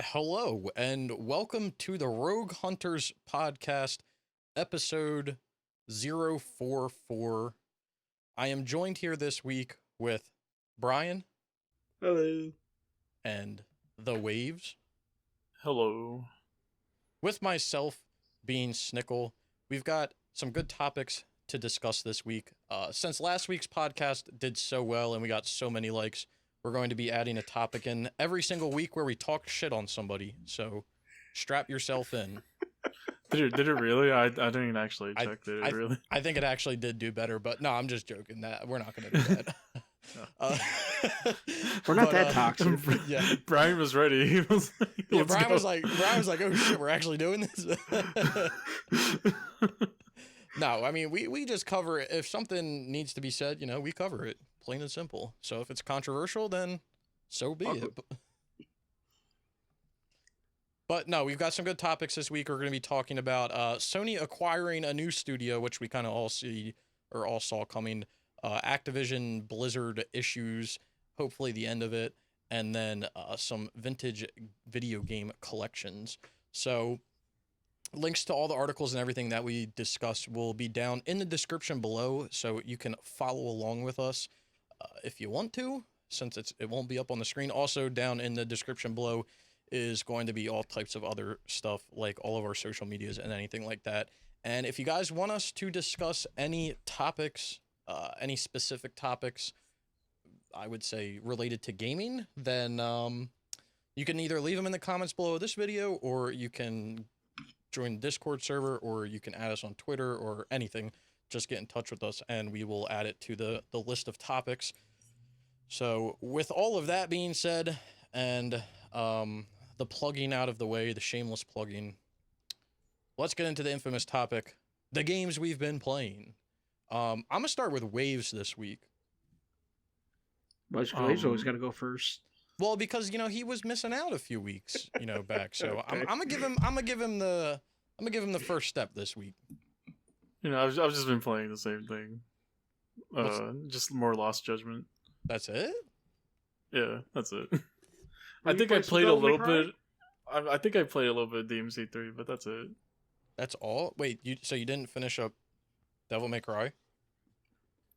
Hello, and welcome to the Rogue Hunters podcast, episode 044. I am joined here this week with Brian. Hello. And The Waves. Hello. With myself being Snickle, we've got some good topics to discuss this week. Since last week's podcast did so well and we got so many likes, we're going to be adding a topic in every single week where we talk shit on somebody. So strap yourself in. Did it really? I didn't actually check. Did it really? I think it actually did do better, but no, I'm just joking. That we're not going to do that. We're not that toxic. Yeah, Brian was ready. He was like, Brian was like, oh shit, we're actually doing this. No, I mean we just cover it. If something needs to be said, we cover it, plain and simple. So if it's controversial, then so be it. But no, we've got some good topics this week. We're going to be talking about Sony acquiring a new studio, which we kind of all saw coming. Activision Blizzard issues, hopefully the end of it, and then some vintage video game collections. So links to all the articles and everything that we discussed will be down in the description below, so you can follow along with us if you want to, since it won't be up on the screen. Also down in the description below is going to be all types of other stuff, like all of our social medias and anything like that. And if you guys want us to discuss any topics, any specific topics, I would say related to gaming, then you can either leave them in the comments below this video, or you can join the Discord server, or you can add us on Twitter or anything. Just get in touch with us and we will add it to the list of topics. So with all of that being said, and the plugging out of the way, the shameless plugging, let's get into the infamous topic, the games we've been playing. I'm going to start with Waves this week. Waves always got to go first. Well, because he was missing out a few weeks, back. So Okay. I'm gonna give him the first step this week. I've just been playing the same thing. Just more Lost Judgment. That's it? Yeah, that's it. Have I think you I played played a Devil May little Cry? bit. I think I played a little bit of DMC3, but that's it. That's all? Wait, so you didn't finish up Devil May Cry?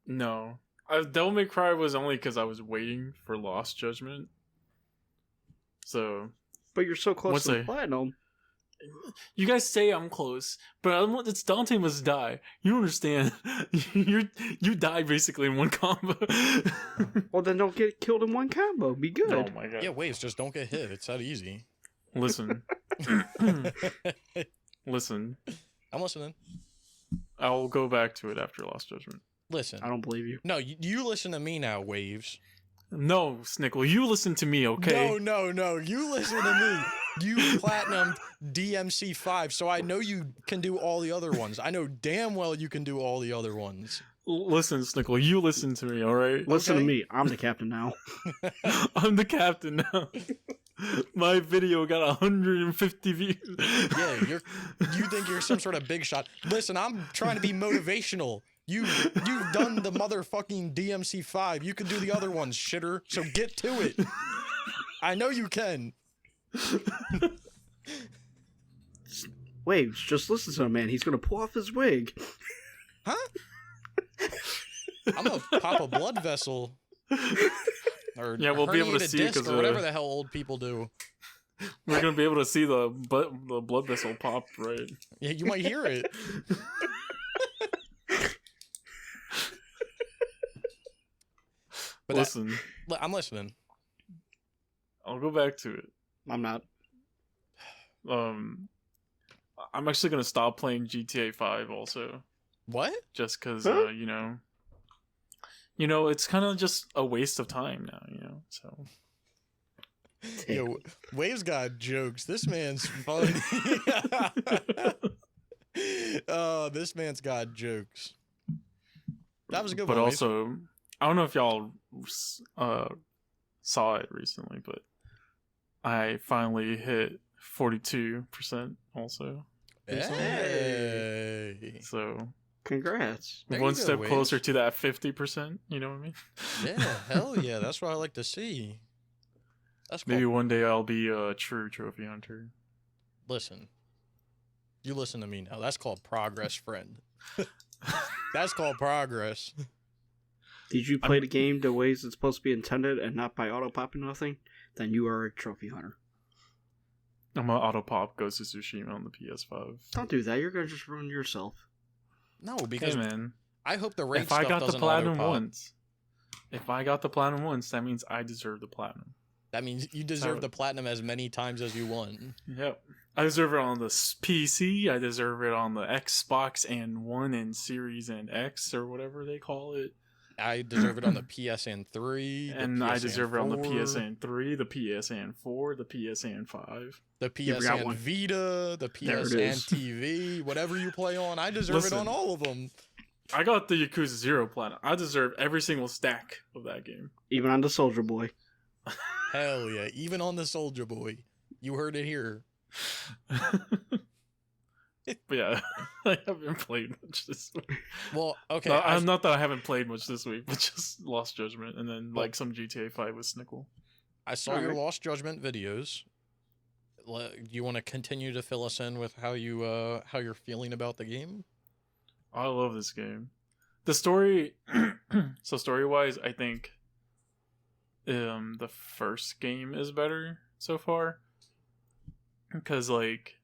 No, Devil May Cry was only because I was waiting for Lost Judgment. So, But you're so close What's to a- platinum. you guys say I'm close, but it's Dante must die. You don't understand. You die basically in one combo. Well, then don't get killed in one combo. Be good. Oh my god. Yeah, Waves, just don't get hit. It's that easy. Listen. Listen. I'm listening. I'll go back to it after Lost Judgment. Listen. I don't believe you. No, you listen to me now, Waves. No, Snickle, you listen to me, okay? No. You listen to me. You platinumed DMC5, so I know you can do all the other ones. I know damn well you can do all the other ones. Listen, Snickle, you listen to me, alright? Listen Okay. to me. I'm the captain now. I'm the captain now. My video got 150 views. Yeah, you think you're some sort of big shot. Listen, I'm trying to be motivational. You've done the motherfucking DMC5. You can do the other ones, shitter. So get to it. I know you can. Waves, just listen to him, man. He's gonna pull off his wig. Huh? I'm gonna pop a blood vessel. Or Yeah, we'll be able to herniate a see it disc 'cause, or whatever the hell old people do. We're gonna be able to see the blood vessel pop, right? Yeah, you might hear it. But Listen, I'm listening. I'll go back to it. I'm not. I'm actually gonna stop playing GTA 5 also, What? just because Huh? it's kind of just a waste of time now, so. Yo, Waves got jokes. This man's funny. Oh, this man's got jokes. That was a good But one. Waves. also, I don't know if y'all saw it recently, but I finally hit 42% also. Hey. So Congrats. There you one go, step Waves. closer to that 50%, you know what I mean? Yeah, hell yeah. That's what I like to see. That's called, Maybe one day I'll be a true trophy hunter. listen. You listen to me now. That's called progress, friend. That's called progress. Did you play the game the ways it's supposed to be intended and not by auto popping nothing? Then you are a trophy hunter. I'm gonna auto pop Ghost of Tsushima on the PS5. Don't do that. You're gonna just ruin yourself. No, because Hey man, I hope the raid if stuff I got the doesn't platinum auto-pop. once, that means I deserve the platinum. That means you deserve the platinum as many times as you want. Yep. I deserve it on the PC. I deserve it on the Xbox and One and Series and X or whatever they call it. I deserve it on the PSN 3. And I deserve it on the 4, PSN 3, the PSN 4, the PSN 5. the You forgot PSN one. Vita, the There it PSN is. TV, whatever you play on. I deserve it Listen. on all of them. I got the Yakuza 0 platinum. I deserve every single stack of that game. Even on the Soldier Boy. Hell yeah, even on the Soldier Boy. You heard it here. But yeah, I haven't played much this week. Well, okay. No, I'm not that I haven't played much this week, but just Lost Judgment and then like some GTA 5 with Snickle. I saw your Alright. Lost Judgment videos. You want to continue to fill us in with how you're feeling about the game? I love this game. The story, so story-wise, I think the first game is better so far. Because, like,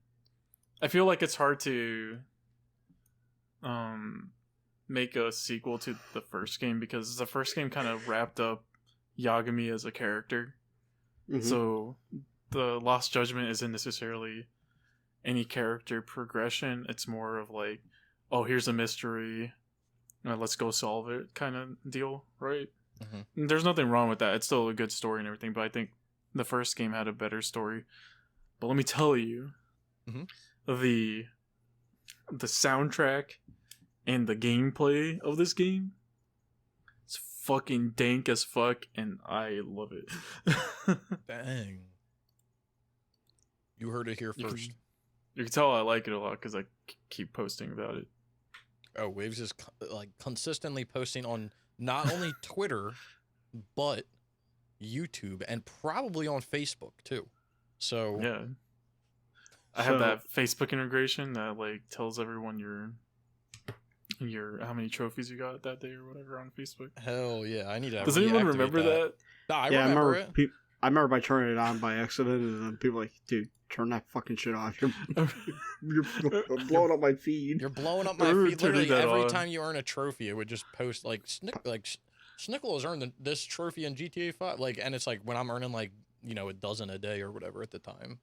I feel like it's hard to make a sequel to the first game because the first game kind of wrapped up Yagami as a character. Mhm. So the Lost Judgment isn't necessarily any character progression. It's more of like, oh, here's a mystery, let's go solve it kind of deal, right? Mhm. There's nothing wrong with that. It's still a good story and everything, but I think the first game had a better story. But let me tell you, Mhm. the soundtrack and the gameplay of this game, it's fucking dank as fuck, and I love it. Dang. You heard it here You can- first. You can tell I like it a lot because I keep posting about it. Oh, Waves is like consistently posting on not only Twitter, but YouTube and probably on Facebook too. So Yeah. I have that Facebook integration that like tells everyone your how many trophies you got that day or whatever on Facebook. hell yeah, I need to. Does anyone reactivate remember that? Nah, I Yeah, remember it. I remember by turning it on by accident, and then people were like, dude, turn that fucking shit off. You're blowing up my feed. You're blowing up my Remember feed. turning Literally that every on. time you earn a trophy, it would just post like Snickle has earned this trophy in GTA 5. Like, and it's like when I'm earning like a dozen a day or whatever at the time.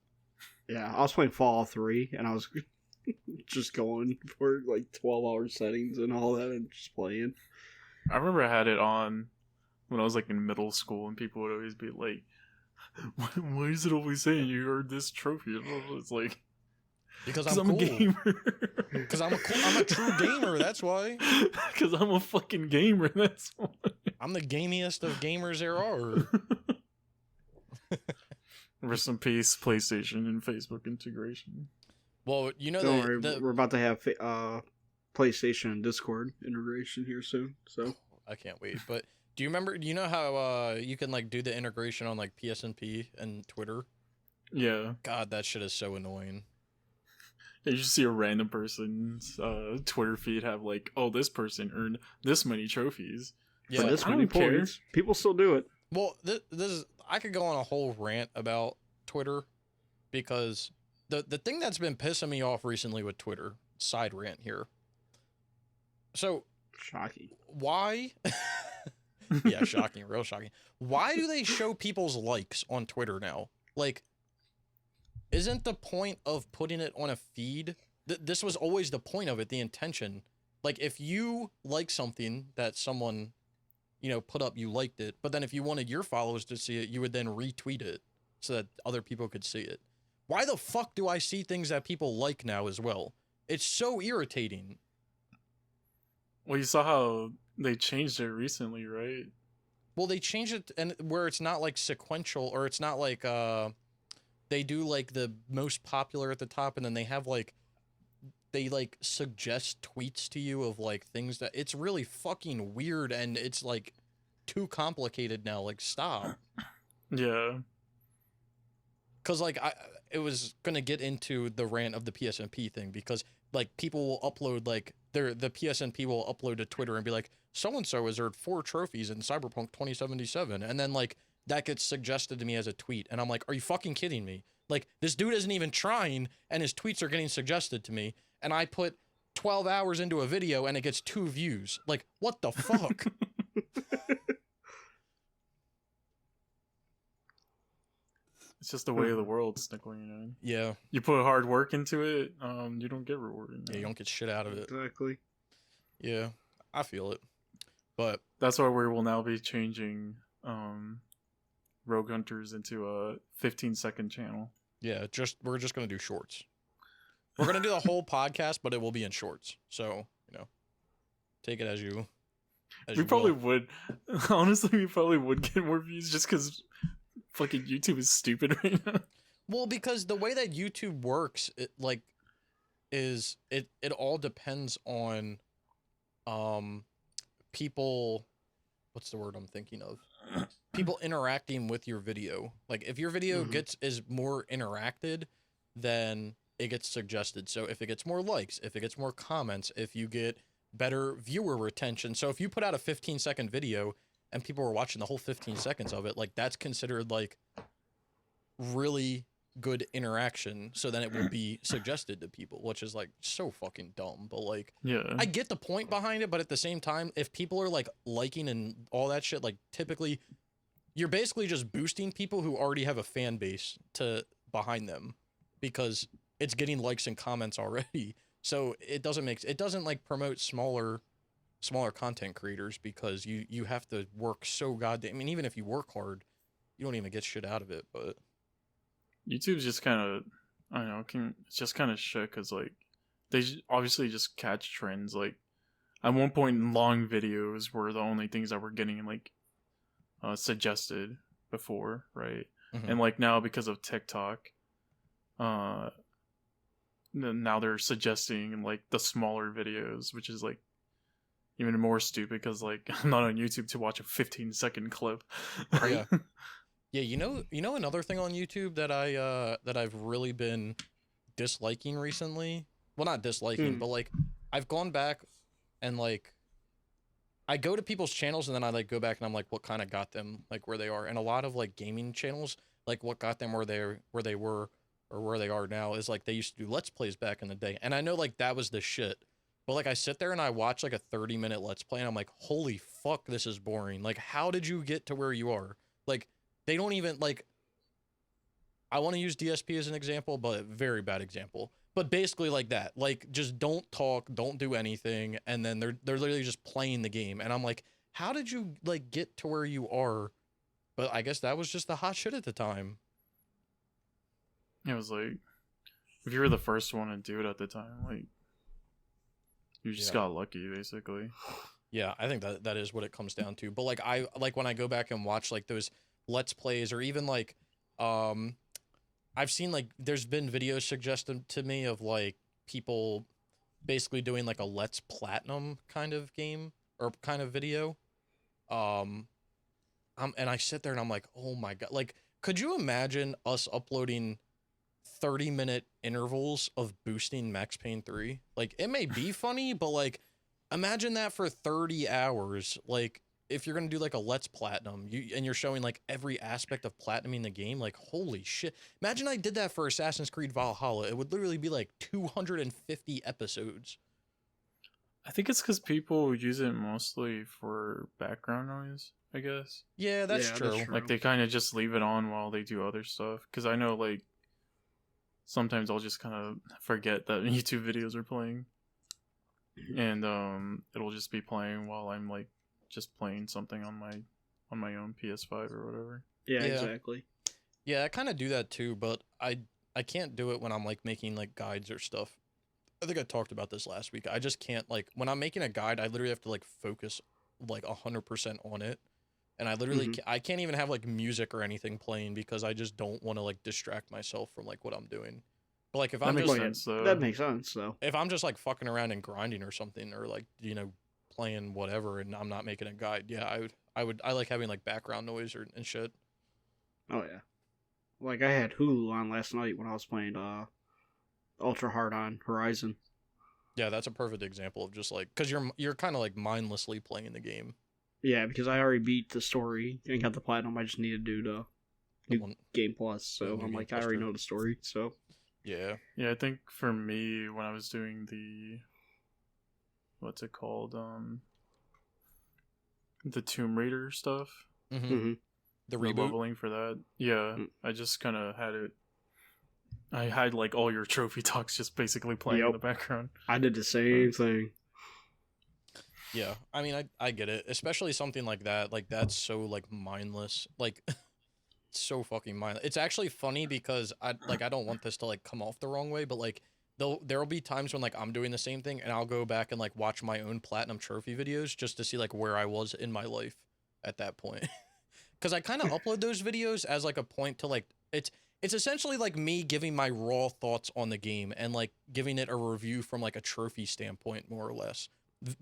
Yeah, I was playing Fallout 3, and I was just going for like 12-hour settings and all that, and just playing. I remember I had it on when I was like in middle school, and people would always be like, "Why is it always saying you earned this trophy?" It's like Because because I'm I'm cool. a gamer. Because I'm a true gamer. That's why. Because I'm a fucking gamer. That's why. I'm the gamiest of gamers there are. Rest in peace, PlayStation and Facebook integration. Well, Don't worry, we're about to have PlayStation and Discord integration here soon. So I can't wait. But do you remember? Do you know how you can like do the integration on like PSNP and Twitter? Yeah. God, that shit is so annoying. You just see a random person's Twitter feed have like, oh, this person earned this many trophies. Yeah, for this I many don't care. points, people still do it. Well, this is I could go on a whole rant about Twitter because the thing that's been pissing me off recently with Twitter, side rant here. So Shocking. why? Yeah, shocking, real shocking. Why do they show people's likes on Twitter now? Like, isn't the point of putting it on a feed? This was always the point of it, the intention. Like, if you like something that someone, put up, you liked it, but then if you wanted your followers to see it, you would then retweet it so that other people could see it. Why the fuck do I see things that people like now as well? It's so irritating. Well, you saw how they changed it recently, right? Well, they changed it and where it's not like sequential, or it's not like they do like the most popular at the top, and then they have like they like suggest tweets to you of like things that it's really fucking weird, and it's like too complicated now. Like, stop. Yeah. because like it was gonna get into the rant of the PSNP thing because like people will upload like the PSNP will upload to Twitter and be like so and so has earned 4 trophies in Cyberpunk 2077, and then like that gets suggested to me as a tweet, and I'm like, are you fucking kidding me? Like this dude isn't even trying, and his tweets are getting suggested to me, and I put 12 hours into a video and it gets 2 views. Like what the fuck? It's just the way of the world, Snickle, you know. Yeah. You put hard work into it, you don't get rewarded. Yeah, you don't get shit out of it. Exactly. Yeah, I feel it. But that's why we will now be changing Rogue Hunters into a 15-second channel. Yeah, we're just gonna do shorts. We're gonna do the whole podcast, but it will be in shorts. So, you know, take it as you. We probably would. Honestly, we probably would get more views just because fucking YouTube is stupid right now. Well, because the way that YouTube works, it all depends on, people. What's the word I'm thinking of? People interacting with your video. Like if your video is more interacted, then it gets suggested. So if it gets more likes, if it gets more comments, if you get better viewer retention. So if you put out a 15-second video and people were watching the whole 15 seconds of it, like that's considered like really good interaction. So then it will be suggested to people, which is like so fucking dumb. But like, yeah, I get the point behind it, but at the same time, if people are like liking and all that shit, like typically you're basically just boosting people who already have a fan base behind them because it's getting likes and comments already. So it doesn't like promote smaller content creators because you have to work so goddamn. I mean, even if you work hard, you don't even get shit out of it. But YouTube's just kind of, I don't know, it's just kind of shit because like they obviously just catch trends. Like at one point, long videos were the only things that were getting like suggested before, right? And like now because of TikTok, now they're suggesting like the smaller videos, which is like even more stupid because like I'm not on YouTube to watch a 15-second clip. Yeah. Yeah, you know another thing on YouTube that I've really been disliking recently. Well, not disliking, but like I've gone back and like I go to people's channels and then I like go back and I'm like, what kind of got them like where they are? And a lot of like gaming channels, like what got them where they were or where they are now is like they used to do Let's Plays back in the day. And I know like that was the shit. But like I sit there and I watch like a 30-minute Let's Play and I'm like, holy fuck, this is boring. Like, how did you get to where you are? Like, they don't even like, I want to use DSP as an example, but very bad example. But basically like that, like just don't talk, don't do anything. And then they're literally just playing the game. And I'm like, how did you like get to where you are? But I guess that was just the hot shit at the time. It was like, if you were the first one to do it at the time, like you just got lucky basically. Yeah, I think that is what it comes down to. But like I like when I go back and watch like those Let's Plays or even like I've seen like there's been videos suggested to me of like people basically doing like a Let's Platinum kind of game or kind of video. And I sit there and I'm like, oh my God, like, could you imagine us uploading 30-minute intervals of boosting Max Payne 3? Like, it may be funny, but like, imagine that for 30 hours. Like, if you're gonna do like a Let's Platinum, you're showing like every aspect of platinuming the game, like holy shit. Imagine I did that for Assassin's Creed Valhalla. It would literally be like 250 episodes. I think it's because people use it mostly for background noise, I guess. Yeah, that's true. Like they kind of just leave it on while they do other stuff. Because I know like sometimes I'll just kind of forget that YouTube videos are playing. And it'll just be playing while I'm like just playing something on my own PS5 or whatever. Yeah, exactly. Yeah, I kind of do that too, but I can't do it when I'm like making like guides or stuff. I think I talked about this last week. I just can't like when I'm making a guide, I literally have to like focus like 100% on it. And I literally I can't even have like music or anything playing because I just don't want to like distract myself from like what I'm doing. But like if I'm just that makes sense though. If I'm just like fucking around and grinding or something or like, you know, playing whatever and I'm not making a guide, yeah, I like having like background noise and shit. Oh yeah. Like, I had Hulu on last night when I was playing Ultra Hard on Horizon. Yeah, that's a perfect example of just like, because you're kind of like mindlessly playing the game. Yeah, because I already beat the story and got the platinum. I just need to do the new Game Plus. So I'm like, I already know the story. So yeah. Yeah, I think for me, when I was doing the, what's it called? The Tomb Raider stuff. Mm-hmm. The reboot? Leveling for that. Yeah, I just kind of had it. I had like all your trophy talks just basically playing in the background. I did the same thing. Yeah, I mean, I get it, especially something like that. Like, that's so like mindless. Like, so fucking mindless. It's actually funny because I don't want this to like come off the wrong way, but like there'll be times when like I'm doing the same thing and I'll go back and like watch my own platinum trophy videos just to see like where I was in my life at that point. Because I kind of upload those videos as like a point to like it's essentially like me giving my raw thoughts on the game and like giving it a review from like a trophy standpoint, more or less.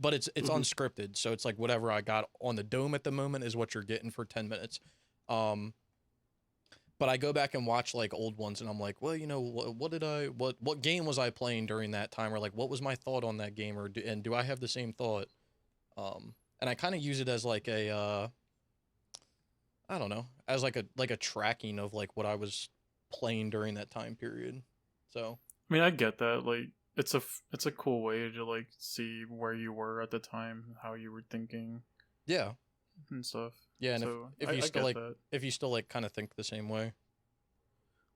But it's unscripted, so it's like whatever I got on the dome at the moment is what you're getting for 10 minutes. But I go back and watch like old ones and I'm like, well, you know, what game was I playing during that time, or like what was my thought on that game, or do I have the same thought? And I kind of use it as like a I don't know, as like a tracking of like what I was playing during that time period. So I mean, I get that. Like, it's a cool way to like see where you were at the time, how you were thinking. Yeah. And stuff. Yeah, and so if you still like kind of think the same way.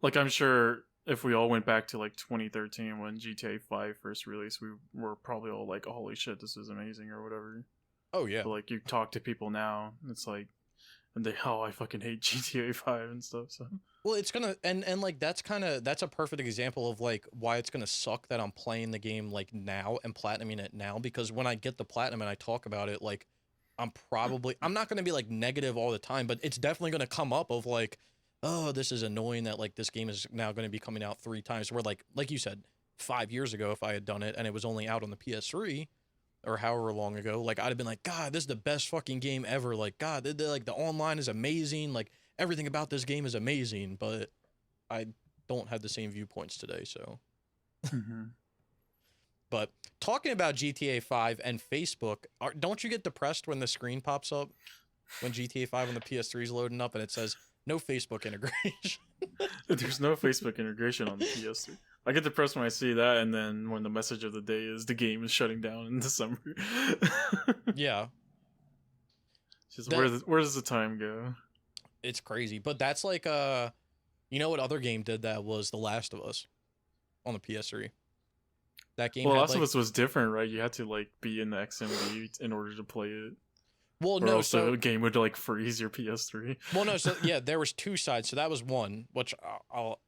Like, I'm sure if we all went back to like 2013 when GTA 5 first released, we were probably all like, oh, holy shit, this is amazing or whatever. Oh yeah. But like, you talk to people now, it's like, and they, oh, I fucking hate GTA 5 and stuff. So well, it's gonna and like that's a perfect example of like why it's gonna suck that I'm playing the game like now and platinuming it now, because when I get the platinum and I talk about it, like I'm not gonna be like negative all the time, but it's definitely gonna come up of like, oh, this is annoying that like this game is now gonna be coming out 3 times. Where like you said, 5 years ago, if I had done it and it was only out on the PS3 or however long ago, like I'd have been like, God, this is the best fucking game ever. Like, God, like the online is amazing. Like everything about this game is amazing. But I don't have the same viewpoints today, so. But talking about GTA 5 and Facebook, don't you get depressed when the screen pops up when GTA 5 on the PS3 is loading up and it says no Facebook integration? There's no Facebook integration on the PS3. I get depressed when I see that, and then when the message of the day is the game is shutting down in December. Yeah. Just where does the time go? It's crazy, but that's like you know what other game did that was The Last of Us on the PS3. That game. Well, Last of Us was different, right? You had to like be in the XMB in order to play it. Well, or no, else the game would like freeze your PS3. Well, no, so yeah, there was 2 sides. So that was one, which I'll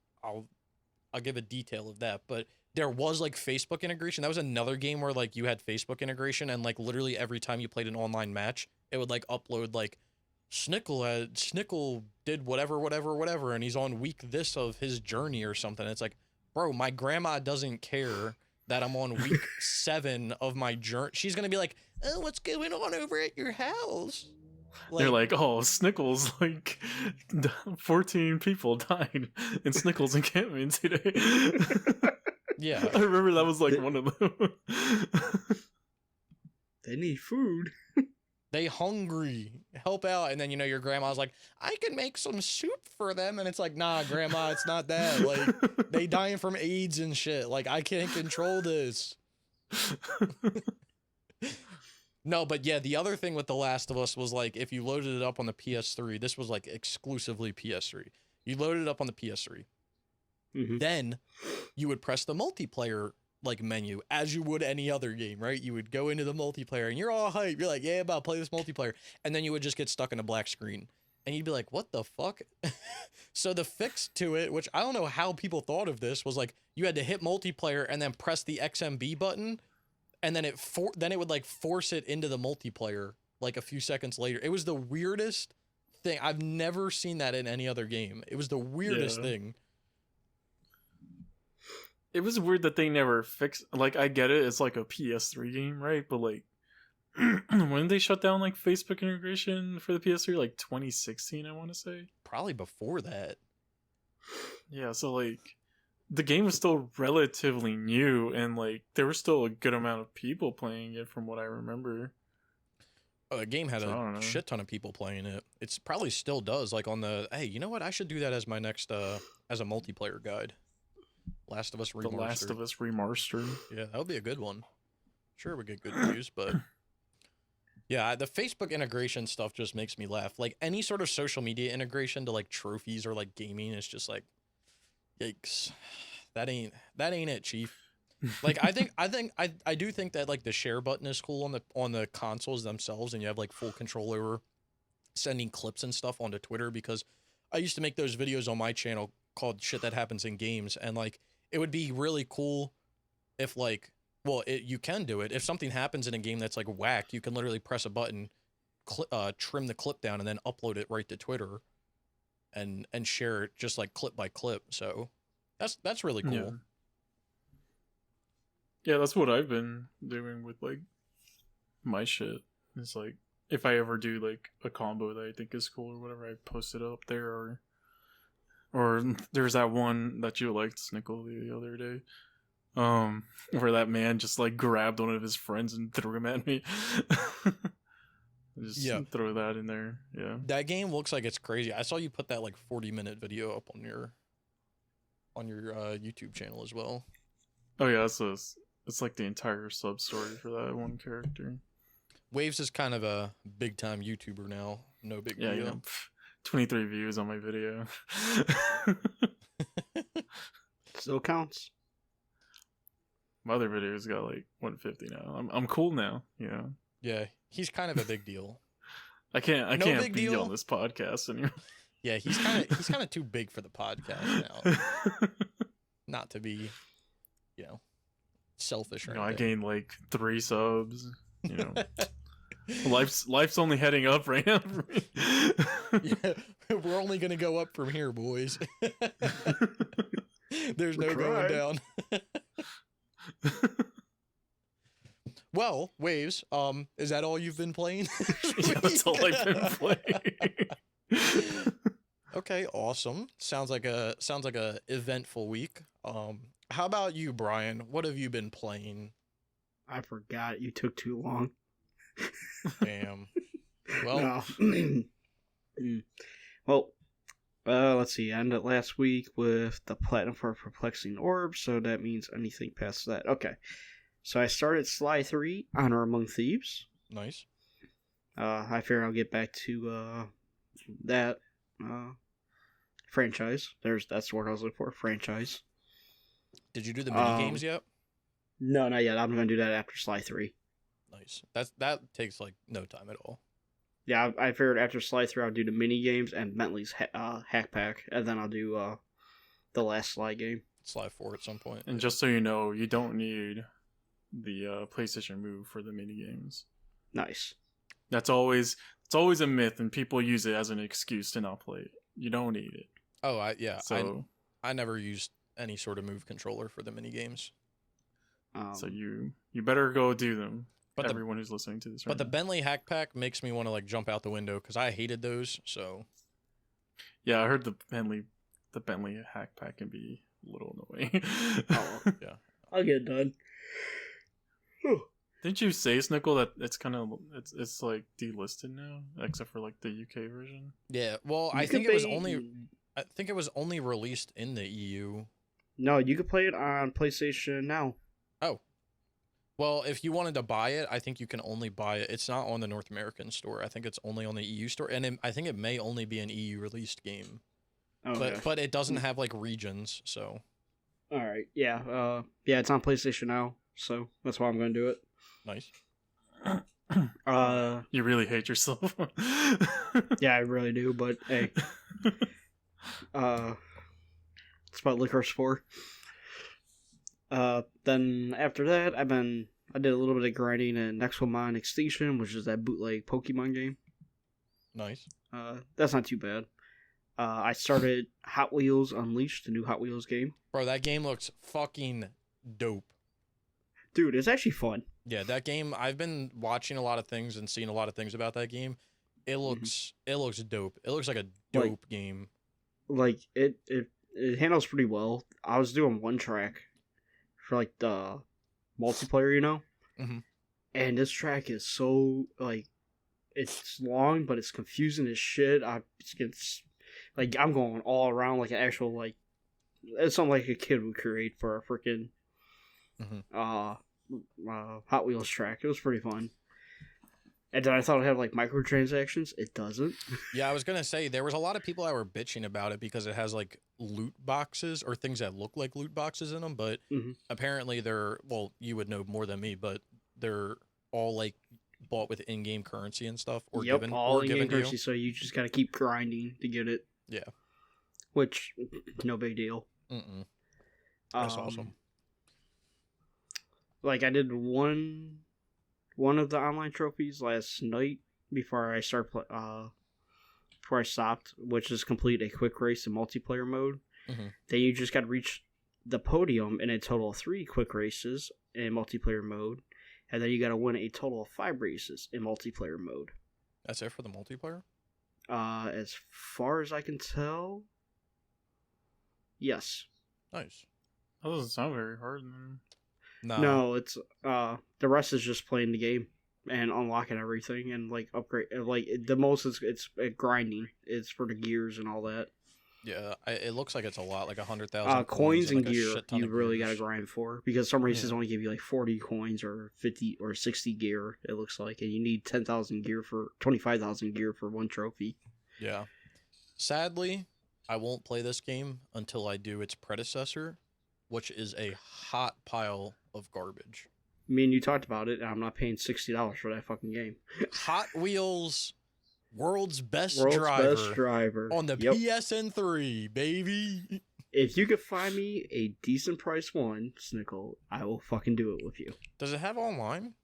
give a detail of that. But there was like Facebook integration. That was another game where like you had Facebook integration, and like literally every time you played an online match, it would like upload like Snickle did whatever, and he's on week this of his journey or something. It's like, bro, my grandma doesn't care that I'm on week 7 of my journey. She's gonna be like, oh, what's going on over at your house? They're like, oh, Snickles, like 14 people died in Snickles encampment today. Yeah, I remember that was like one of them. They need food. They hungry. Help out. And then, you know, your grandma's like, I can make some soup for them. And it's like, nah, grandma, it's not that. Like, they dying from AIDS and shit. Like, I can't control this. No, but yeah, the other thing with The Last of Us was like, if you loaded it up on the PS3, this was like exclusively PS3. You loaded it up on the PS3. Then you would press the multiplayer like menu as you would any other game, right? You would go into the multiplayer and you're all hyped. You're like, yeah, about to play this multiplayer. And then you would just get stuck in a black screen. And you'd be like, what the fuck? So the fix to it, which I don't know how people thought of this, was like you had to hit multiplayer and then press the XMB button. And then it would like force it into the multiplayer like a few seconds later. It was the weirdest thing. I've never seen that in any other game. It was the weirdest thing. It was weird that they never fixed. Like, I get it, it's like a PS3 game, right? But like, when did they shut down like Facebook integration for the PS3? Like 2016, I want to say. Probably before that. Yeah, so like the game was still relatively new, and like there was still a good amount of people playing it from what I remember. Oh, the game had So, I don't a know. shit ton of people playing it. It's probably still does. Like on the hey, you know what? I should do that as my next as a multiplayer guide. Last of Us The Last Remastered. of Us Remastered. Yeah, that would be a good one. Sure, we get good views, but yeah, the Facebook integration stuff just makes me laugh. Like any sort of social media integration to like trophies or like gaming is just like, yikes. That ain't it, Chief. Like I do think that like the share button is cool on the consoles themselves, and you have like full control over sending clips and stuff onto Twitter, because I used to make those videos on my channel called Shit That Happens in Games, and like it would be really cool if like you can do it if something happens in a game that's like whack. You can literally press a button, trim the clip down, and then upload it right to Twitter, and share it just like clip by clip. So that's really cool. Yeah. Yeah, that's what I've been doing with like my shit. It's like if I ever do like a combo that I think is cool or whatever, I post it up there. Or there's that one that you liked, Snickle, the other day, where that man just like grabbed one of his friends and threw him at me. Just throw that in there. Yeah, that game looks like it's crazy. I saw you put that like 40-minute video up on your YouTube channel as well. Oh yeah, it's like the entire sub story for that one character. Waves is kind of a big time YouTuber now. No big deal. Yeah, 23 views on my video. Still counts. My other videos got like 150 now. I'm cool now, you know. Yeah, he's kind of a big deal. I can't be deal. on this podcast anymore. Yeah, he's kind of too big for the podcast now. Not to be, selfish or anything. I gained like 3 subs. You know, life's only heading up right now for me. Yeah, we're only gonna go up from here, boys. There's no going down. Well, Waves, is that all you've been playing? Yeah, that's all I've been playing. Okay, awesome. Sounds like a eventful week. How about you, Brian? What have you been playing? I forgot. You took too long. Damn. Well, well, let's see. I ended last week with the platinum for Perplexing Orb, so that means anything past that. Okay. So I started Sly 3, Honor Among Thieves. Nice. I figure I'll get back to that franchise. That's the word I was looking for. Franchise. Did you do the mini games yet? No, not yet. I'm gonna do that after Sly 3. Nice. That takes like no time at all. Yeah, I figured after Sly 3 I'll do the mini games and Bentley's hack pack, and then I'll do the last Sly game. Sly 4 at some point. And just so you know, you don't need the PlayStation Move for the mini games. Nice. It's always a myth, and people use it as an excuse to not play it. You don't need it. Oh, So I never used any sort of Move controller for the mini games. So you better go do them. But everyone who's listening to this, but the Bentley hack pack makes me want to like jump out the window because I hated those. So yeah, I heard the Bentley hack pack can be a little annoying. Oh yeah, I'll get it done. Didn't you say, Snickle, that it's like delisted now, except for like the UK version? Yeah, well, I think it was only released in the EU. No, you can play it on PlayStation now. Oh. Well, if you wanted to buy it, I think you can only buy it. It's not on the North American store. I think it's only on the EU store, and I think it may only be an EU released game. Okay. But it doesn't have like regions, so. All right. Yeah. Yeah, it's on PlayStation now, so that's why I'm gonna do it. Nice. You really hate yourself. Yeah, I really do, but hey. It's about Licorice 4. Then after that, I did a little bit of grinding in Nexomon Extinction, which is that bootleg Pokemon game. Nice. That's not too bad. I started Hot Wheels Unleashed, the new Hot Wheels game. Bro, that game looks fucking dope. Dude, it's actually fun. Yeah, that game, I've been watching a lot of things and seeing a lot of things about that game. It looks dope. It looks like a dope game. Like It handles pretty well. I was doing one track for like the multiplayer, you know, Mhm. and this track is so like it's long, but it's confusing as shit. It's like I'm going all around like an actual like it's something like a kid would create for a freaking Mhm. Hot Wheels track. It was pretty fun. And then I thought it had like microtransactions. It doesn't. Yeah, I was gonna say there was a lot of people that were bitching about it because it has like loot boxes or things that look like loot boxes in them, but Mhm. apparently they're well, you would know more than me, but they're all like bought with in-game currency and stuff, or Yep, given all or in given game to you. currency. So you just gotta keep grinding to get it. Yeah. Which no big deal. That's awesome. Like I did one of the online trophies last night before I before I stopped, which is complete a quick race in multiplayer mode. Mhm. Then you just got to reach the podium in a total of 3 quick races in multiplayer mode, and then you got to win a total of 5 races in multiplayer mode. That's it for the multiplayer? As far as I can tell, yes. Nice. That doesn't sound very hard. Man. No, it's the rest is just playing the game and unlocking everything and like upgrade. Like the most is it's grinding. It's for the gears and all that. Yeah, it looks like it's a lot, like 100,000 Coins and like a gear shit ton you of really gears. gotta grind for because some races Yeah. only give you like 40 coins or 50 or 60 gear. It looks like, and you need 10,000 gear for 25,000 gear for one trophy. Yeah. Sadly, I won't play this game until I do its predecessor, which is a hot pile of garbage. Me and you talked about it, and I'm not paying $60 for that fucking game. Hot Wheels World's Best World's Driver best driver on the Yep. PSN3, baby. If you could find me a decent price one, Snickle, I will fucking do it with you. Does it have online?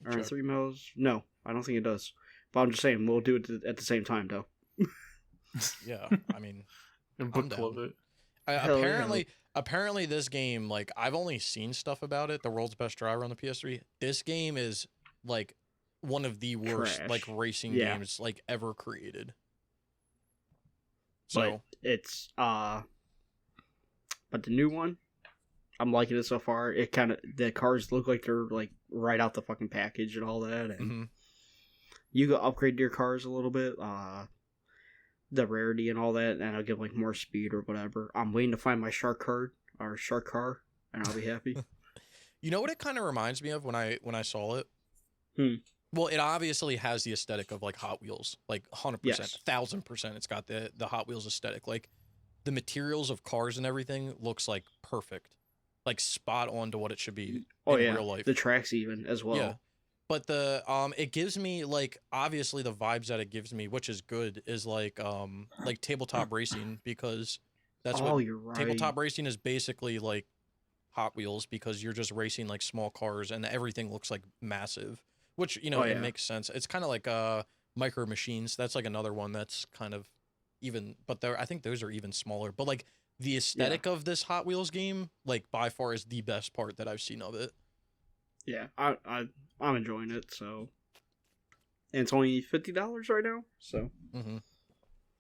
Earn Check. 3 mils? No, I don't think it does. But I'm just saying, we'll do it at the same time, though. Yeah, I mean, And I'm book club down. it. Hell Apparently this game, like, I've only seen stuff about it, the World's Best Driver on the PS3. This game is, like, one of the worst, Trash. like, racing Yeah. games, like, ever created. So, But it's, but the new one, I'm liking it so far. It kind of, the cars look like they're, like, right out the fucking package and all that. And mhm. you go upgrade your cars a little bit, the rarity and all that, and I'll give, like, more speed or whatever. I'm waiting to find my shark car, and I'll be happy. You know what it kind of reminds me of when I saw it? Well, it obviously has the aesthetic of like Hot Wheels, like 100%, Yes. 1000%. It's got the Hot Wheels aesthetic. Like the materials of cars and everything looks like perfect, like spot on to what it should be in real life. The tracks even as well. Yeah, but it gives me like obviously the vibes that it gives me, which is good, is like tabletop racing because that's what you're right. tabletop racing is basically like Hot Wheels because you're just racing like small cars and everything looks like massive, which it makes sense. It's kind of like Micro Machines. That's like another one that's kind of even, but I think those are even smaller. But like the aesthetic of this Hot Wheels game, like by far is the best part that I've seen of it. Yeah, I'm enjoying it. So, and it's only $50 right now. So, Mm-hmm.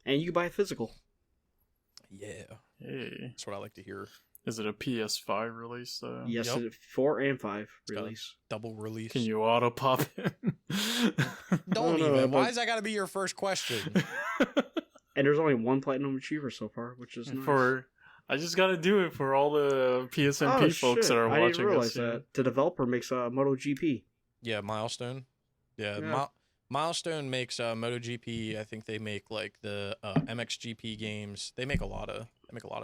and you can buy it physical. Yeah, Hey. that's what I like to hear. Is it a PS5 release though? Yes, Yep. 4 and 5 got release. Double release. Can you auto pop in? Don't No, even. but- Why's that got to be your first question? And there's only one platinum achiever so far, which is nice. I just gotta do it for all the PSNP folks shit. that are I watching didn't realize us. Yeah. that. The developer makes MotoGP. Yeah, Milestone. Yeah, Yeah. Milestone makes MotoGP. I think they make like the MXGP games. They make a lot of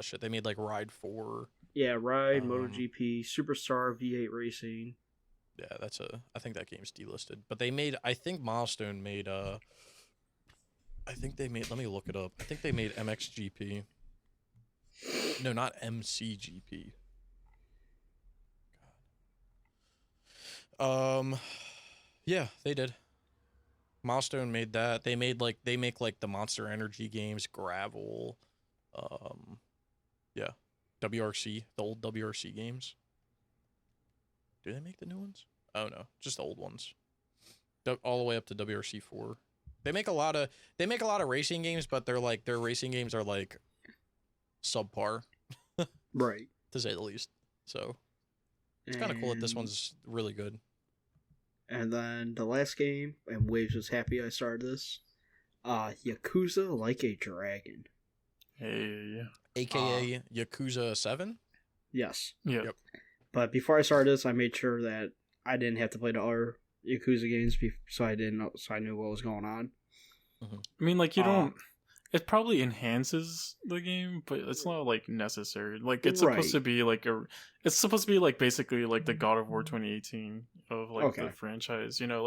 shit. They made like Ride 4. Yeah, Ride, MotoGP, MotoGP, Superstar, V8 Racing. Yeah, I think that game's delisted. But they made, I think Milestone made let me look it up. I think they made MXGP. No, not MCGP. Yeah, they did. Milestone made that. They make like the Monster Energy games, Gravel, yeah, WRC, the old WRC games. Do they make the new ones? Oh no, just the old ones. All the way up to WRC 4. They make a lot of racing games, but their racing games are like subpar, Right. to say the least. So it's kind of cool that this one's really good. And then the last game, and Waves was happy I started this. Yakuza Like a Dragon. Hey. AKA Yakuza 7? Yes. Yeah. Yep. But before I started this, I made sure that I didn't have to play the other Yakuza games, so I knew what was going on. I mean, like, you don't. It probably enhances the game, but it's not like necessary. Like, it's supposed to be like it's supposed to be like basically like the God of War 2018 of like the franchise. You know,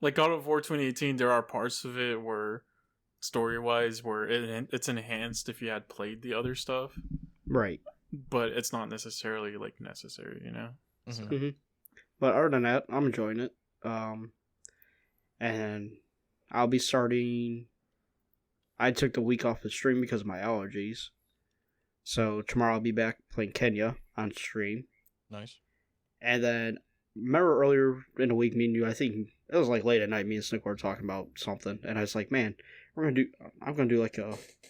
like God of War 2018. There are parts of it where story wise where it's enhanced if you had played the other stuff, right? But it's not necessarily like necessary. You know. But other than that, I'm enjoying it. And I'll be starting. I took the week off the stream because of my allergies. So tomorrow I'll be back playing Kenya on stream. Nice. And then, remember earlier in the week, me and you, I think it was like late at night, me and Snick were talking about something. And I was like, man, I'm going to do like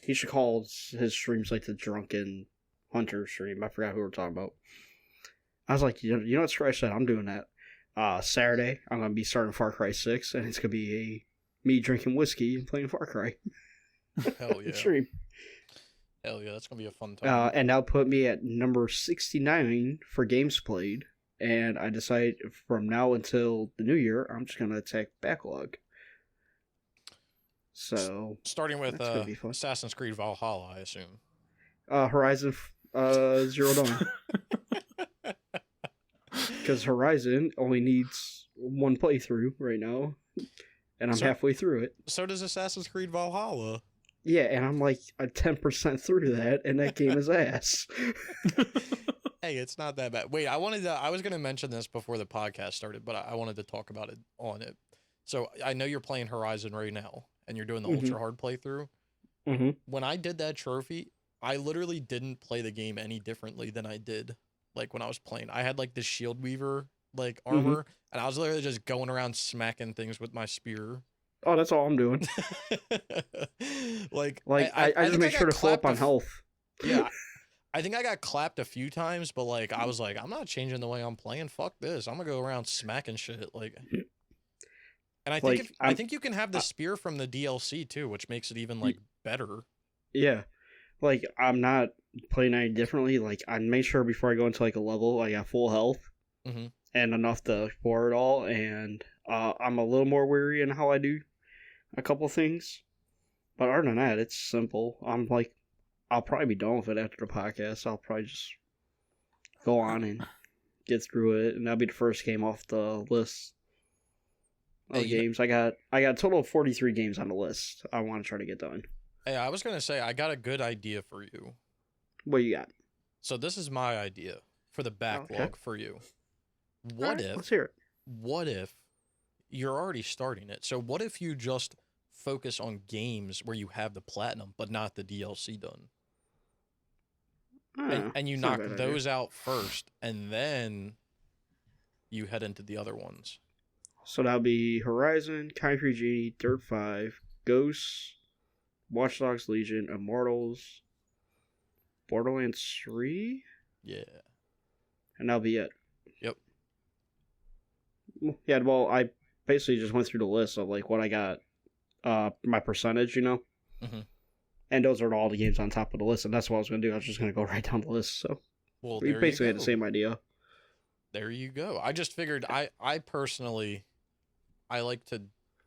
he should call his streams like the Drunken Hunter stream. I forgot who we were talking about. I was like, you know what, Scratch said, I'm doing that. Saturday, I'm going to be starting Far Cry 6, and it's going to be me drinking whiskey and playing Far Cry. Hell yeah. Stream. Hell yeah, that's going to be a fun time. And that'll put me at number 69 for games played. And I decide from now until the new year, I'm just going to attack backlog. So, starting with Assassin's Creed Valhalla, I assume. Horizon Zero Dawn. Because Horizon only needs one playthrough right now. And I'm halfway through it. So does Assassin's Creed Valhalla. Yeah, and I'm like 10% through that, and that game is ass. Hey, it's not that bad. Wait, I was going to mention this before the podcast started, but I wanted to talk about it on it. So I know you're playing Horizon right now, and you're doing the ultra hard playthrough. When I did that trophy, I literally didn't play the game any differently than I did like when I was playing. I had like this shield weaver like armor, and I was literally just going around smacking things with my spear. Oh, that's all I'm doing. I just make sure to fill up on health. Yeah. I think I got clapped a few times, but like I was like, I'm not changing the way I'm playing. Fuck this. I'm gonna go around smacking shit. Like, and I think you can have the spear from the DLC too, which makes it even like better. Yeah. Like, I'm not playing any differently. Like, I make sure before I go into like a level, I got full health and enough to explore it all. And I'm a little more wary in how I do a couple things, but other than that, it's simple. I'm like, I'll probably be done with it after the podcast. I'll probably just go on and get through it, and that'll be the first game off the list of games. I got a total of 43 games on the list I want to try to get done. Hey, I was gonna say I got a good idea for you. What you got? So this is my idea for the backlog for you. Let's hear it. What if you're already starting it? So what if you just focus on games where you have the platinum but not the DLC done? And you knock those out first, and then you head into the other ones. So that'll be Horizon, Concrete Genie, Dirt 5, Ghosts, Watch Dogs Legion, Immortals, Borderlands 3? Yeah. And that'll be it. Yep. Yeah, well, I basically just went through the list of like what I got, my percentage, you know? And those are all the games on top of the list, and that's what I was going to do. I was just going to go right down the list, so we basically had the same idea. There you go. I just figured I personally, I like to,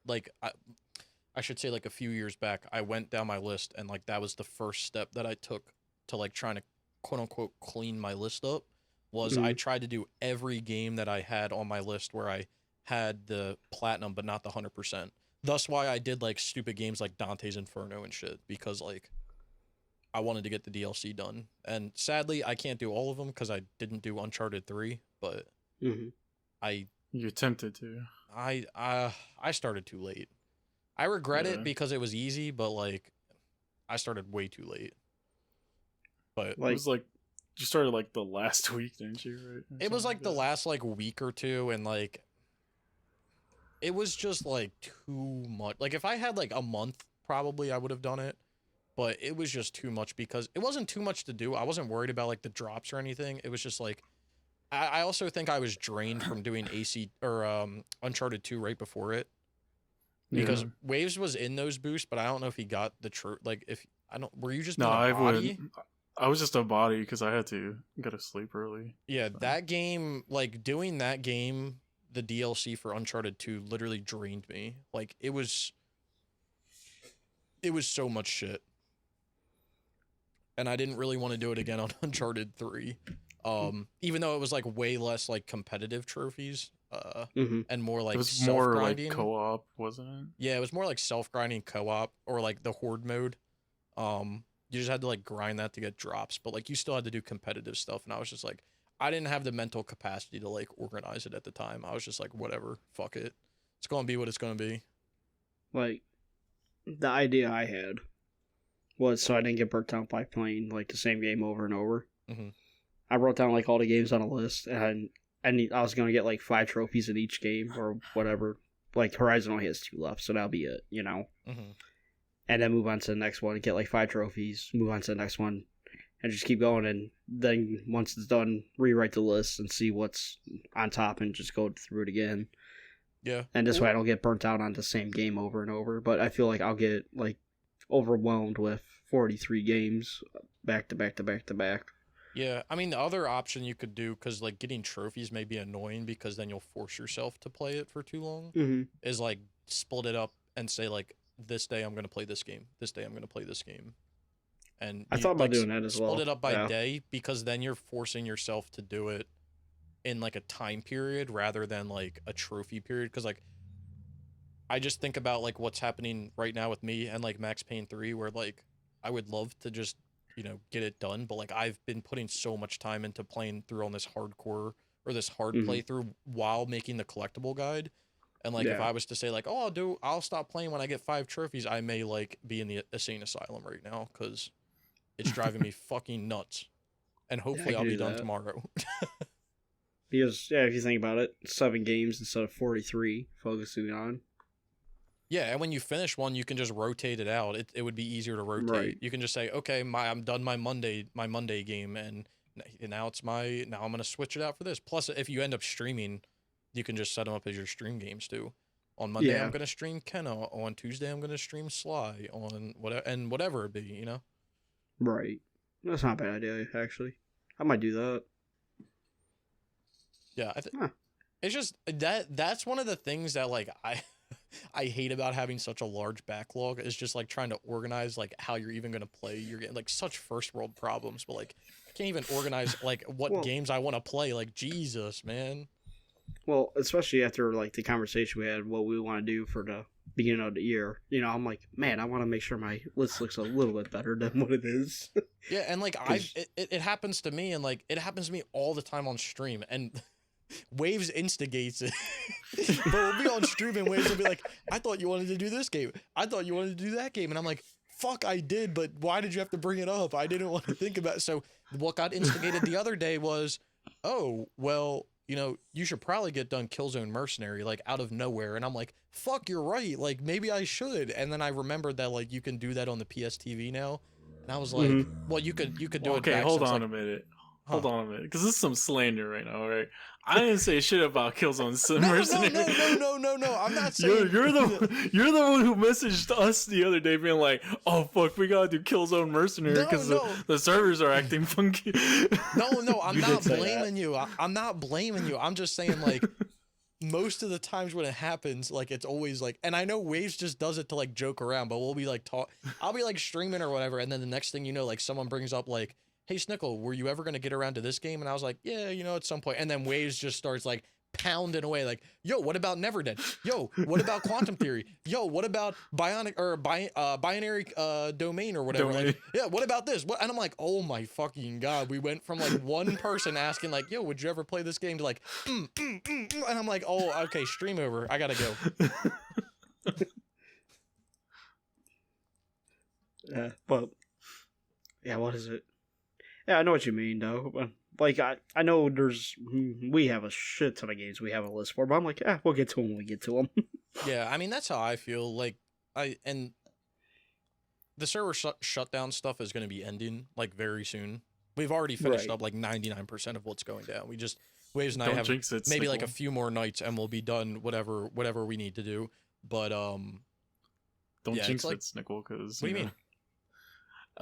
like, I should say like a few years back, I went down my list, and like that was the first step that I took to like trying to quote unquote clean my list up, was I tried to do every game that I had on my list where I had the platinum but not the 100%. Thus why I did like stupid games like Dante's Inferno and shit, because like I wanted to get the DLC done. And sadly, I can't do all of them because I didn't do Uncharted 3, but you're tempted to. I started too late. I regret it because it was easy, but like I started way too late. But like, it was like you started like the last week, didn't you? Right? It was like the last like week or two, and like it was just like too much. Like if I had like a month, probably I would have done it. but it was just too much because it wasn't too much to do. I wasn't worried about like the drops or anything. It was just like I also think I was drained from doing AC or Uncharted 2 right before it because Waves was in those boosts, but I don't know if he got the true like if I don't. Were you just No, doing a I body? would. I was just a body because I had to go to sleep early. Yeah, that game, like doing that game, the DLC for Uncharted 2 literally drained me. Like it was so much shit. And I didn't really want to do it again on Uncharted 3. Even though it was like way less like competitive trophies, and more like It was self more grinding. like co-op, wasn't it? Yeah, it was more like self grinding co-op or like the horde mode. You just had to like grind that to get drops, but like you still had to do competitive stuff. And I was just like, I didn't have the mental capacity to like organize it at the time. I was just like, whatever, fuck it. It's gonna be what it's gonna be. Like, the idea I had was so I didn't get burnt out by playing like the same game over and over. Mm-hmm. I wrote down like all the games on a list, and I was gonna get like 5 trophies in each game or whatever. Like Horizon only has 2 left, so that'll be it, you know. Mm-hmm. And then move on to the next one, get like 5 trophies, move on to the next one, and just keep going. And then once it's done, rewrite the list and see what's on top and just go through it again. Yeah. And this way I don't get burnt out on the same game over and over. But I feel like I'll get like overwhelmed with 43 games back to back to back to back. Yeah, I mean, the other option you could do, because like getting trophies may be annoying because then you'll force yourself to play it for too long, is like split it up and say like, this day I'm going to play this game. This day I'm going to play this game. And I thought about doing that as well. Split it up by day, because then you're forcing yourself to do it in like a time period rather than like a trophy period. Because like, I just think about like what's happening right now with me and like Max Payne 3, where like I would love to just, you know, get it done, but like I've been putting so much time into playing through on this hardcore or this hard playthrough while making the collectible guide. And like if I was to say like, oh, I'll stop playing when I get 5 trophies, I may like be in the insane asylum right now because it's driving me fucking nuts. And hopefully I'll be done tomorrow. Because if you think about it, 7 games instead of 43 focusing on. Yeah, and when you finish one, you can just rotate it out. It would be easier to rotate. Right. You can just say, okay, I'm done my Monday game, and now I'm gonna switch it out for this. Plus, if you end up streaming, you can just set them up as your stream games too. On Monday, I'm gonna stream Kenna. On Tuesday, I'm gonna stream Sly. On whatever it be, you know. Right. That's not a bad idea, actually. I might do that. Yeah, it's just that's one of the things that like I hate about having such a large backlog is just like trying to organize like how you're even gonna play. You're getting like such first world problems, but like I can't even organize like what games I want to play. Like Jesus, man. Well, especially after like the conversation we had, what we want to do for the beginning of the year. You know, I'm like, man, I want to make sure my list looks a little bit better than what it is. Yeah, and like it happens to me, and like it happens to me all the time on stream, and Waves instigates it. But we'll be on stream and Waves will be like, I thought you wanted to do this game. I thought you wanted to do that game. And I'm like, fuck, I did, but why did you have to bring it up? I didn't want to think about it. So what got instigated the other day was, oh, well, you know, you should probably get done Killzone Mercenary, like out of nowhere. And I'm like, fuck, you're right. Like maybe I should. And then I remembered that like you can do that on the PS TV now. And I was like, well, you could do it. Okay, hold on a minute. Hold on a minute, because this is some slander right now, right? I didn't say shit about Killzone Mercenary. No. I'm not saying you're the one who messaged us the other day, being like, "Oh fuck, we gotta do Killzone Mercenary because the servers are acting funky." No, I'm not blaming you. I'm not blaming you. I'm just saying like most of the times when it happens, like it's always like, and I know Waves just does it to like joke around, but we'll be like I'll be like streaming or whatever, and then the next thing you know, like someone brings up like, hey, Snickle, were you ever going to get around to this game? And I was like, yeah, you know, at some point. And then Waves just starts like pounding away like, yo, what about Never Dead? Yo, what about Quantum Theory? Yo, what about binary domain or whatever? Like, yeah, what about this? And I'm like, oh my fucking God. We went from like one person asking like, yo, would you ever play this game to like, and I'm like, oh, okay, stream over. I got to go. Yeah, but yeah, what is it? Yeah, I know what you mean, though. But, like, I know we have a shit ton of games we have a list for, but I'm like, we'll get to them when we get to them. Yeah, I mean, that's how I feel. Like, the server shutdown stuff is going to be ending like very soon. We've already finished Right. up like 99% of what's going down. We just Waves and I Don't have jinx it, maybe like a Snickle. few more nights and we'll be done whatever we need to do. But Don't yeah, it's jinx like- it, Snickle, because What do you mean?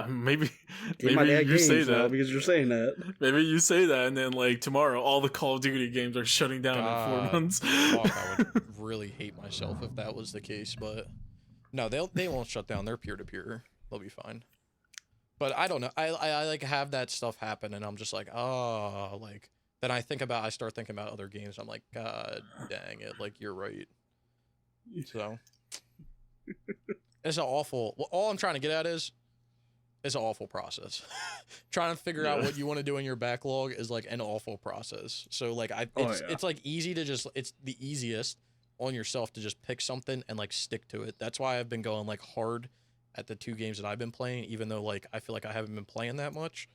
Maybe Get my dad you say games now that. because you're saying that. Maybe you say that, and then like tomorrow, all the Call of Duty games are shutting down in God, 4 months. fuck, I would really hate myself if that was the case. But no, they won't shut down. They're peer to peer. They'll be fine. But I don't know. I like have that stuff happen, and I'm just like, oh, like then I start thinking about other games. I'm like, God dang it, like you're right. So it's an awful. Well, all I'm trying to get at is it's an awful process. Trying to figure out Yeah. what you want to do in your backlog is like an awful process. So like it's like easy to just it's the easiest on yourself to just pick something and like stick to it. That's why I've been going like hard at the 2 games that I've been playing, even though like I feel like I haven't been playing that much.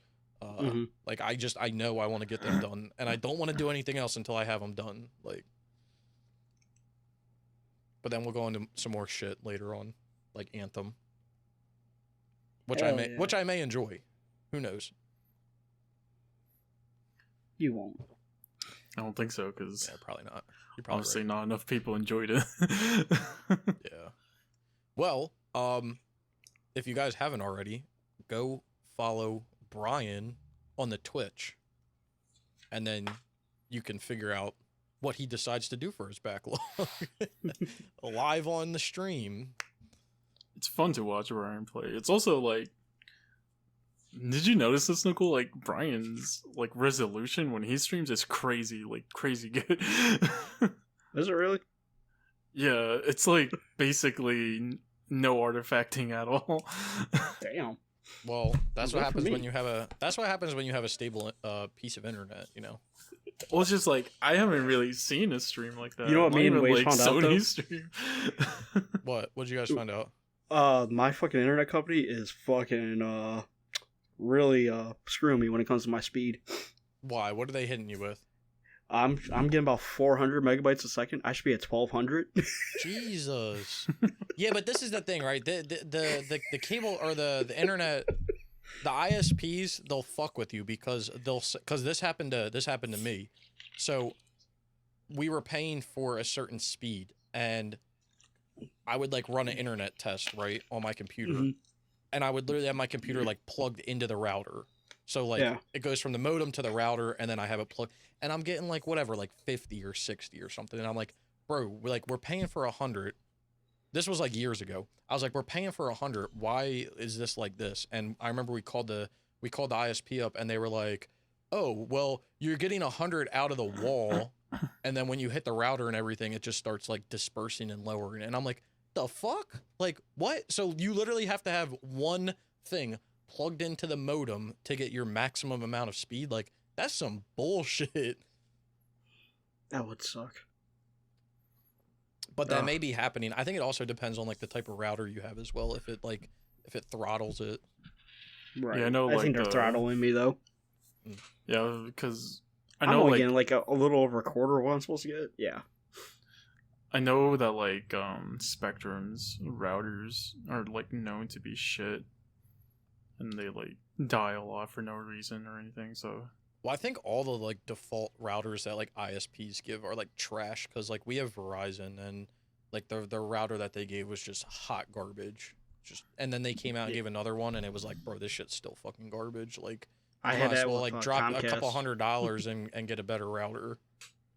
Like I know I want to get them done, and I don't want to do anything else until I have them done. Like, but then we'll go into some more shit later on, like Anthem, which Hell yeah. I may enjoy. Who knows? You won't. I don't think so, because Yeah, probably not. You're probably obviously right. not enough people enjoyed it. Yeah. Well, if you guys haven't already, go follow Brian on the Twitch, and then you can figure out what he decides to do for his backlog live on the stream. It's fun to watch Brian play. It's also like, did you notice this, Nicole? Like Brian's like resolution when he streams is crazy, like crazy good. Is it really? Yeah, it's like basically no artifacting at all. Damn. Well, that's what Good for happens when me. you have a stable piece of internet, you know. Well, it's just like I haven't really seen a stream like that. You know what Not me and even, Waze like found out, though? Sony stream. What did you guys find out? My fucking internet company is fucking really screwing me when it comes to my speed. Why? What are they hitting you with? I'm getting about 400 megabytes a second. I should be at 1200. Jesus. Yeah, but this is the thing, right? The cable or the internet, the ISPs, they'll fuck with you because this happened to me. So we were paying for a certain speed, and I would like run an internet test right on my computer, Mhm. and I would literally have my computer like plugged into the router. So like Yeah. it goes from the modem to the router, and then I have it plugged, and I'm getting like whatever, like 50 or 60 or something, and I'm like, bro, we're paying for 100. This was like years ago. I was like, we're paying for 100. Why is this like this? And I remember we called the ISP up, and they were like, oh, well, you're getting 100 out of the wall, and then when you hit the router and everything, it just starts like dispersing and lowering. And I'm like, the fuck? Like what? So you literally have to have one thing plugged into the modem to get your maximum amount of speed? Like that's some bullshit. That would suck. But that Ugh. may be happening. I think it also depends on like the type of router you have as well. If it throttles it. Right. Yeah, I know, I like, think they're throttling me though. Yeah, because I I'm know only like getting like a little over a quarter of what I'm supposed to get. Yeah. I know that like Spectrum's routers are like known to be shit, and they like die a lot for no reason or anything. So Well, I think all the like default routers that like ISPs give are like trash because like we have Verizon and like the router that they gave was just hot garbage. And then they came out and gave another one and it was like, bro, this shit's still fucking garbage. Like I you had might as that well with like drop a couple Comcast. $100 and get a better router.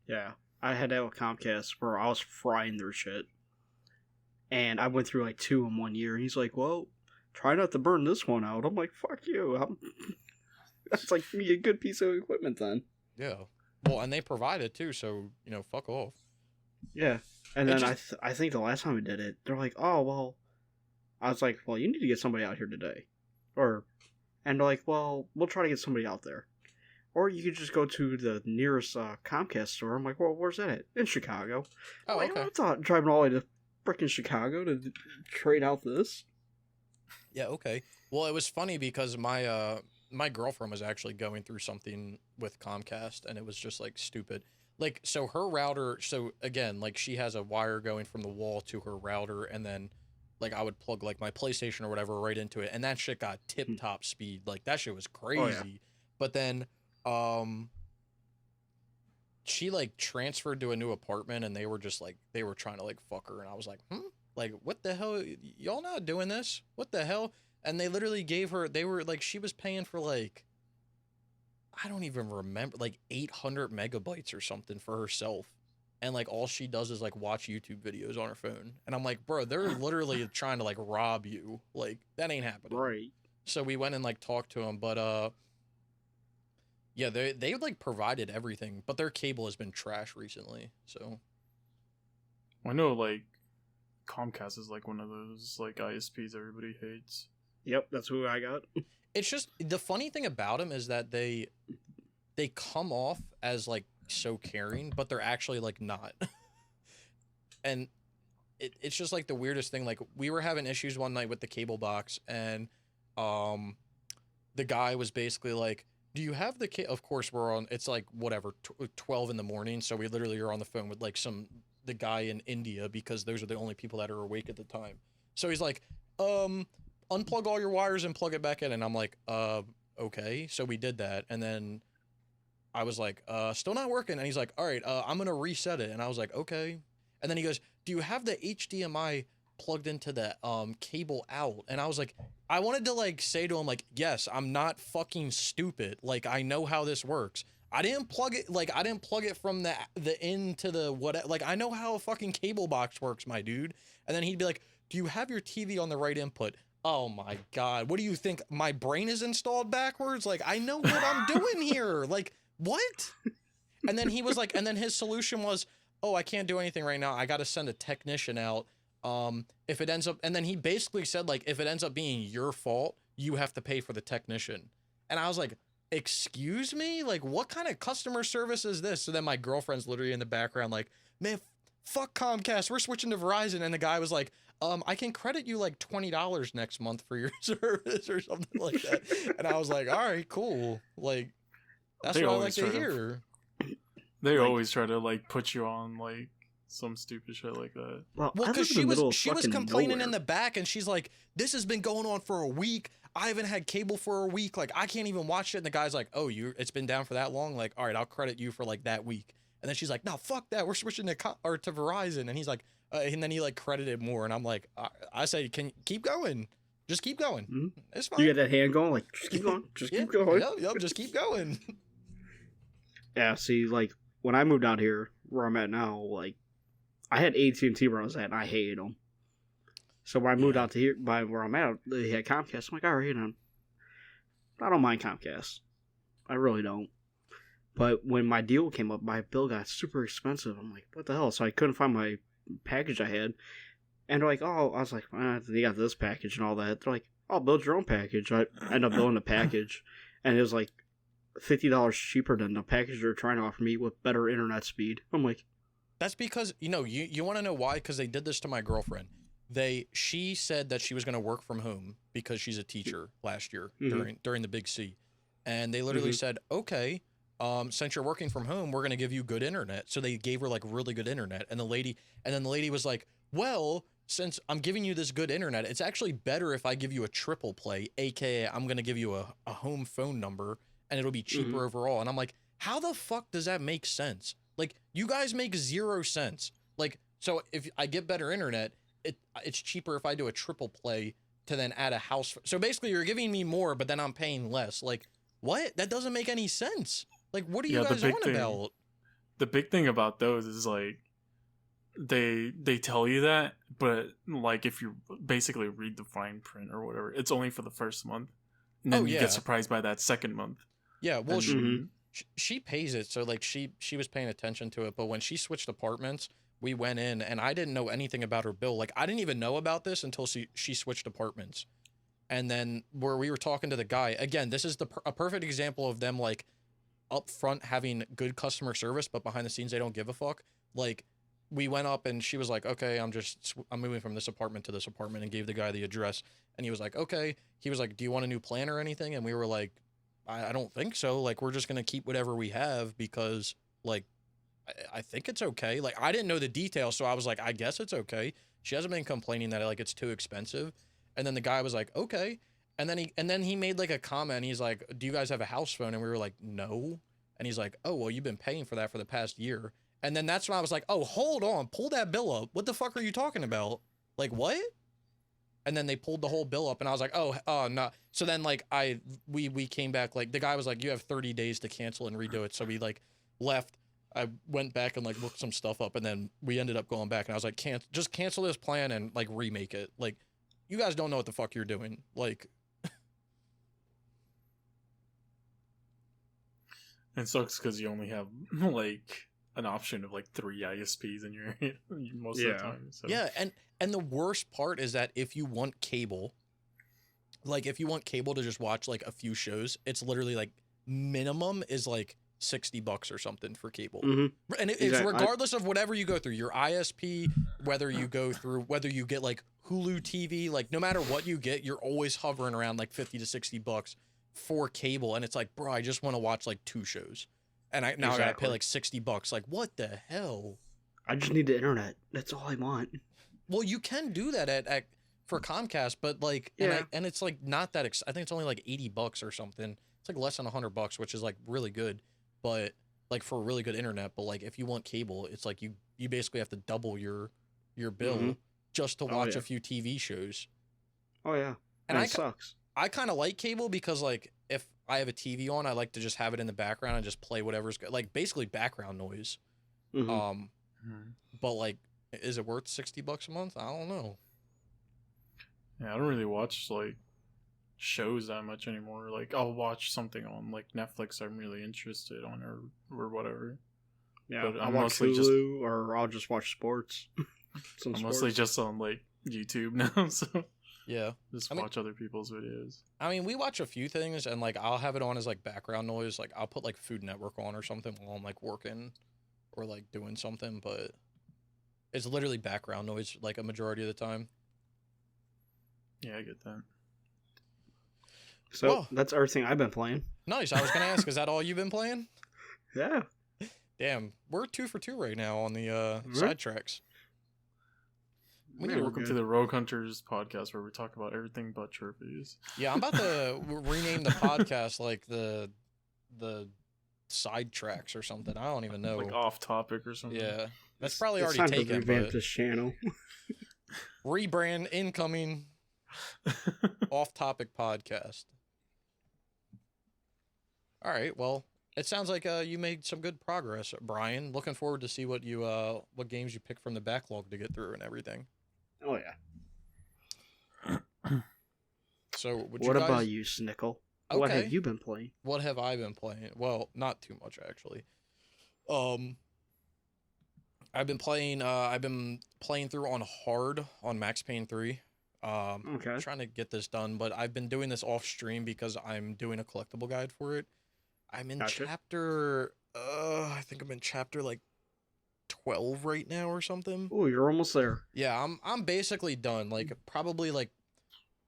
Yeah, I had that with Comcast where I was frying their shit, and I went through like 2 in 1 year. And he's like, "Well, try not to burn this one out." I'm like, "Fuck you." That's like me a good piece of equipment then. Yeah. Well, and they provide it too, so you know, fuck off. Yeah, and It then I think the last time we did it, they're like, "Oh well," I was like, "Well, you need to get somebody out here today," and they're like, "Well, we'll try to get somebody out there." Or you could just go to the nearest Comcast store. I'm like, well, where's that at? In Chicago. Oh, like, okay. I'm not driving all the way to frickin' Chicago to trade out this. Yeah, okay. Well, it was funny because my girlfriend was actually going through something with Comcast, and it was just like stupid. Like, so her router, so again, like she has a wire going from the wall to her router, and then like I would plug like my PlayStation or whatever right into it, and that shit got tip top speed. Like that shit was crazy. Oh, yeah. But then she like transferred to a new apartment, and they were just like they were trying to like fuck her, and I was like, like what the hell, y'all not doing this? What the hell? And they literally gave her, they were like, she was paying for like, I don't even remember, like 800 megabytes or something for herself. And like all she does is like watch YouTube videos on her phone. And I'm like, bro, they're literally trying to like rob you. Like that ain't happening. Right. So we went and like talked to them, but yeah, they like provided everything, but their cable has been trash recently. So I know like Comcast is like one of those like ISPs everybody hates. Yep, that's who I got. it's just the funny thing about them is that they come off as like so caring, but they're actually like not. And it's just like the weirdest thing. Like we were having issues one night with the cable box, and the guy was basically like, do you have the of course we're on, it's like whatever 12 in the morning, so we literally are on the phone with like the guy in India, because those are the only people that are awake at the time. So he's like, unplug all your wires and plug it back in. And I'm like, okay. So we did that. And then I was like, still not working. And he's like, all right, I'm going to reset it. And I was like, okay. And then he goes, do you have the HDMI plugged into the cable out? And I was like, I wanted to like say to him like, yes, I'm not fucking stupid. Like I know how this works. I didn't plug it from the in to the what, like I know how a fucking cable box works, my dude. And then he'd be like, do you have your TV on the right input? Oh my God. What do you think? My brain is installed backwards? Like, I know what I'm doing here. Like, what? And then he was like, and then his solution was, oh, I can't do anything right now. I got to send a technician out. If it ends up, and then he basically said, like, if it ends up being your fault, you have to pay for the technician. And I was like, excuse me? Like, what kind of customer service is this? So then my girlfriend's literally in the background, like, man, fuck Comcast. We're switching to Verizon. And the guy was like, I can credit you like $20 next month for your service or something like that. And I was like, all right, cool. Like, that's what I like to hear. They always try to like put you on like some stupid shit like that. Well, because she was complaining in the back, and she's like, this has been going on for a week. I haven't had cable for a week. Like, I can't even watch it. And the guy's like, oh, it's been down for that long? Like, all right, I'll credit you for like that week. And then she's like, no, fuck that. We're switching to Verizon. And he's like, and then he like credited more. And I'm like, I say, can keep going. Just keep going. Mm-hmm. It's fine. You get that hand going, like, just keep going. Just keep going. Yep, just keep going. Yeah, see, like, when I moved out here, where I'm at now, like, I had AT&T where I was at, and I hated them. So when I moved out to here, by where I'm at, they had Comcast. I'm like, all right, I don't mind Comcast. I really don't. But when my deal came up, my bill got super expensive. I'm like, what the hell? So I couldn't find my package I had. And they're like, oh, I was like, they got this package and all that. They're like, oh, build your own package. I ended up building a package. And it was like $50 cheaper than the package they're trying to offer me with better internet speed. I'm like, that's because, you want to know why? Because they did this to my girlfriend. She said that she was going to work from home because she's a teacher last year during the Big C. And they literally said, okay, since you're working from home, we're going to give you good internet. So they gave her like really good internet. And then the lady was like, well, since I'm giving you this good internet, it's actually better if I give you a triple play, aka I'm going to give you a home phone number, and it'll be cheaper overall. And I'm like, how the fuck does that make sense? Like, you guys make 0 sense. Like, so if I get better internet, it's cheaper if I do a triple play to then add a house. So basically you're giving me more, but then I'm paying less. Like, what? That doesn't make any sense. Like, what are you guys on about? The big thing about those is like, they tell you that, but like if you basically read the fine print or whatever, it's only for the first month. And then you get surprised by that second month. Yeah, well, she pays it, so like she was paying attention to it. But when she switched apartments, we went in, and I didn't know anything about her bill. Like, I didn't even know about this until she switched apartments. And then where we were talking to the guy, again, this is a perfect example of them like up front having good customer service, but behind the scenes they don't give a fuck. Like, we went up and she was like, okay, I'm moving from this apartment to this apartment, and gave the guy the address. And he was like, okay. He was like, do you want a new plan or anything? And we were like, I don't think so. Like, we're just going to keep whatever we have because, like, I think it's okay. Like, I didn't know the details, so I was like, I guess it's okay. She hasn't been complaining that like it's too expensive. And then the guy was like, okay. And then he made like a comment. He's like, do you guys have a house phone? And we were like, no. And he's like, oh, well, you've been paying for that for the past year. And then that's when I was like, oh, hold on, pull that bill up. What the fuck are you talking about? Like, what? And then they pulled the whole bill up, and I was like, oh, no. So then like we came back, like the guy was like, you have 30 days to cancel and redo it. So we like left. I went back and like looked some stuff up, and then we ended up going back, and I was like, just cancel this plan and like remake it. Like, you guys don't know what the fuck you're doing. Like, It sucks because you only have like an option of like 3 ISPs in your most of the time. So. yeah, and the worst part is that if you want cable, like if you want cable to just watch like a few shows, it's literally like minimum is like $60 or something for cable. Mm-hmm. And it's regardless of whatever you go through, your ISP, whether you get like Hulu TV, like no matter what you get, you're always hovering around like $50 to $60 for cable. And it's like, bro, I just want to watch like 2 shows. And I gotta pay like $60. Like, what the hell? I just need the internet. That's all I want. Well, you can do that at for Comcast, but like, and it's like not that. I think it's only like $80 or something. It's like less than $100, which is like really good. But like for really good internet. But like if you want cable, it's like you basically have to double your bill just to watch a few TV shows. Oh yeah, and it sucks. I kind of like cable because like if I have a TV on, I like to just have it in the background and just play whatever's good, like basically background noise. But like, is it worth $60 a month? I don't know. Yeah, I don't really watch like shows that much anymore. Like I'll watch something on like Netflix I'm really interested on or whatever. Yeah, but I'll watch Hulu or I'll just watch sports. I'm mostly just on like YouTube now, so yeah, just watch other people's videos. I mean, we watch a few things, and like I'll have it on as like background noise. Like I'll put like Food Network on or something while I'm like working or like doing something, but it's literally background noise like a majority of the time. Yeah, I get that. So that's everything I've been playing. Nice. I was gonna ask, is that all you've been playing? Yeah. Damn, we're 2 for 2 right now on the sidetracks. Welcome to the Rogue Hunters podcast where we talk about everything but trophies. Yeah, I'm about to rename the podcast like the sidetracks or something. I don't even know. Like off topic or something. Yeah, that's probably it's already time taken. To revamp this channel. Rebrand incoming. Off topic podcast. All right, well, it sounds like you made some good progress, Brian. Looking forward to see what games you pick from the backlog to get through and everything. Oh yeah. So what about you, Snickle? Okay. What have you been playing? What have I been playing? Well, not too much actually. I've been playing through on hard on Max Payne 3. Okay. Trying to get this done, but I've been doing this off stream because I'm doing a collectible guide for it. I'm in chapter I think I'm in chapter like 12 right now or something. Oh, you're almost there. Yeah, I'm basically done. Like probably like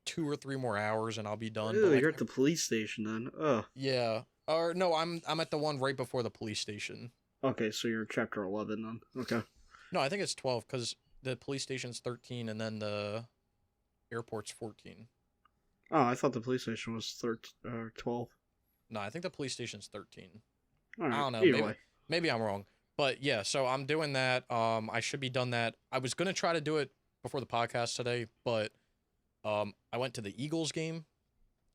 2 or 3 more hours and I'll be done. Ew, but, like, you're at the police station then. Ugh. Yeah. Or no, I'm at the one right before the police station. Okay, so you're in chapter 11 then. Okay. No, I think it's 12 because the police station's 13 and then the airport's 14. Oh, I thought the police station was 12. No, I think the police station's 13. All right. I don't know. Maybe I'm wrong. But yeah, so I'm doing that. I should be done that. I was going to try to do it before the podcast today, but I went to the Eagles game,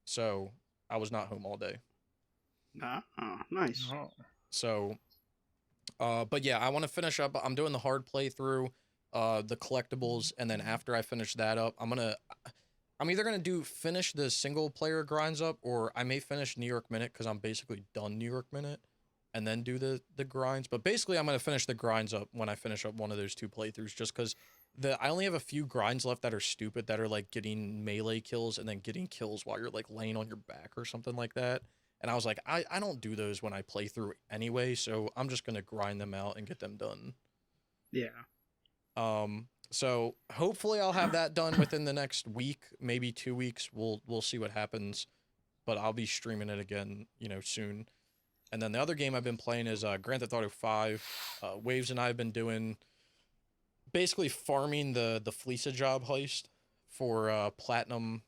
so I was not home all day. Oh, nice. So, but yeah, I want to finish up. I'm doing the hard playthrough, the collectibles, and then after I finish that up, I'm either gonna finish the single player grinds up, or I may finish New York Minute because I'm basically done New York Minute, and then do the grinds. But basically, I'm gonna finish the grinds up when I finish up one of those 2 playthroughs, just because I only have a few grinds left that are stupid, that are like getting melee kills and then getting kills while you're like laying on your back or something like that. And I was like, I don't do those when I play through anyway, so I'm just gonna grind them out and get them done. Yeah. So hopefully I'll have that done within the next week, maybe 2 weeks. We'll see what happens, but I'll be streaming it again, soon. And then the other game I've been playing is Grand Theft Auto 5. Waves and I have been doing basically farming the Fleeca job heist for platinum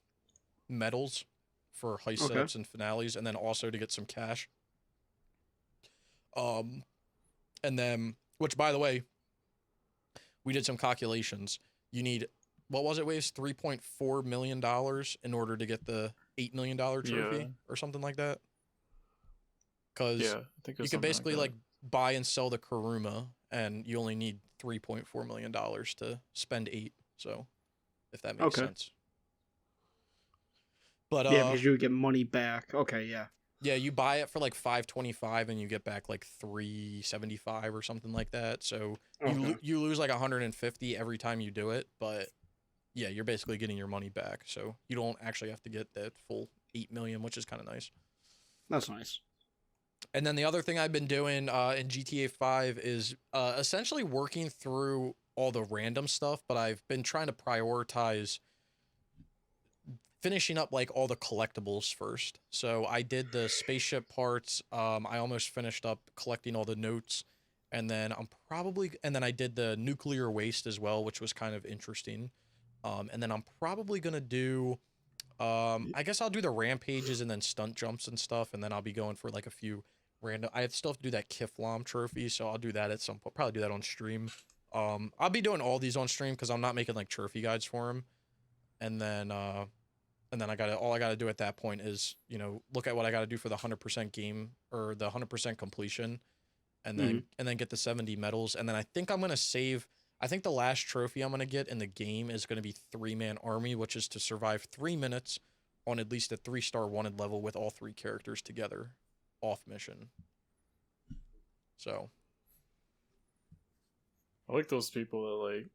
medals for heist Okay. setups and finales, and then also to get some cash. And then, which by the way, we did some calculations. You need, what was it, Waves? $3.4 million in order to get the $8 million trophy or something like that. Because Yeah, I think it you was can something basically like buy and sell the Kuruma, and you only need $3.4 million to spend 8. So, if that makes sense. But yeah, because you would get money back. Okay, yeah. yeah, you buy it for like $525 and you get back like $375 or something like that. So you lose like $150 every time you do it, but yeah, you're basically getting your money back. So you don't actually have to get that full 8 million, which is kind of nice. That's nice. And then the other thing I've been doing in GTA 5 is essentially working through all the random stuff, but I've been trying to prioritize finishing up like all the collectibles first. So I did the spaceship parts. I almost finished up collecting all the notes, and then I did the nuclear waste as well, which was kind of interesting. And then I'm probably gonna do, I guess I'll do the rampages and then stunt jumps and stuff, and then I'll be going for like a few random. I still have to do that Kiflam trophy, so I'll do that at some point. Probably do that on stream. I'll be doing all these on stream because I'm not making like trophy guides for them, and then all I gotta do at that point is, look at what I gotta do for the 100% game or the 100% completion, and then get the 70 medals. And then I think I'm gonna save. I think the last trophy I'm gonna get in the game is gonna be 3-man army, which is to survive 3 minutes on at least a 3-star wanted level with all 3 characters together, off mission. So I like those people that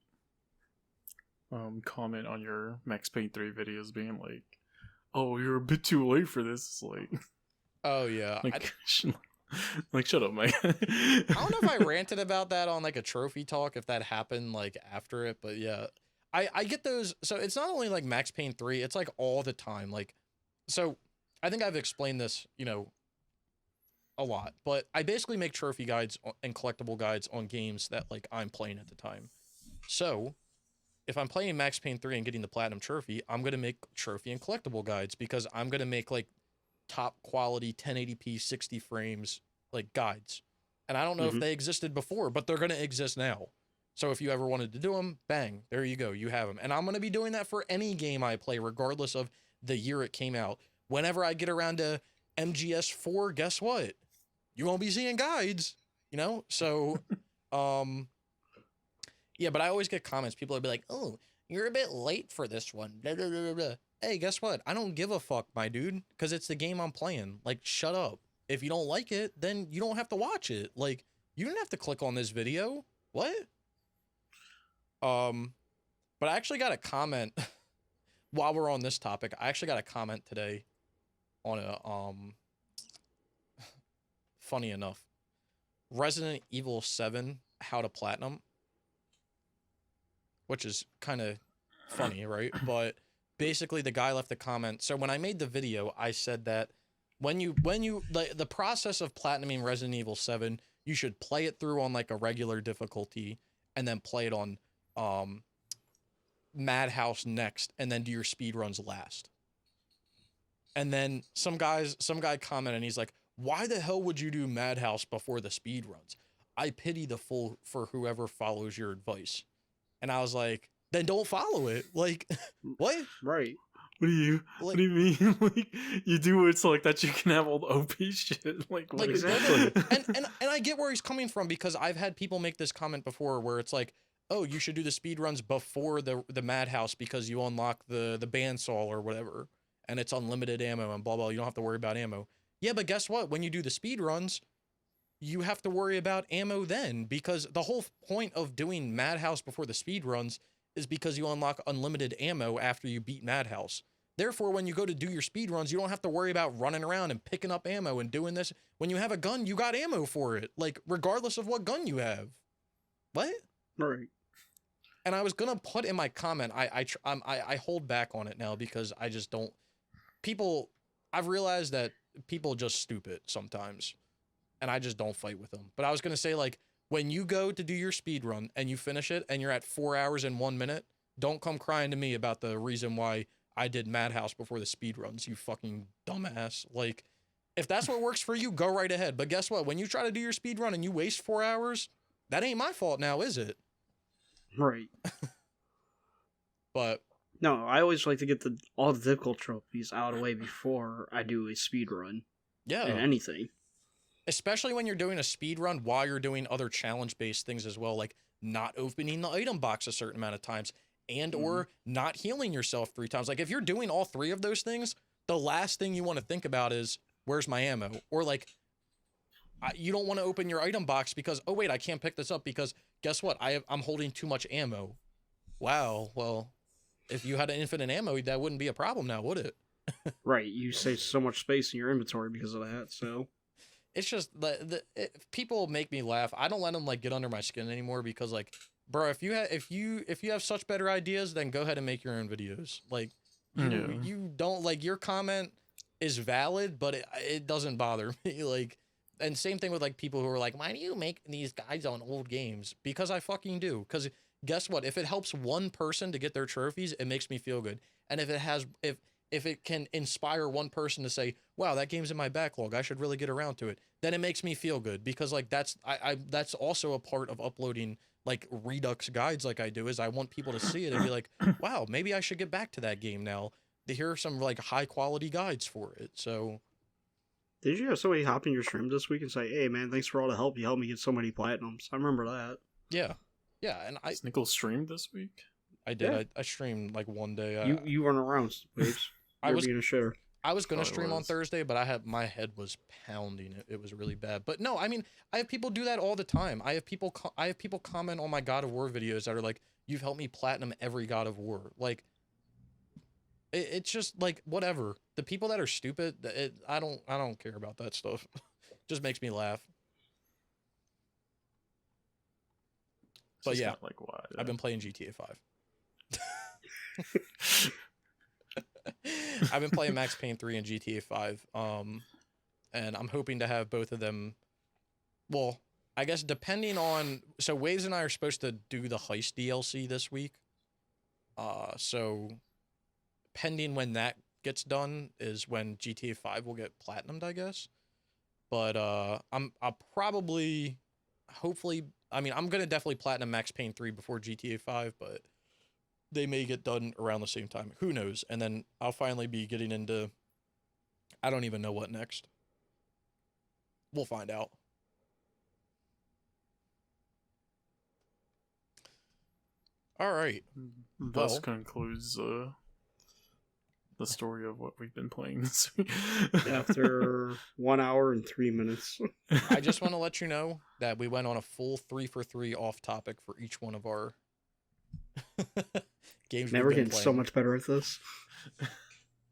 comment on your Max Payne 3 videos being like, "Oh, you're a bit too late for this." It's like, oh yeah, shut up, Mike. I don't know if I ranted about that on like a trophy talk, if that happened like after it, but yeah, I get those. So it's not only like Max Payne 3, it's like all the time. Like, so I think I've explained this, a lot, but I basically make trophy guides and collectible guides on games that like I'm playing at the time. So if I'm playing Max Payne 3 and getting the platinum trophy, I'm going to make trophy and collectible guides because I'm going to make like top quality 1080p 60 frames like guides. And I don't know if they existed before, but they're going to exist now. So if you ever wanted to do them, bang, there you go. You have them. And I'm going to be doing that for any game I play, regardless of the year it came out. Whenever I get around to MGS4, guess what? You won't be seeing guides, So, yeah, but I always get comments. People will be like, "Oh, you're a bit late for this one." Blah, blah, blah, blah. Hey, guess what? I don't give a fuck, my dude, because it's the game I'm playing. Like, shut up. If you don't like it, then you don't have to watch it. Like, you don't have to click on this video. What? But I actually got a comment while we're on this topic. I actually got a comment today on a funny enough, Resident Evil 7 How to Platinum, which is kind of funny, right? But basically the guy left a comment. So when I made the video, I said that when you the process of platinuming Resident Evil 7, you should play it through on like a regular difficulty and then play it on Madhouse next and then do your speed runs last. And then some guy commented and he's like, "Why the hell would you do Madhouse before the speed runs? I pity the fool for whoever follows your advice." And I was like, then don't follow it. Like, what? Right. What do you mean? Like, you do it so like that you can have all the OP shit. Like exactly. and I get where he's coming from because I've had people make this comment before where it's like, "Oh, you should do the speed runs before the Madhouse because you unlock the bandsaw or whatever, and it's unlimited ammo and blah blah. You don't have to worry about ammo." Yeah, but guess what? When you do the speed runs, you have to worry about ammo then, because the whole point of doing Madhouse before the speed runs is because you unlock unlimited ammo after you beat Madhouse. Therefore, when you go to do your speed runs, you don't have to worry about running around and picking up ammo and doing this. When you have a gun, you got ammo for it, like regardless of what gun you have. What? Right. And I was gonna put in my comment, I hold back on it now because I just don't. I've realized that people just stupid sometimes. and I just don't fight with them. But I was gonna say, like, when you go to do your speed run and you finish it and you're at 4 hours and 1 minute, don't come crying to me about the reason why I did Madhouse before the speed runs, you fucking dumbass. Like, if that's what works for you, go right ahead. But guess what? When you try to do your speed run and you waste 4 hours, that ain't my fault now, is it? Right. But no, I always like to get all the difficult trophies out of the way before I do a speed run. yeah. In anything. Especially when you're doing a speed run while you're doing other challenge-based things as well, like not opening the item box a certain amount of times and or not healing yourself 3 times. Like, if you're doing all 3 of those things, the last thing you want to think about is, where's my ammo? Or, like, you don't want to open your item box because, oh, wait, I can't pick this up because guess what? I'm holding too much ammo. Wow, well, if you had an infinite ammo, that wouldn't be a problem now, would it? Right, you save so much space in your inventory because of that, so... It's just people make me laugh. I don't let them like get under my skin anymore because, like, bro, if you have such better ideas, then go ahead and make your own videos. Like, you don't, like, your comment is valid, but it doesn't bother me. Like, and same thing with like people who are like, why do you make these guides on old games? Because I fucking do. Because guess what? If it helps one person to get their trophies, it makes me feel good. And if it can inspire one person to say, wow, that game's in my backlog, I should really get around to it, then it makes me feel good. Because, like, that's also a part of uploading, like, Redux guides like I do, is I want people to see it and be like, wow, maybe I should get back to that game now. Here are some, like, high-quality guides for it, so... Did you have somebody hop in your stream this week and say, hey, man, thanks for all the help, you helped me get so many platinums? I remember that. Yeah. Yeah, and Snickle streamed this week? I did. Yeah. I streamed, like, one day. You run around, Waves. I was being a shitter. I was gonna Oh, it stream on was. Thursday, but my head was pounding. It was really bad. But no, I mean, I have people do that all the time. I have people comment on my God of War videos that are like, "You've helped me platinum every God of War." Like, it's just like whatever. The people that are stupid, I don't care about that stuff. Just makes me laugh. But Just yeah, not like why. I've been playing GTA 5. I've been playing Max Payne 3 and GTA 5. And I'm hoping to have both of them. Well, I guess depending on, so Waves and I are supposed to do the Heist DLC this week. So pending when that gets done is when GTA 5 will get platinumed, I guess. But I'll probably, hopefully, I mean, I'm gonna definitely platinum Max Payne 3 before GTA 5, but they may get done around the same time. Who knows? And then I'll finally be getting into, I don't even know what next. We'll find out. All right. Thus Well, concludes the story of what we've been playing this week. After 1 hour and 3 minutes. I just want to let you know that we went on a full 3 for 3 off topic for each one of our games. Man, we've we're been getting so playing. much better at this.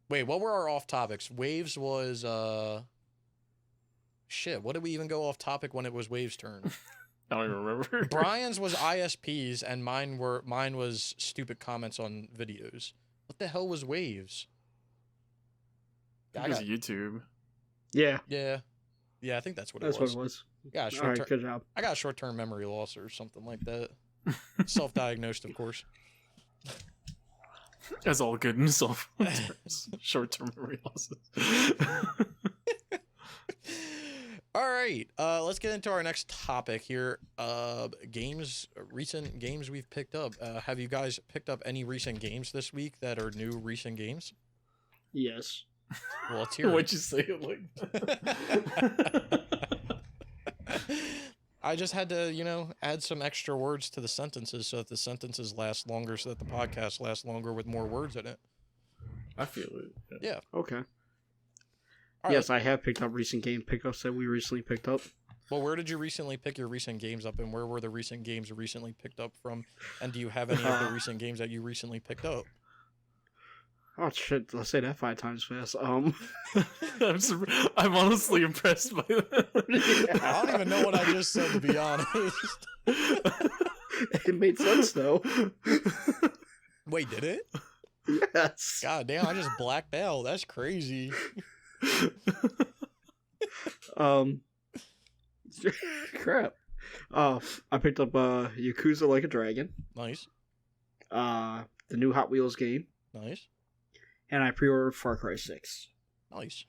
Wait, what were our off topics? Waves was shit. What did we even go off topic when it was Waves' turn? I don't even remember. Brian's was ISPs and mine was stupid comments on videos. What the hell was Waves? It was YouTube. Yeah, Yeah, I think that's what that's it was. what it was. Yeah, All right, good job. I got short-term memory loss or something like that. Self-diagnosed, of course. As all good in self short-term memory losses. All right, let's get into our next topic here. Recent games we've picked up. Have you guys picked up any recent games this week that are new recent games? Yes. Well, let's hear Why'd it. you say it like that? I just had to, add some extra words to the sentences so that the sentences last longer, so that the podcast lasts longer with more words in it. I feel it. Yeah. Okay. All Yes, right. I have picked up recent game pickups that we recently picked up. Well, where did you recently pick your recent games up, and where were the recent games recently picked up from? And do you have any of the recent games that you recently picked up? Oh shit! Let's say that 5 times fast. I'm honestly impressed by that. I don't even know what I just said, to be honest. It made sense though. Wait, did it? Yes. God damn, I just blacked out. That's crazy. Crap. I picked up Yakuza Like a Dragon. Nice. The new Hot Wheels game. Nice. And I pre-ordered Far Cry 6. Nice.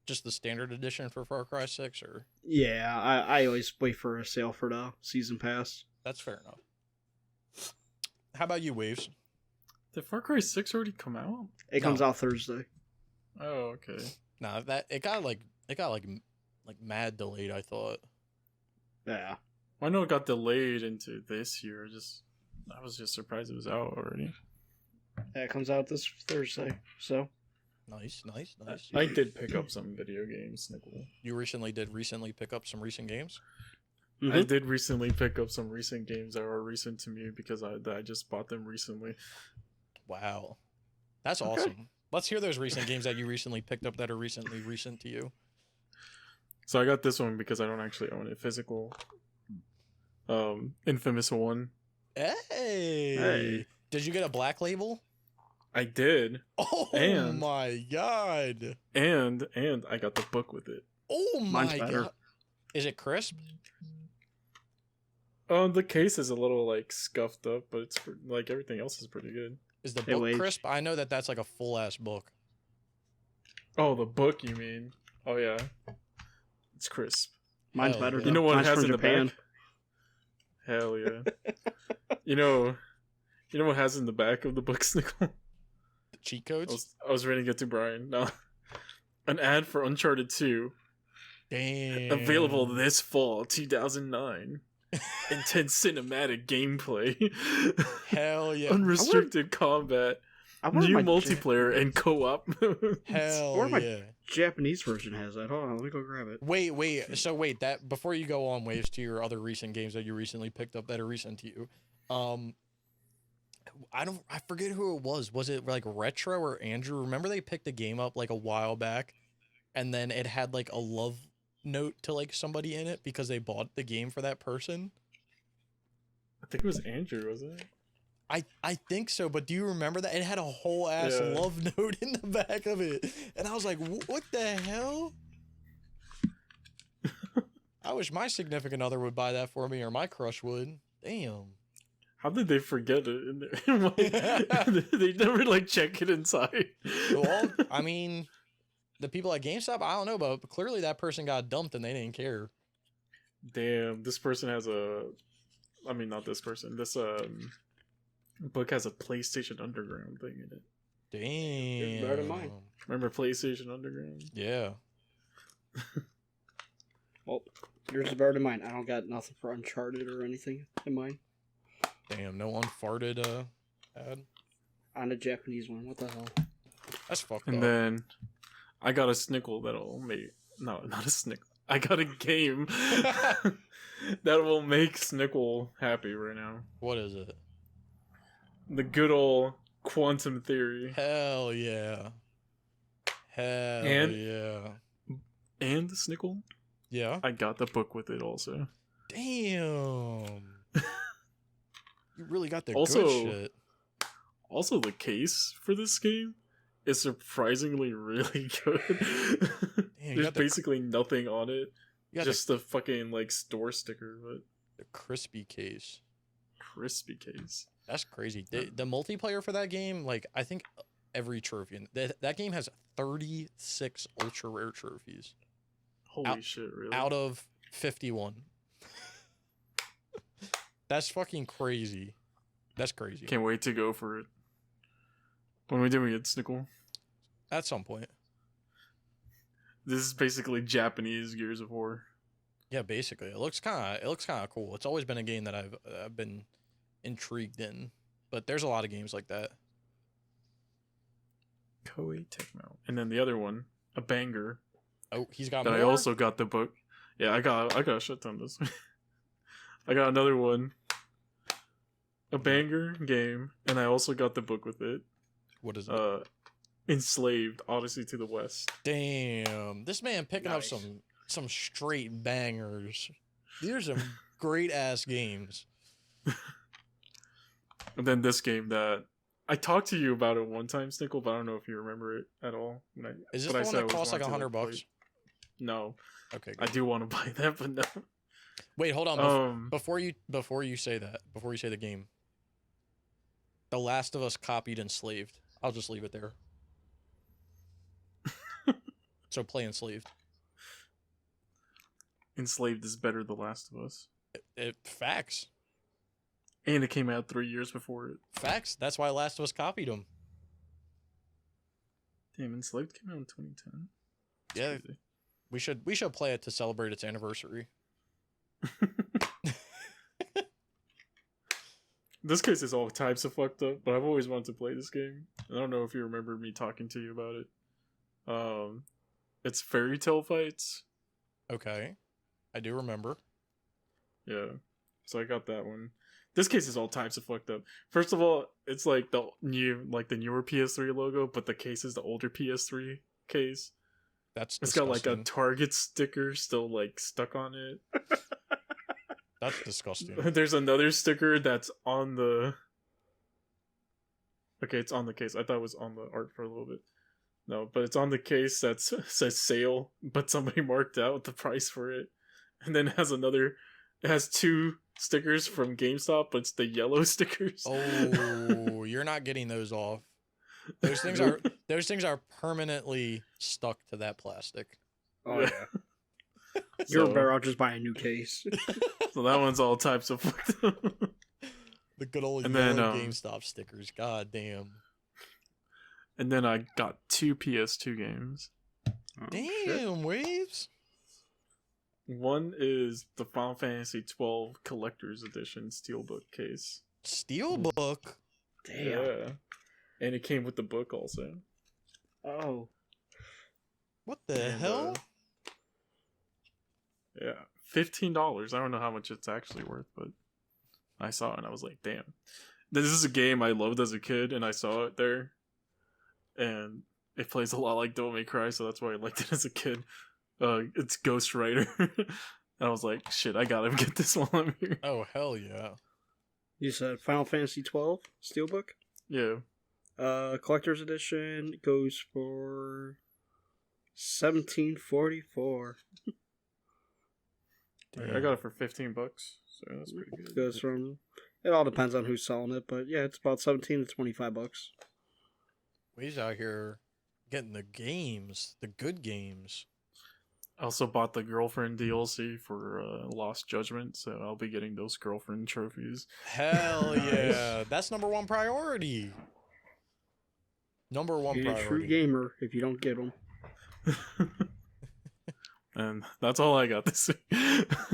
Just the standard edition for Far Cry 6, or? Yeah, I always wait for a sale for the season pass. That's fair enough. How about you, Waves? Did Far Cry 6 already come out? It comes out Thursday. Oh, okay. Nah, it got mad delayed, I thought. Yeah. I know it got delayed into this year. I was just surprised it was out already. Yeah, it comes out this Thursday. So. Nice. I did pick up some video games, Nicole. You recently pick up some recent games? Mm-hmm. I did recently pick up some recent games that were recent to me because I just bought them recently. Wow. That's awesome. Let's hear those recent games that you recently picked up that are recent to you. So I got this one because I don't actually own it physical. Infamous 1. Hey. Did you get a black label? I did. Oh my god. And I got the book with it. Oh my god. Is it crisp? The case is a little like scuffed up, but it's like everything else is pretty good. Is the book crisp? I know that's like a full ass book. Oh, the book you mean? Oh yeah. It's crisp. Mine's better. You know what it has in Japan. the back? Hell yeah. you know what it has in the back of the book, Nicole? The cheat codes? I was ready to get to Brian. No. An ad for Uncharted 2. Damn. Available this fall, 2009. Intense cinematic gameplay. Hell yeah. Unrestricted combat. New multiplayer and co-op. Hell yeah. Japanese version has that. Hold on, let me go grab it. Wait. So wait, that before you go on, Waves, to your other recent games that you recently picked up that are recent to you. I forget who it was. Was it like Retro or Andrew? Remember they picked a game up like a while back, and then it had like a love note to like somebody in it because they bought the game for that person. I think it was Andrew, wasn't it? I think so, but do you remember that? It had a whole ass love note in the back of it. And I was like, what the hell? I wish my significant other would buy that for me, or my crush would. Damn. How did they forget it in there? They never like check it inside. Well, I mean, the people at GameStop, I don't know, but clearly that person got dumped and they didn't care. Damn, this person has not this person. This book has a PlayStation Underground thing in it. Damn. Better than mine. Remember PlayStation Underground? Yeah. Well, yours is better than mine. I don't got nothing for Uncharted or anything in mine. Damn, no unfarted ad. On a Japanese one. What the hell? That's fucked up. And then I got a snickle that'll make not a snickle. I got a game that will make Snickle happy right now. What is it? The good old Quantum Theory. Hell yeah. Yeah. And Snickle? Yeah. I got the book with it also. Damn. You really got the Also, good shit. Also, the case for this game is surprisingly really good. Damn, There's basically nothing on it. Just the fucking like store sticker, but the crispy case. Crispy case. That's crazy. The multiplayer for that game, like I think every trophy that game has 36 ultra rare trophies. Holy shit, really? Out of 51. That's fucking crazy. That's crazy. Can't wait to go for it. When we doing it, Snickle? At some point. This is basically Japanese Gears of War. Yeah, basically. It looks kind of cool. It's always been a game that I've been intrigued in, but there's a lot of games like that. Koei Tecmo. And then the other one, a banger. Oh, he's got that more? I also got the book. Yeah, I got a shit ton of this. I got another one. A banger game, and I also got the book with it. What is it? Enslaved, Odyssey to the West. Damn. This man picking up some straight bangers. These are some great ass games. And then this game that I talked to you about it one time, Snickle, but I don't know if you remember it at all. Is this the one that costs like $100? No. Okay. Good. I do want to buy that, but no. Wait, hold on. Before you say the game, The Last of Us copied Enslaved. I'll just leave it there. So play Enslaved. Enslaved is better than Last of Us. Facts. And it came out 3 years before it. Facts. That's why Last of Us copied them. Damn, Enslaved came out in 2010. Yeah. Crazy. We should play it to celebrate its anniversary. This case is all types of fucked up, but I've always wanted to play this game. I don't know if you remember me talking to you about it. It's fairy tale fights. Okay. I do remember. Yeah. So I got that one. This case is all types of fucked up. First of all, it's like the newer PS3 logo, but the case is the older PS3 case. That's It's disgusting. got like a Target sticker still like stuck on it. That's disgusting. There's another sticker that's on the... Okay, it's on the case. I thought it was on the art for a little bit. No, but it's on the case that says sale, but somebody marked out the price for it. And then it has two stickers from GameStop, but it's the yellow stickers. Oh, you're not getting those off. Those things are permanently stuck to that plastic. Oh yeah. You're better off just buying a new case. So that one's all types of fucked up. The good old And yellow then, GameStop stickers. God damn. And then I got 2 PS2 games. Oh, Damn, shit. Waves. One is the Final Fantasy 12 Collector's Edition Steelbook case. Steelbook. Damn. Yeah. And it came with the book also. Oh. What The hell? Yeah, $15. I don't know how much it's actually worth, but I saw it and I was like, damn. This is a game I loved as a kid, and I saw it there. And it plays a lot like Devil May Cry, so that's why I liked it as a kid. It's Ghost Rider. And I was like, shit, I gotta get this while I'm here. Oh, hell yeah. You said Final Fantasy 12 Steelbook? Yeah. Collector's Edition goes for $17.44. I got it for $15, so that's pretty good. Goes from... It all depends on who's selling it, but yeah, it's about $17 to $25. Waves out here getting the games, the good games. I also bought the Girlfriend DLC for Lost Judgment, so I'll be getting those Girlfriend trophies. Hell yeah. That's number one priority. Number one You're a priority. true gamer if you don't get them. And that's all I got this week.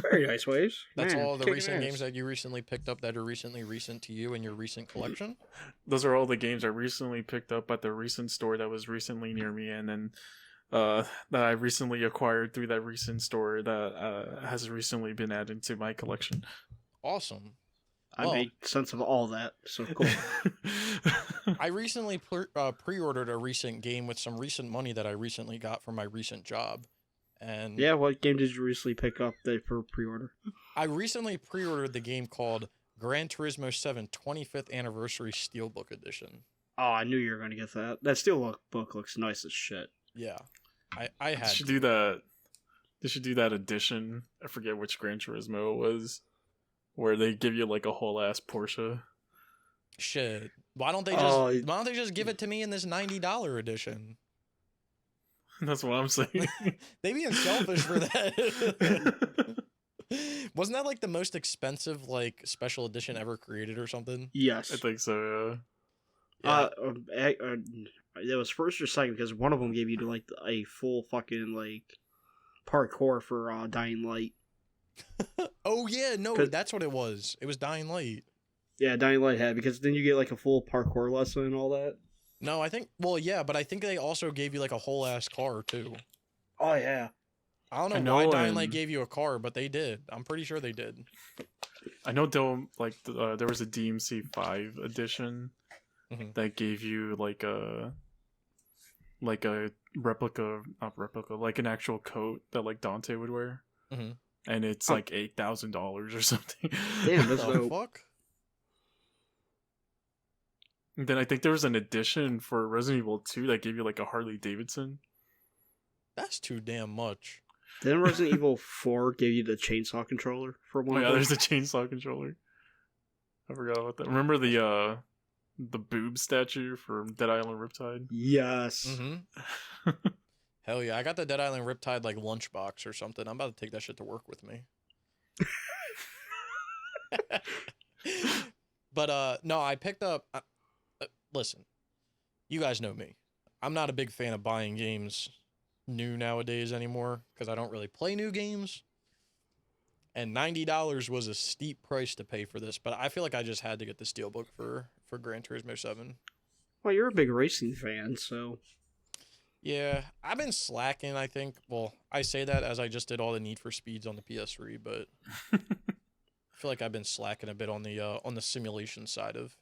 Very nice, Waves. That's Man, all the kicking recent ass. games that you recently picked up that are recent to you in your recent collection? Those are all the games I recently picked up at the recent store that was recently near me, and then that I recently acquired through that recent store that has recently been added to my collection. Awesome. I Well- make sense of all that, so cool. I recently pre-ordered a recent game with some recent money that I recently got from my recent job. And Yeah, what game did you recently pick up for pre-order? I recently pre-ordered the game called Gran Turismo 7 25th Anniversary Steelbook Edition. Oh, I knew you were going to get that. That Steelbook book looks nice as shit. Yeah. I had They should to. do that. They should do that edition. I forget which Gran Turismo it was, where they give you like a whole ass Porsche. Shit. Why don't they just give it to me in this $90 edition? That's what I'm saying. They being selfish for that. Wasn't that like the most expensive like special edition ever created or something? Yes. I think so. It was first or second because one of them gave you like a full fucking like parkour for Dying Light. Oh yeah, no, 'Cause- that's what it was. It was Dying Light. Yeah, Dying Light had because then you get like a full parkour lesson and all that. No, I think but I think they also gave you like a whole ass car too. Oh yeah. I don't know, I know, why Dying Light and- gave you a car, but they did. I'm pretty sure they did. I know there was a DMC 5 edition Mhm. that gave you like a replica, not replica, like an actual coat that like Dante would wear. Mhm. And it's Oh. like $8,000 or something. Damn, that's the dope. fuck? And then I think there was an edition for Resident Evil 2 that gave you like a Harley Davidson. That's too damn much. Didn't Resident Evil 4 give you the chainsaw controller for one? Oh, yeah, of them? there's a chainsaw controller. I forgot about that. Remember the boob statue from Dead Island Riptide? Yes. Mm-hmm. Hell yeah, I got the Dead Island Riptide like lunchbox or something. I'm about to take that shit to work with me. But no, I picked up. Listen, you guys know me. I'm not a big fan of buying games new nowadays anymore because I don't really play new games. And $90 was a steep price to pay for this, but I feel like I just had to get the Steelbook for Gran Turismo 7. Well, you're a big racing fan, so Yeah, I've been slacking, I think. Well, I say that as I just did all the Need for Speeds on the PS3, but I feel like I've been slacking a bit on the simulation side of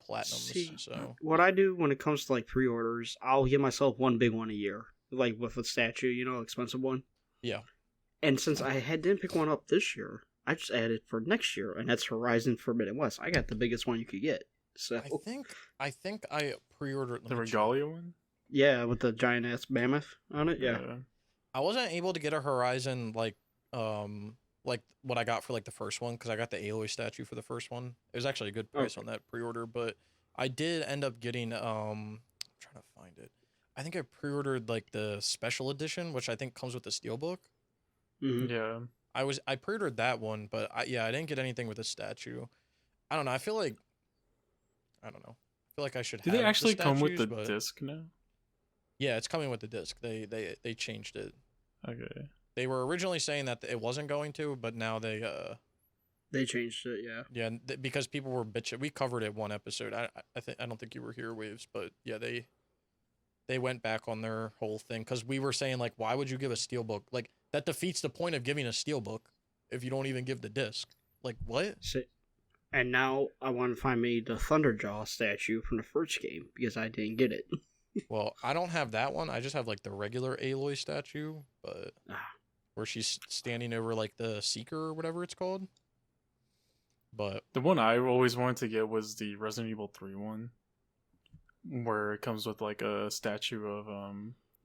Platinums. See, so what I do when it comes to like pre-orders, I'll give myself one big one a year, like with a statue, expensive one. yeah, And since I didn't pick one up this year, I just added for next year, and that's Horizon Forbidden West. I got the biggest one you could get. So I think I pre-ordered The Regalia one? yeah, with the giant ass mammoth on it. Yeah. I wasn't able to get a Horizon like what I got for like the first one because I got the Aloy statue for the first one. It was actually a good price on that pre-order, but I did end up getting I'm trying to find it. I think I pre-ordered like the special edition, which I think comes with the Steelbook. Mm-hmm. Yeah. I pre-ordered that one, but I didn't get anything with the statue. I don't know. I feel like I don't know. I feel like I should. Did have they actually the come with statues, the but disc now? Yeah, it's coming with the disc. They changed it. Okay. They were originally saying that it wasn't going to, but now they changed it. Yeah. yeah, because people were bitching. We covered it one episode. I don't think you were here, Waves, but yeah, they went back on their whole thing because we were saying like, why would you give a Steelbook? Like that defeats the point of giving a Steelbook if you don't even give the disc. Like what? And now I want to find me the Thunderjaw statue from the first game because I didn't get it. Well, I don't have that one. I just have like the regular Aloy statue, but where she's standing over like the Seeker or whatever it's called. But the one I always wanted to get was the Resident Evil 3 one, where it comes with like a statue of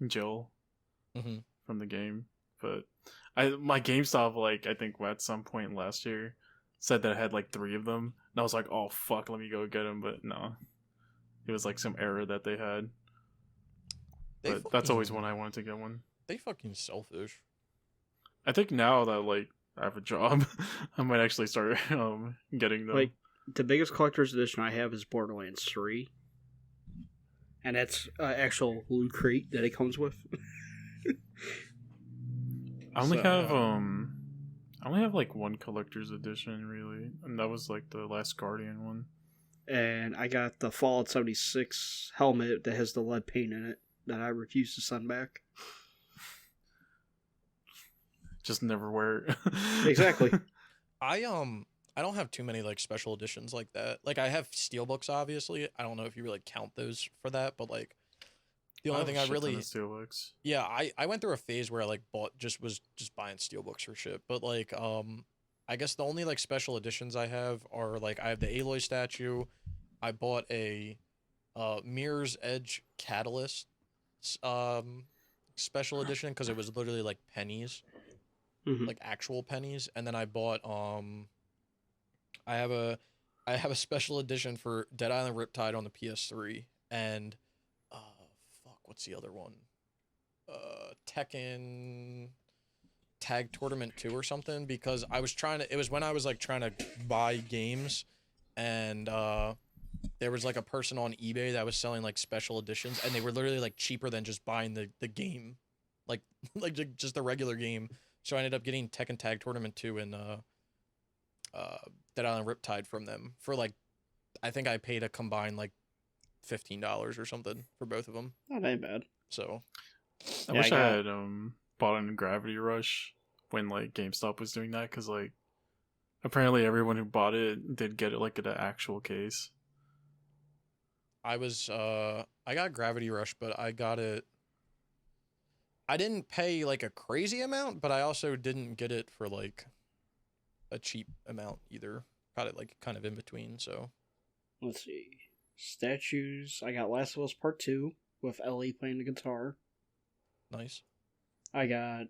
Jill from the game. But my GameStop, like I think at some point last year, said that I had like 3 of them, and I was like, oh fuck, let me go get them. But no, it was like some error that they had. But that's always one I wanted to get one. They fucking selfish. I think now that like I have a job, I might actually start getting them. Like the biggest collector's edition I have is Borderlands 3, and that's actual loot crate that it comes with. I only have like one collector's edition really, and that was like the Last Guardian one. And I got the Fallout 76 helmet that has the lead paint in it that I refuse to send back. Just never wear it. Exactly. I don't have too many like special editions like that. Like I have Steelbooks, obviously. I don't know if you really count those for that, but like the only thing I really Steelbooks. Yeah, I went through a phase where I like was buying Steelbooks for shit. But like I guess the only like special editions I have are like I have the Aloy statue. I bought a Mirror's Edge Catalyst special edition because it was literally like pennies. Like actual pennies, and then I bought I have a special edition for Dead Island Riptide on the PS3, and what's the other one? Tekken Tag Tournament 2 or something, because it was when I was like trying to buy games, and there was like a person on eBay that was selling like special editions, and they were literally like cheaper than just buying the game, like just the regular game. So I ended up getting Tekken Tag Tournament 2 and Dead Island Riptide from them for like, I think I paid a combined like $15 or something for both of them. That ain't bad. So I wish I had bought in Gravity Rush when like GameStop was doing that, because like apparently everyone who bought it did get it like in an actual case. I got Gravity Rush, but I got it. I didn't pay like a crazy amount, but I also didn't get it for like a cheap amount either. Got it like kind of in between, so. Let's see. Statues. I got Last of Us Part 2 with Ellie playing the guitar. Nice. I got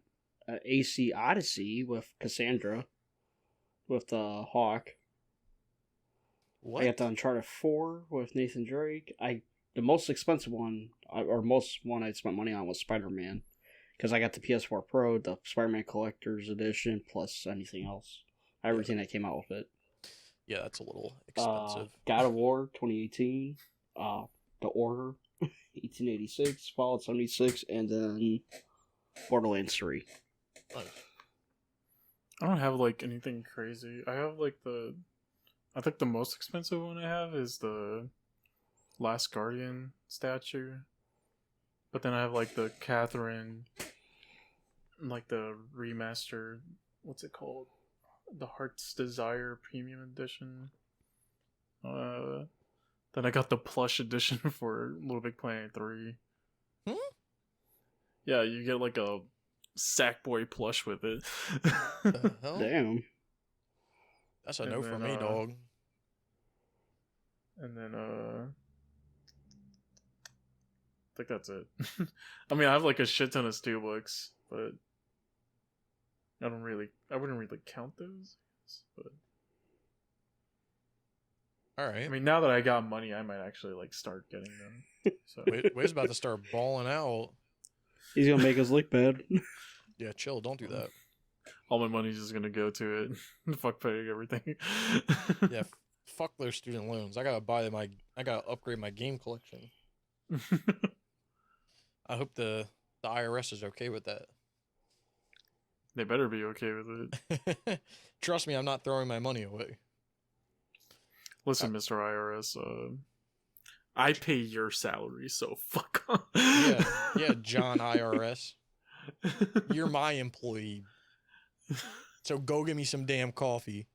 AC Odyssey with Cassandra, with Hawk. What? I got the Uncharted 4 with Nathan Drake. The most expensive one, or most one I spent money on was Spider-Man, because I got the PS4 Pro, the Spider-Man Collector's Edition, plus anything else, everything that came out with it. Yeah, that's a little expensive. God of War 2018, The Order 1886, Fallout 76, and then Borderlands 3. Nice. I don't have like anything crazy. I have like I think the most expensive one I have is the Last Guardian statue. But then I have like the Catherine, like the remastered, what's it called? The Heart's Desire Premium Edition. Then I got the plush edition for Little Big Planet 3. Yeah, you get like a Sackboy plush with it. The hell? Damn. That's a no for me, dog. And then I think that's it. I mean, I have like a shit ton of Steelbooks, but I wouldn't really count those. But All right. I mean, now that I got money, I might actually like start getting them. So Wade's about to start balling out. He's gonna make us look bad. Yeah, chill. Don't do that. all my money's just gonna go to it. Fuck paying everything. Yeah, fuck those student loans. I gotta upgrade my game collection. I hope the IRS is okay with that. They better be okay with it. Trust me, I'm not throwing my money away. Listen, Mr. IRS, I pay your salary, so fuck off. Yeah, John IRS. You're my employee. So go get me some damn coffee.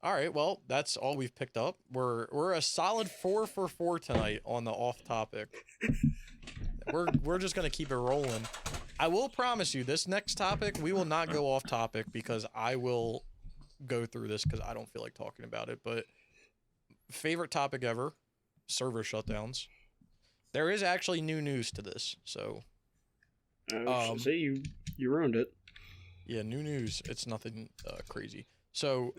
All right, well, that's all we've picked up. We're a solid 4 for 4 tonight on the off topic. We're just gonna keep it rolling. I will promise you, this next topic we will not go off topic because I will go through this because I don't feel like talking about it. But favorite topic ever, server shutdowns. There is actually new news to this, so. Say you ruined it. Yeah, new news. It's nothing crazy. So,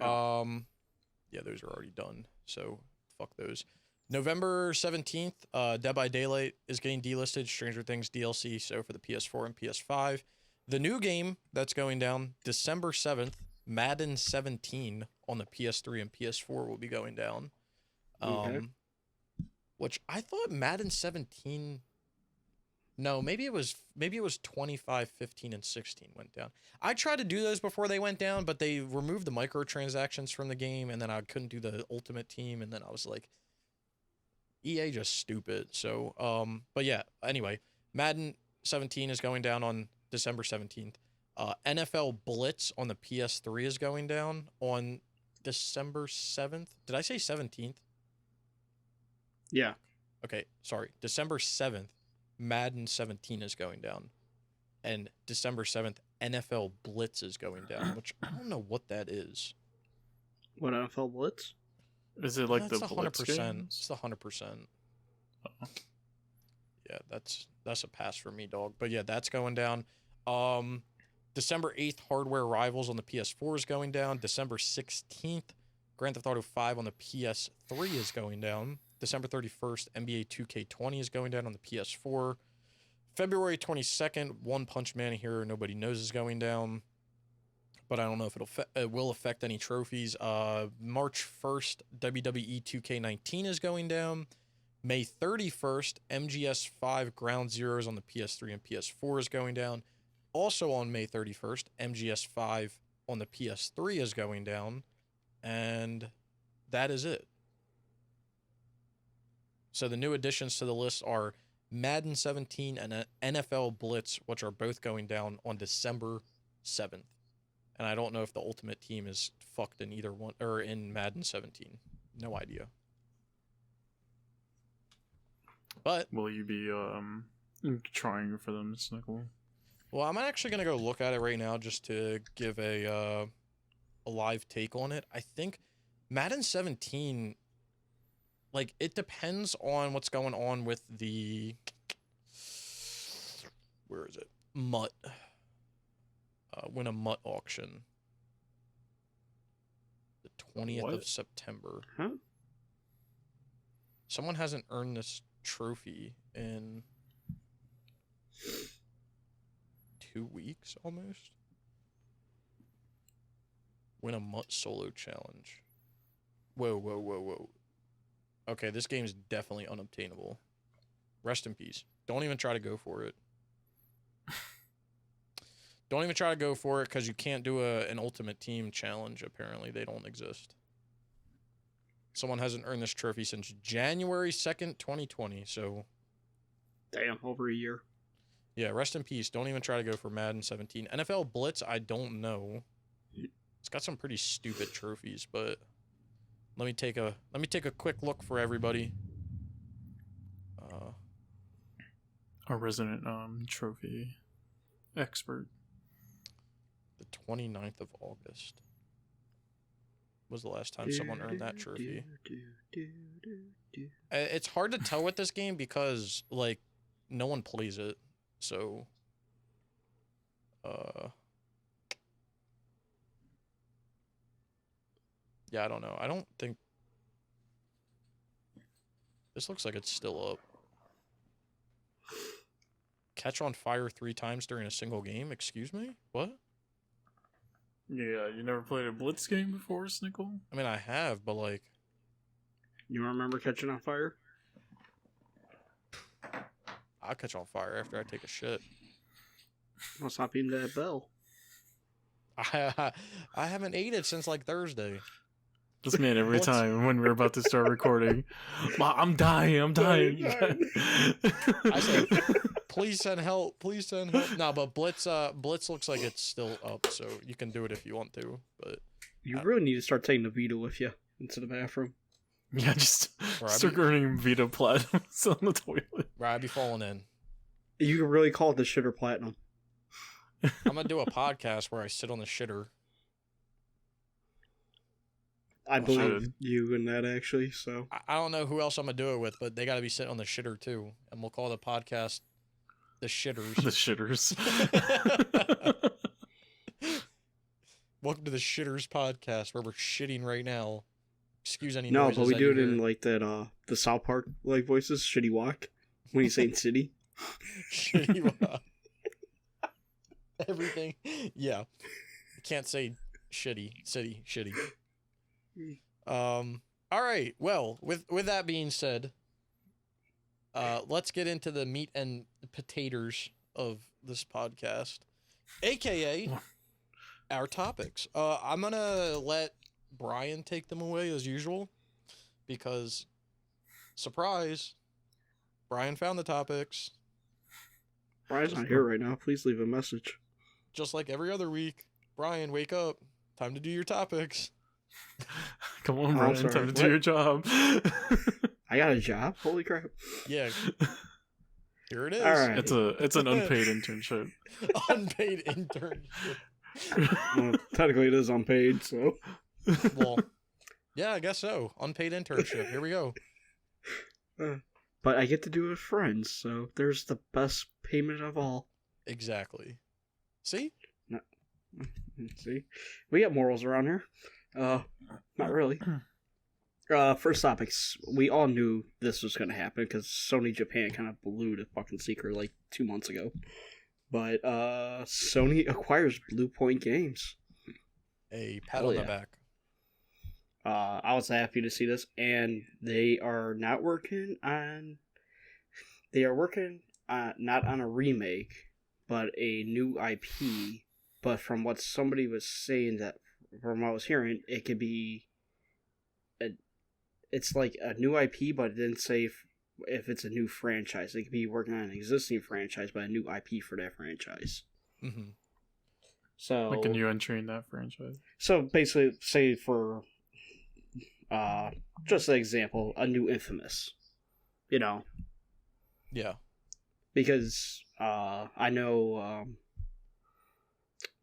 yeah, those are already done. So, fuck those. November 17th, Dead by Daylight is getting delisted. Stranger Things DLC, so for the PS4 and PS5. The new game that's going down, December 7th, Madden 17 on the PS3 and PS4 will be going down. Okay. Which I thought Madden 17... No, maybe it was 25, 15, and 16 went down. I tried to do those before they went down, but they removed the microtransactions from the game, and then I couldn't do the Ultimate Team, and then I was like, EA just stupid. So, but yeah, anyway, Madden 17 is going down on December 17th. NFL Blitz on the PS3 is going down on December 7th. Did I say 17th? Yeah. Okay, sorry. December 7th. Madden 17 is going down, and December 7th, NFL Blitz is going down, which I don't know what that is. What, NFL Blitz? Is it like That's the 100%. Blitz games? It's the 100%. Yeah, that's a pass for me, dog. But yeah, that's going down. December 8th, Hardware Rivals on the PS4 is going down. December 16th, Grand Theft Auto 5 on the PS3 is going down. December 31st, NBA 2K20 is going down on the PS4. February 22nd, One Punch Man Hero Nobody Knows is going down. But I don't know if it will affect any trophies. March 1st, WWE 2K19 is going down. May 31st, MGS5 Ground Zeroes on the PS3 and PS4 is going down. Also on May 31st, MGS5 on the PS3 is going down. And that is it. So the new additions to the list are Madden 17 and NFL Blitz, which are both going down on December 7th. And I don't know if the Ultimate Team is fucked in either one or in Madden 17. No idea. But Will you be trying for them, Snickle? well, I'm actually gonna go look at it right now just to give a live take on it. I think Madden 17. Like, it depends on what's going on with the where is it? Mutt. Win a Mutt auction. The 20th What? of September. Huh? Someone hasn't earned this trophy in 2 weeks almost. Win a Mutt solo challenge. Whoa. Okay, this game's definitely unobtainable. Rest in peace. Don't even try to go for it. Don't even try to go for it because you can't do an Ultimate Team challenge. Apparently, they don't exist. Someone hasn't earned this trophy since January 2nd, 2020. So, Damn, over a year. yeah, rest in peace. Don't even try to go for Madden 17. NFL Blitz, I don't know. It's got some pretty stupid trophies, but let me take a quick look for everybody. Our resident trophy expert. The 29th of August was the last time someone earned that trophy. It's hard to tell with this game because, like, no one plays it. So, yeah, I don't know. I don't think... This looks like it's still up. Catch on fire 3 times during a single game? Excuse me? What? Yeah, you never played a Blitz game before, Snickle? I mean, I have, but, like... You remember catching on fire? I'll catch on fire after I take a shit. I'll stop eating that bell. I haven't ate it since, like, Thursday. This man every What's- time when we're about to start recording. I'm dying. I said, please send help. Please send help. No, but Blitz looks like it's still up, so you can do it if you want to. But You really need to start taking the Vita with you into the bathroom. Yeah, just Right, start earning Vita Platinums on the toilet. right, I'd be falling in. You can really call it the shitter platinum. I'm gonna do a podcast where I sit on the shitter. I believe should. you in that, actually, so. I don't know who else I'm gonna do it with, but they gotta be sitting on the shitter too, and we'll call the podcast the Shitters. The shitters. Welcome to the Shitters podcast, where we're shitting right now. Excuse any No, noises but we that do you it in, hear. like, that, the South Park, like, voices, shitty walk, when he's saying city. Shitty. Everything. Yeah. You can't say shitty, city, shitty. All right. Well, with that being said, let's get into the meat and potatoes of this podcast, aka our topics. I'm gonna let Brian take them away as usual, because surprise, Brian found the topics. Brian's not here right now. Please leave a message. Just like every other week. Brian, wake up. Time to do your topics. Come on, I'm Brian. sorry, Time to do what? your job. I got a job? Holy crap. Yeah. Here it is. All right. It's an unpaid internship. Unpaid internship. Well, technically it is unpaid, so. Well, yeah, I guess so. Unpaid internship. Here we go. But I get to do it with friends, so there's the best payment of all. Exactly. See? See? We got morals around here. Not really. First topics. We all knew this was going to happen because Sony Japan kind of blew the fucking secret like 2 months ago. But Sony acquires Blue Point Games. A pat Hell on yeah. the back. I was happy to see this, and they are not working on. They are working not on a remake, but a new IP. But from what somebody was saying, that from what I was hearing, it could be. It's like a new IP, but it didn't say if it's a new franchise. It could be working on an existing franchise, but a new IP for that franchise. Mm-hmm. So Like a new entry in that franchise. So basically, say for just an example, a new Infamous, you know, Yeah. because I know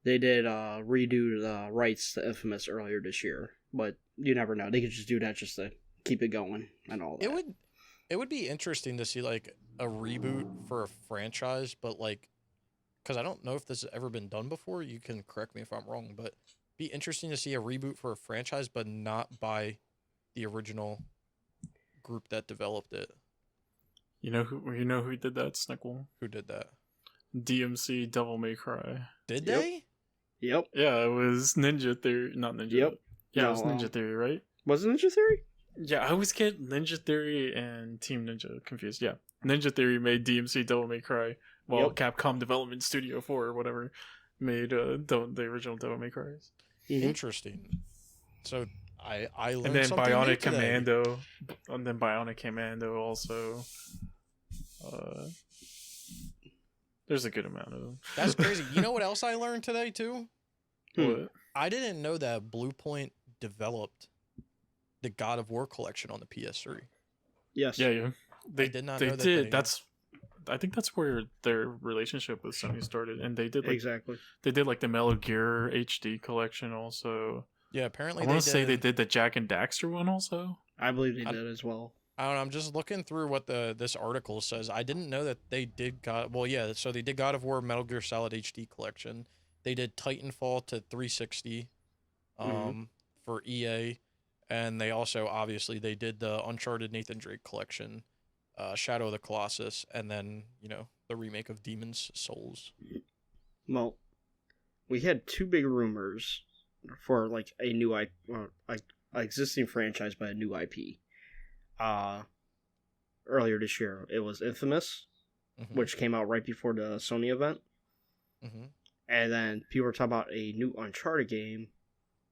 they did redo the rights to Infamous earlier this year, but you never know. They could just do that just to keep it going and all that. It would be interesting to see like a reboot for a franchise, but like because I don't know if this has ever been done before. You can correct me if I'm wrong, but be interesting to see a reboot for a franchise, but not by the original group that developed it. You know who did that, Snickle? Who did that? DMC Devil May Cry. Did Yep. they? Yep. Yeah, it was Ninja Theory, not Ninja. Yep. Yeah, it was No, Ninja Theory, right? Was it Ninja Theory? Yeah, I always get Ninja Theory and Team Ninja confused. Yeah, Ninja Theory made DMC Devil May Cry, while Capcom Development Studio 4 or whatever made the original Devil May Cries. Interesting. So I learned And then something new Bionic today. Commando, and then Bionic Commando also. There's a good amount of them. That's crazy. You know what else I learned today too? What? I didn't know that Blue Point developed the God of War collection on the PS3. Yes. Yeah. They did not They know that did. they- I think that's where their relationship with Sony started, and they did like Exactly. they did like the Metal Gear HD collection also. Yeah, apparently I want to say they did the Jack and Daxter one also. I believe they did as well. I don't know. I'm just looking through what this article says. I didn't know that they did so they did God of War Metal Gear Solid HD collection. They did Titanfall to 360 for EA, and they also obviously they did the Uncharted Nathan Drake collection, Shadow of the Colossus, and then, the remake of Demon's Souls. Well, we had two big rumors for like a new existing franchise by a new IP. Earlier this year, it was Infamous, which came out right before the Sony event. And then people were talking about a new Uncharted game,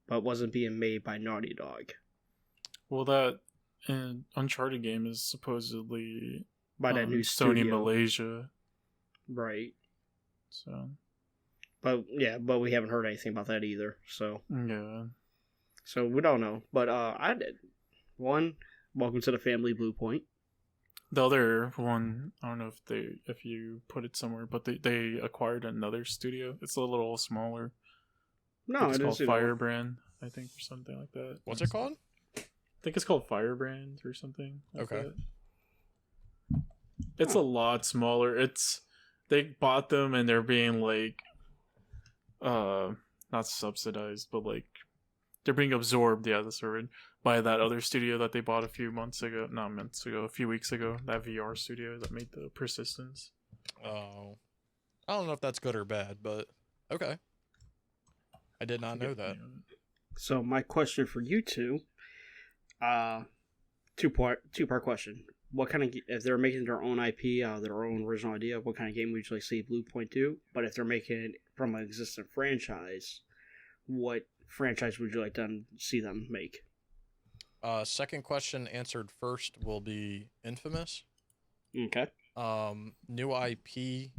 but wasn't being made by Naughty Dog. Well, that Uncharted game is supposedly By that new Sony studio. Malaysia. Right. So. But we haven't heard anything about that either. So we don't know. But I did. One, welcome to the family, Blue Point. The other one, I don't know if you put it somewhere, but they acquired another studio. It's a little smaller. No, it's it called is Firebrand, I think, or something like that. What's it called? I think it's called Firebrand or something. Like Okay. that. It's a lot smaller. They bought them and they're being like, not subsidized, but like they're being absorbed. Yeah, that's the word. By that other studio that they bought a few weeks ago. That VR studio that made the Persistence. Oh, I don't know if that's good or bad, but okay. I did not know that. So my question for you two, two-part question. What kind of, if they're making their own IP, their own original idea, what kind of game would you like to see Blue Point do? But if they're making it from an existing franchise, what franchise would you like to see them make? Second question answered first will be Infamous. Okay. New IP.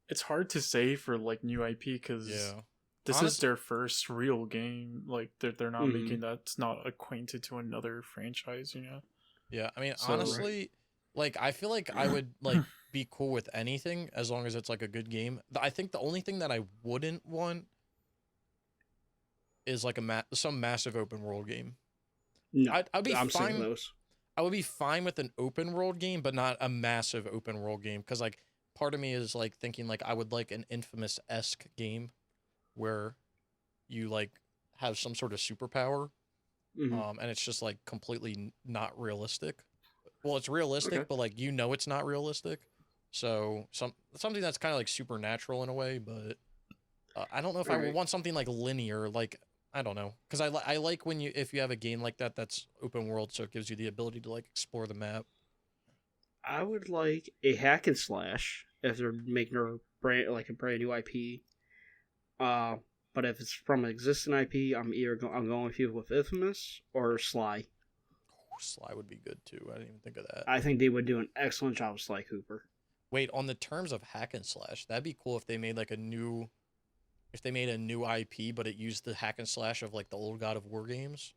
It's hard to say for like new IP because this is their first real game. Like they're not making that's not acquainted to another franchise, Yeah, I mean, honestly, like I feel like I would like be cool with anything as long as it's like a good game. I think the only thing that I wouldn't want is like some massive open world game. No, I'd be I'm fine. seeing those. I would be fine with an open world game, but not a massive open world game. Because like part of me is like thinking like I would like an Infamous-esque game where you like have some sort of superpower, and it's just like completely not realistic. Well, it's realistic, but like it's not realistic. So something that's kind of like supernatural in a way, but I don't know if I would want something like linear, like. I don't know, because I like if you have a game like that's open world, so it gives you the ability to like explore the map. I would like a hack and slash if they're making a brand new IP. But if it's from an existing IP, I'm going with you with Infamous or Sly. Oh, Sly would be good too. I didn't even think of that. I think they would do an excellent job with Sly Cooper. Wait, on the terms of hack and slash, that'd be cool if they made like a new IP, but it used the hack and slash of like the old God of War games,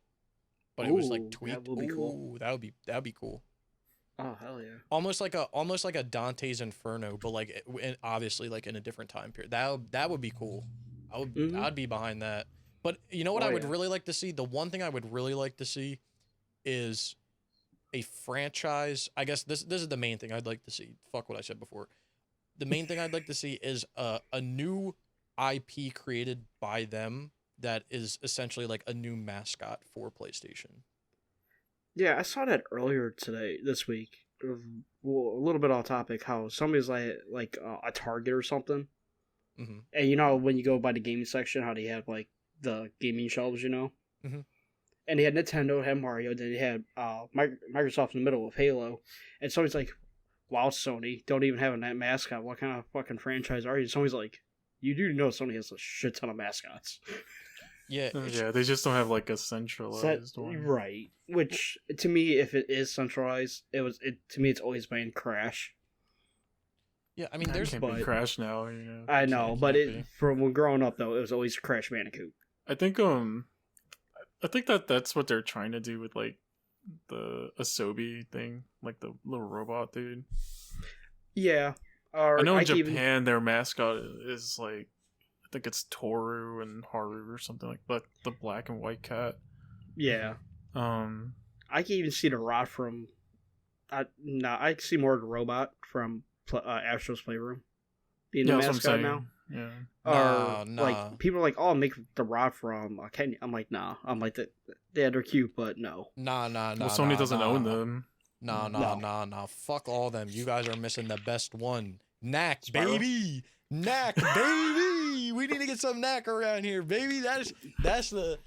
but it was like tweaked. That would be cool. That'd be cool. Oh hell yeah! Almost like a Dante's Inferno, but like obviously like in a different time period. That would be cool. I'd be behind that. But you know what I would really like to see? The one thing I would really like to see is a franchise. I guess this is the main thing I'd like to see. Fuck what I said before. the main thing I'd like to see is a new IP created by them that is essentially like a new mascot for PlayStation. Yeah, I saw that earlier this week. Well, a little bit off topic. How somebody's like a Target or something, Mm-hmm. and you know when you go by the gaming section, how they have like the gaming shelves, you know. Mhm. And they had Nintendo, had Mario, then they had Microsoft in the middle with Halo, and somebody's like, "Wow, Sony don't even have a mascot. What kind of fucking franchise are you?" Somebody's like, "You do know Sony has a shit ton of mascots." Yeah, Yeah, they just don't have like a centralized one. Right. Which to me, if it is centralized, to me it's always been Crash. yeah. I mean, It there's can't be but- Crash now. You know. I know, Can't but be. from when growing up though, it was always Crash Bandicoot. I think that's what they're trying to do with like the Asobi thing, like the little robot dude. Yeah. Or I know in could Japan their mascot is like, I think it's Toru and Haru or something like that. The black and white cat. Yeah. Um, I can even see the rod from. I can see more of the robot from Astro's Playroom being yeah, the that's what I'm mascot saying. now. Yeah. Or Nah. like people are like, "Oh, make the rod from Kenya." I'm like, "Nah." I'm like, "Yeah, they're cute, but no." Nah. Well, Sony doesn't own them. Nah. Fuck all them. You guys are missing the best one. Knack, Spyro? baby. Knack, baby. We need to get some Knack around here, baby. That's the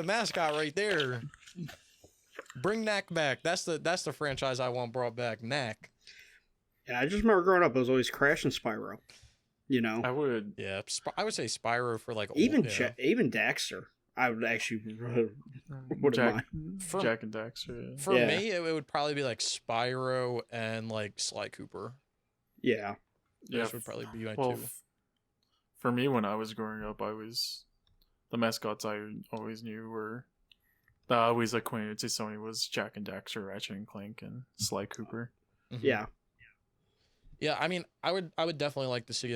mascot right there. Bring Knack back. That's the franchise I want brought back. Knack. And I just remember growing up, it was always Crash and Spyro. You know, I would. Yeah, I would say Spyro for like even yeah. even Daxter, I would actually wouldn't Jack, mind. Jack and Daxter. Yeah. For Yeah. me, it would probably be like Spyro and like Sly Cooper. Yeah, Those would probably be my Well, two. for me, when I was growing up, the mascots I always knew were that I always acquainted to Sony was Jack and Daxter, Ratchet and Clank, and Sly Cooper. Mhm. yeah, Yeah, I mean, I would definitely like to see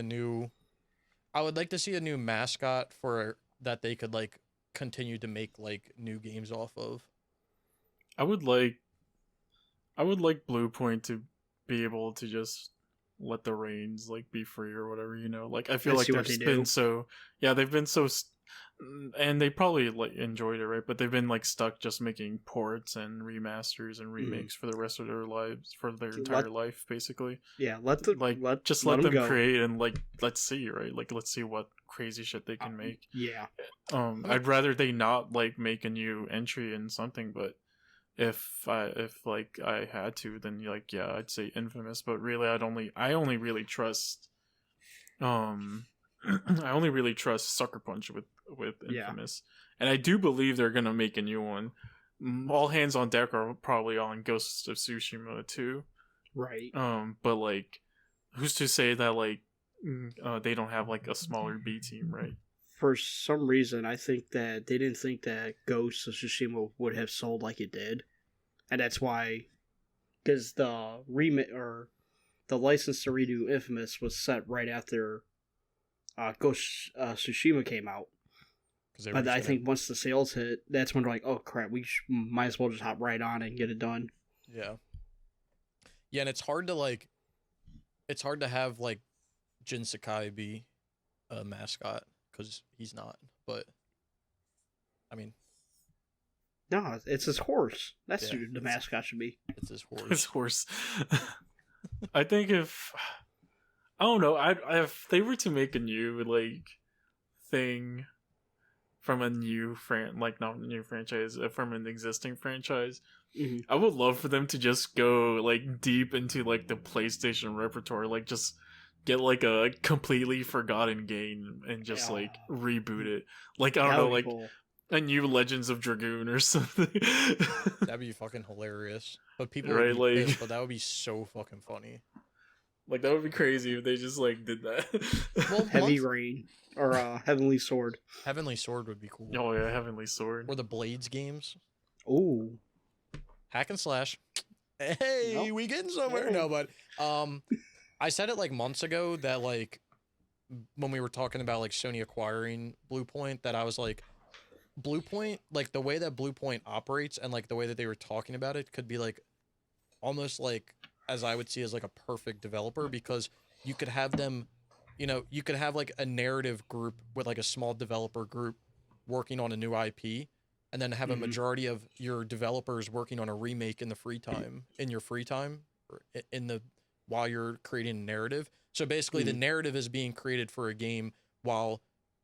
I would like to see a new mascot for that they could like continue to make like new games off of. I would like Blue Point to be able to just let the reins like be free or whatever, you know. Like I feel I like see what they've they been do. so they've been so and they probably like enjoyed it, right? But they've been like stuck just making ports and remasters and remakes for the rest of their lives, for their entire life, basically. yeah. Let them Let them go. create and like let's see, right? Like let's see what crazy shit they can make. Yeah, I'd rather they not like make a new entry in something, but if I had to, then like yeah, I'd say Infamous. But really, I only really trust I only really trust Sucker Punch with Yeah. Infamous, and I do believe they're gonna make a new one. All hands on deck are probably on Ghost of Tsushima too. right. But like, who's to say that like they don't have like a smaller B team, right? For some reason, I think that they didn't think that Ghost of Tsushima would have sold like it did, and that's why, because the remit or the license to redo Infamous was set right after Ghost Tsushima came out. But I think once the sales hit, that's when they're like, "Oh crap, we might as well just hop right on it and get it done." Yeah. Yeah, and it's hard to have like Jin Sakai be a mascot because he's not. But I mean, No, it's his horse. That's Yeah, who the mascot should be. it's his horse. His horse. I think I don't know, if they were to make a new like thing from a new not a new franchise, from an existing franchise, Mhm. I would love for them to just go like deep into like the PlayStation repertoire, like just get like a completely forgotten game and just Yeah. like reboot it. Like I don't That know, would be like cool. a new Legends of Dragoon or something. That'd be fucking hilarious. But people Right, would be like- pissed, but that would be so fucking funny. Like that would be crazy if they just like did that. Well, Heavy Rain or Heavenly Sword. Heavenly Sword would be cool. Oh yeah, Heavenly Sword. Or the Blades games. Ooh, Hack and slash. Hey, Nope. we getting somewhere. Hey. No, but I said it like months ago that like when we were talking about like Sony acquiring Blue Point, that I was like, Blue Point, like the way that Blue Point operates and like the way that they were talking about it could be like almost like, as I would see, as like a perfect developer, because you could have them, you could have like a narrative group with like a small developer group working on a new IP, and then have a majority of your developers working on a remake in your free time, or while you're creating a narrative. So basically, the narrative is being created for a game while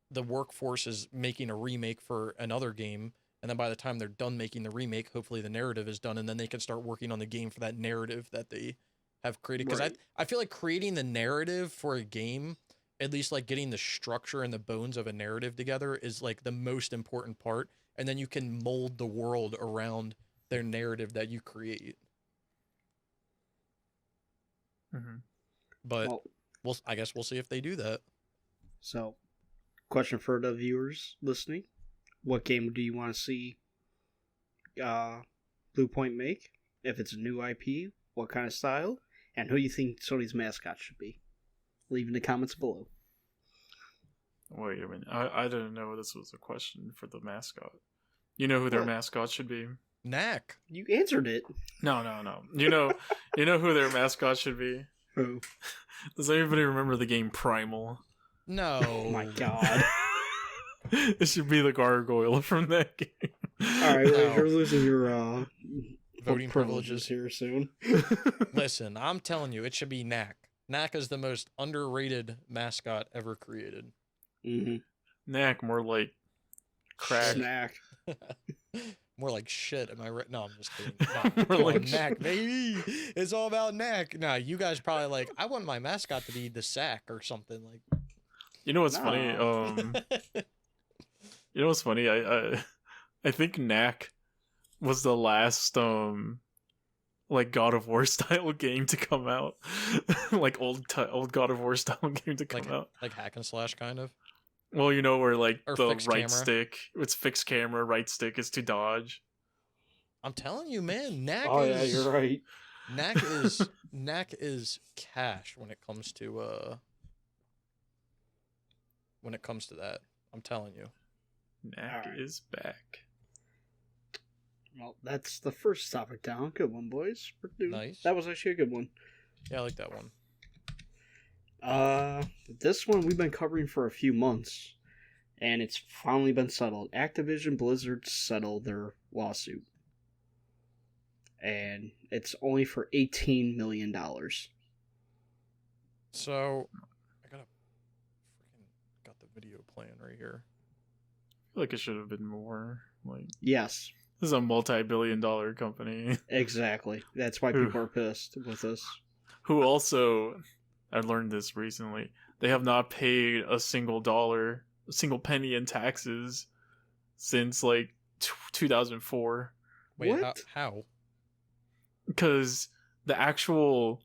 the workforce is making a remake for another game. And then by the time they're done making the remake, hopefully the narrative is done, and then they can start working on the game for that narrative that they have created. Because I feel like creating the narrative for a game, at least like getting the structure and the bones of a narrative together, is like the most important part. And then you can mold the world around their narrative that you create. But I guess we'll see if they do that. So, question for the viewers listening: what game do you want to see Blue Point make? If it's a new IP, what kind of style? And who do you think Sony's mascot should be? Leave in the comments below. Wait a minute. I didn't know this was a question for the mascot. You know who their mascot should be? Knack. You answered it. No. You know who their mascot should be? Who? Does anybody remember the game Primal? No. Oh my god. It should be the gargoyle from that game. Alright, well, you're losing your voting privileges here soon. Listen, I'm telling you, it should be Knack. Knack is the most underrated mascot ever created. Knack, more like crack. Snack. More like shit, am I right? No, I'm just kidding. More like Knack, baby. It's all about Knack. Nah, you guys probably like, I want my mascot to be the Sack or something like. You know what's funny? You know what's funny? I think Knack was the last like God of War style game to come out. Like old God of War style game to come out. Like hack and slash kind of. Well, you know, where like or the right camera. Stick, it's fixed camera, right stick is to dodge. I'm telling you, man, Knack Oh yeah, you're right. Knack is cash when it comes to that. I'm telling you. Knack is back. Well, that's the first topic down. Good one, boys. Nice. That was actually a good one. Yeah, I like that one. This one we've been covering for a few months, and it's finally been settled. Activision Blizzard settled their lawsuit, and it's only for $18 million. So, I got the video playing right here. I feel like it should have been more. Like, yes, this is a multi-billion-dollar company. Exactly. That's why people are pissed with this. Who also, I learned this recently, they have not paid a single penny in taxes since like 2004. Wait, what? How? Because the actual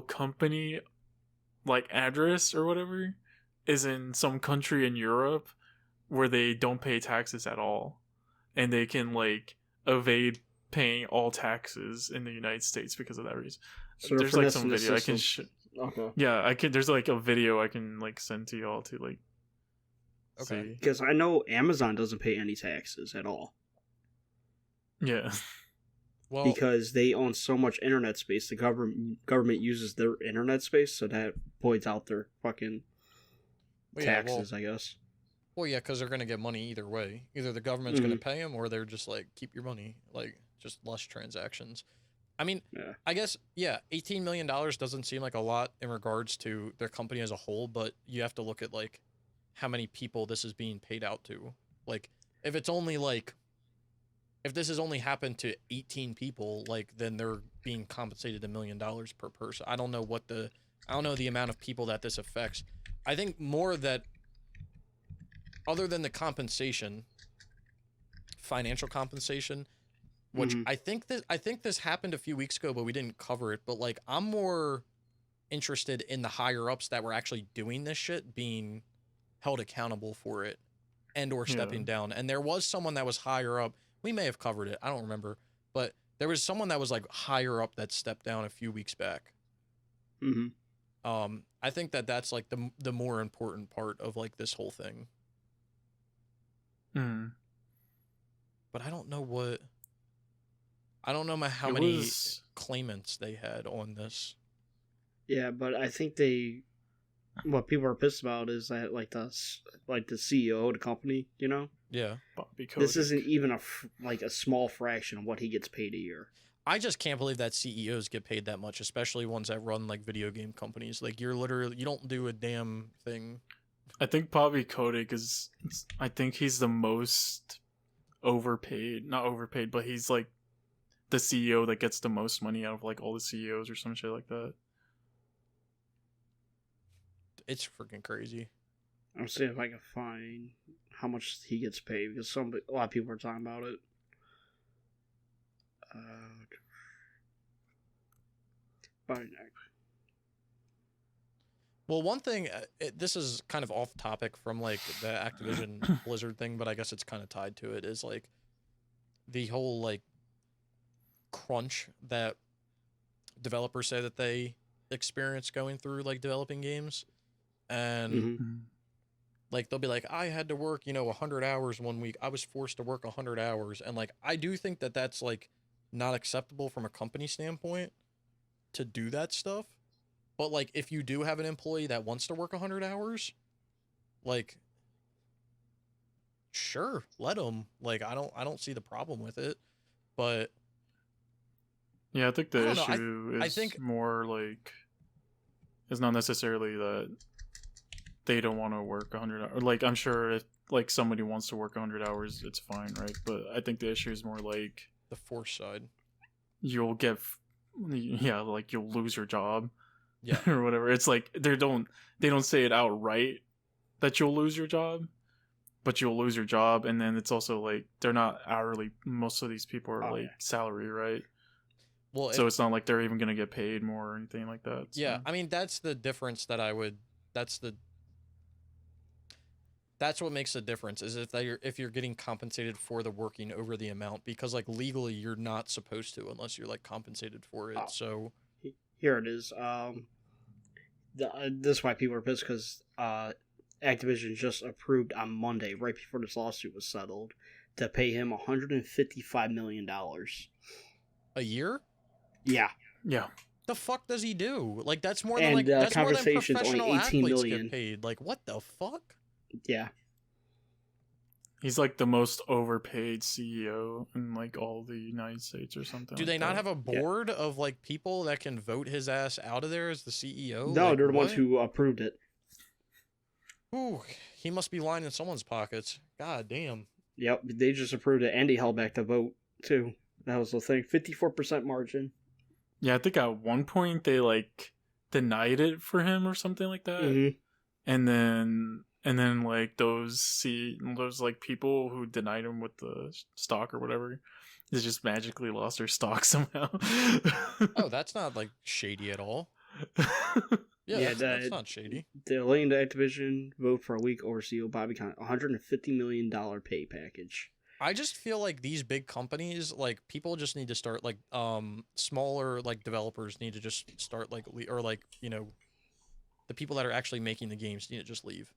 company like address or whatever is in some country in Europe where they don't pay taxes at all, and they can like evade paying all taxes in the United States because of that reason. So there's like some video I can okay. Yeah, I can. There's like a video I can like send to y'all to like. Okay. Because I know Amazon doesn't pay any taxes at all. Yeah. Well, because they own so much internet space, the government uses their internet space, so that voids out their fucking taxes, I guess. Well, yeah, because they're gonna get money either way. Either the government's gonna pay them, or they're just like, keep your money, like just less transactions. I mean, yeah. I guess, yeah, $18 million doesn't seem like a lot in regards to their company as a whole, but you have to look at like how many people this is being paid out to. Like, if it's only like, if this has only happened to 18 people, like, then they're being compensated $1 million per person. I don't know the amount of people that this affects. I think more that, other than the compensation, financial compensation, which I think this happened a few weeks ago, but we didn't cover it. But like, I'm more interested in the higher ups that were actually doing this shit being held accountable for it, and or stepping down. And there was someone that was higher up. We may have covered it. I don't remember, but there was someone that was like higher up that stepped down a few weeks back. I think that's like the more important part of like this whole thing. But I don't know how many claimants they had on this. Yeah, but I think what people are pissed about is that the CEO of the company, Yeah. Bobby this Kotick. isn't even a small fraction of what he gets paid a year. I just can't believe that CEOs get paid that much, especially ones that run like video game companies. Like you don't do a damn thing. I think Bobby Kotick is. I think he's the most overpaid. Not overpaid, but he's like the CEO that gets the most money out of like all the CEOs or some shit like that. It's freaking crazy. I'm seeing if I can find how much he gets paid because a lot of people are talking about it. But Well, one thing, this is kind of off topic from like the Activision Blizzard thing, but I guess it's kind of tied to it, is like the whole like crunch that developers say that they experience going through like developing games. And mhm. like they'll be like, I had to work 100 hours one week. I was forced to work 100 hours. And like I do think that that's like not acceptable from a company standpoint to do that stuff. But like if you do have an employee that wants to work 100 hours, like sure, let them. Like I don't see the problem with it. But Yeah, I think I the don't know, issue I is think- more like it's not necessarily that they don't want to work 100 hours. Like I'm sure if like somebody wants to work 100 hours, it's fine, right? But I think the issue is more like the force side. you'll get like you'll lose your job. Yeah. Or whatever. It's like they don't say it outright that you'll lose your job, but you'll lose your job, and then it's also like they're not hourly. Most of these people are like salary, right? Well, So it's not like they're even gonna get paid more or anything like that. yeah, so. I mean that's the difference that I would. That's what makes the difference is if you're getting compensated for the working over the amount, because like legally you're not supposed to unless you're like compensated for it. So Here it is. This is why people are pissed because Activision just approved on Monday, right before this lawsuit was settled, to pay him $155 million. a year? Yeah. Yeah. The fuck does he do? Like that's more than And like that's more than compensation's only professional 18 athletes million. get paid. Like what the fuck? Yeah. He's like the most overpaid CEO in like all the United States or something. Do like they not that. have a board of like people that can vote his ass out of there as the CEO? No, Like, they're the ones what? who approved it. Ooh, he must be lying in someone's pockets. God damn. Yep, they just approved it, and he held back the vote too. That was the thing. 54% margin. Yeah, I think at one point they like denied it for him or something like that. Mhm. And then like those like people who denied him with the stock or whatever, they just magically lost their stock somehow. Oh, that's not like shady at all. Yeah, Yeah, that's not shady. They're laying to Activision vote for a week over CEO Bobby Khan $150 million pay package. I just feel like these big companies, like people just need to start like smaller like developers need to just start like or like the people that are actually making the games need to just leave.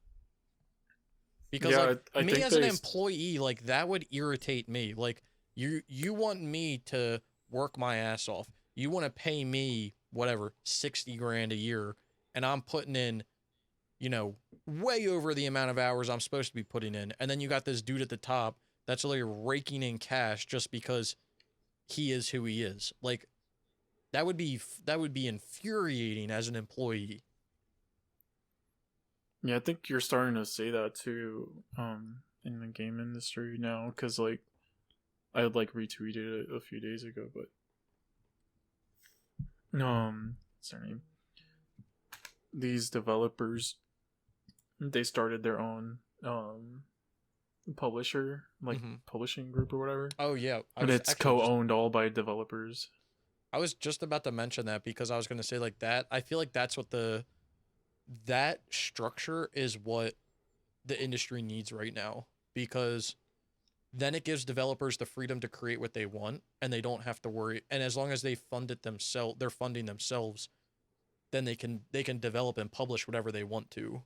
Because Yeah, like I me think as an employee, like that would irritate me. Like you want me to work my ass off. You want to pay me whatever 60 grand a year, and I'm putting in, way over the amount of hours I'm supposed to be putting in, and then you got this dude at the top that's literally raking in cash just because he is who he is. Like that would be infuriating as an employee. Yeah, I think you're starting to say that too, in the game industry now, because like I like retweeted it a few days ago, but what's their name? These developers, they started their own publisher, like publishing group or whatever. Oh yeah, And it's co-owned all by developers. I was just about to mention that because I was going to say like that. I feel like that's what that structure is what the industry needs right now, because then it gives developers the freedom to create what they want and they don't have to worry. And as long as they fund it themselves, they're funding themselves, then they can develop and publish whatever they want to.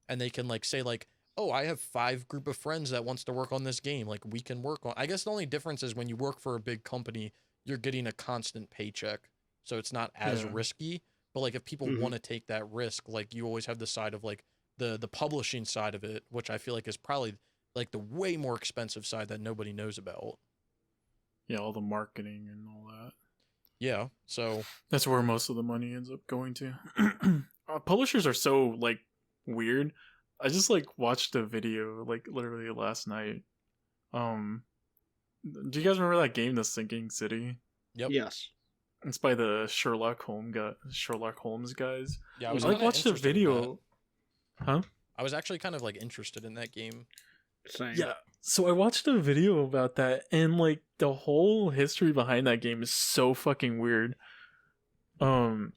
And they can like say like, oh, I have 5 group of friends that wants to work on this game. Like we can work on, I guess the only difference is when you work for a big company, you're getting a constant paycheck. So it's not as risky, But like if people want to take that risk, like you always have the side of like the publishing side of it, which I feel like is probably like the way more expensive side that nobody knows about. Yeah, all the marketing and all that. Yeah, so that's where most of the money ends up going to. Publishers are so like weird. I just like watched a video like literally last night. Do you guys remember that game, The Sinking City? Yep. Yes. It's by the Sherlock Holmes guys. Yeah, I was like watched a video. Huh? I was actually kind of like interested in that game. Same. Yeah. So I watched a video about that, and like the whole history behind that game is so fucking weird. So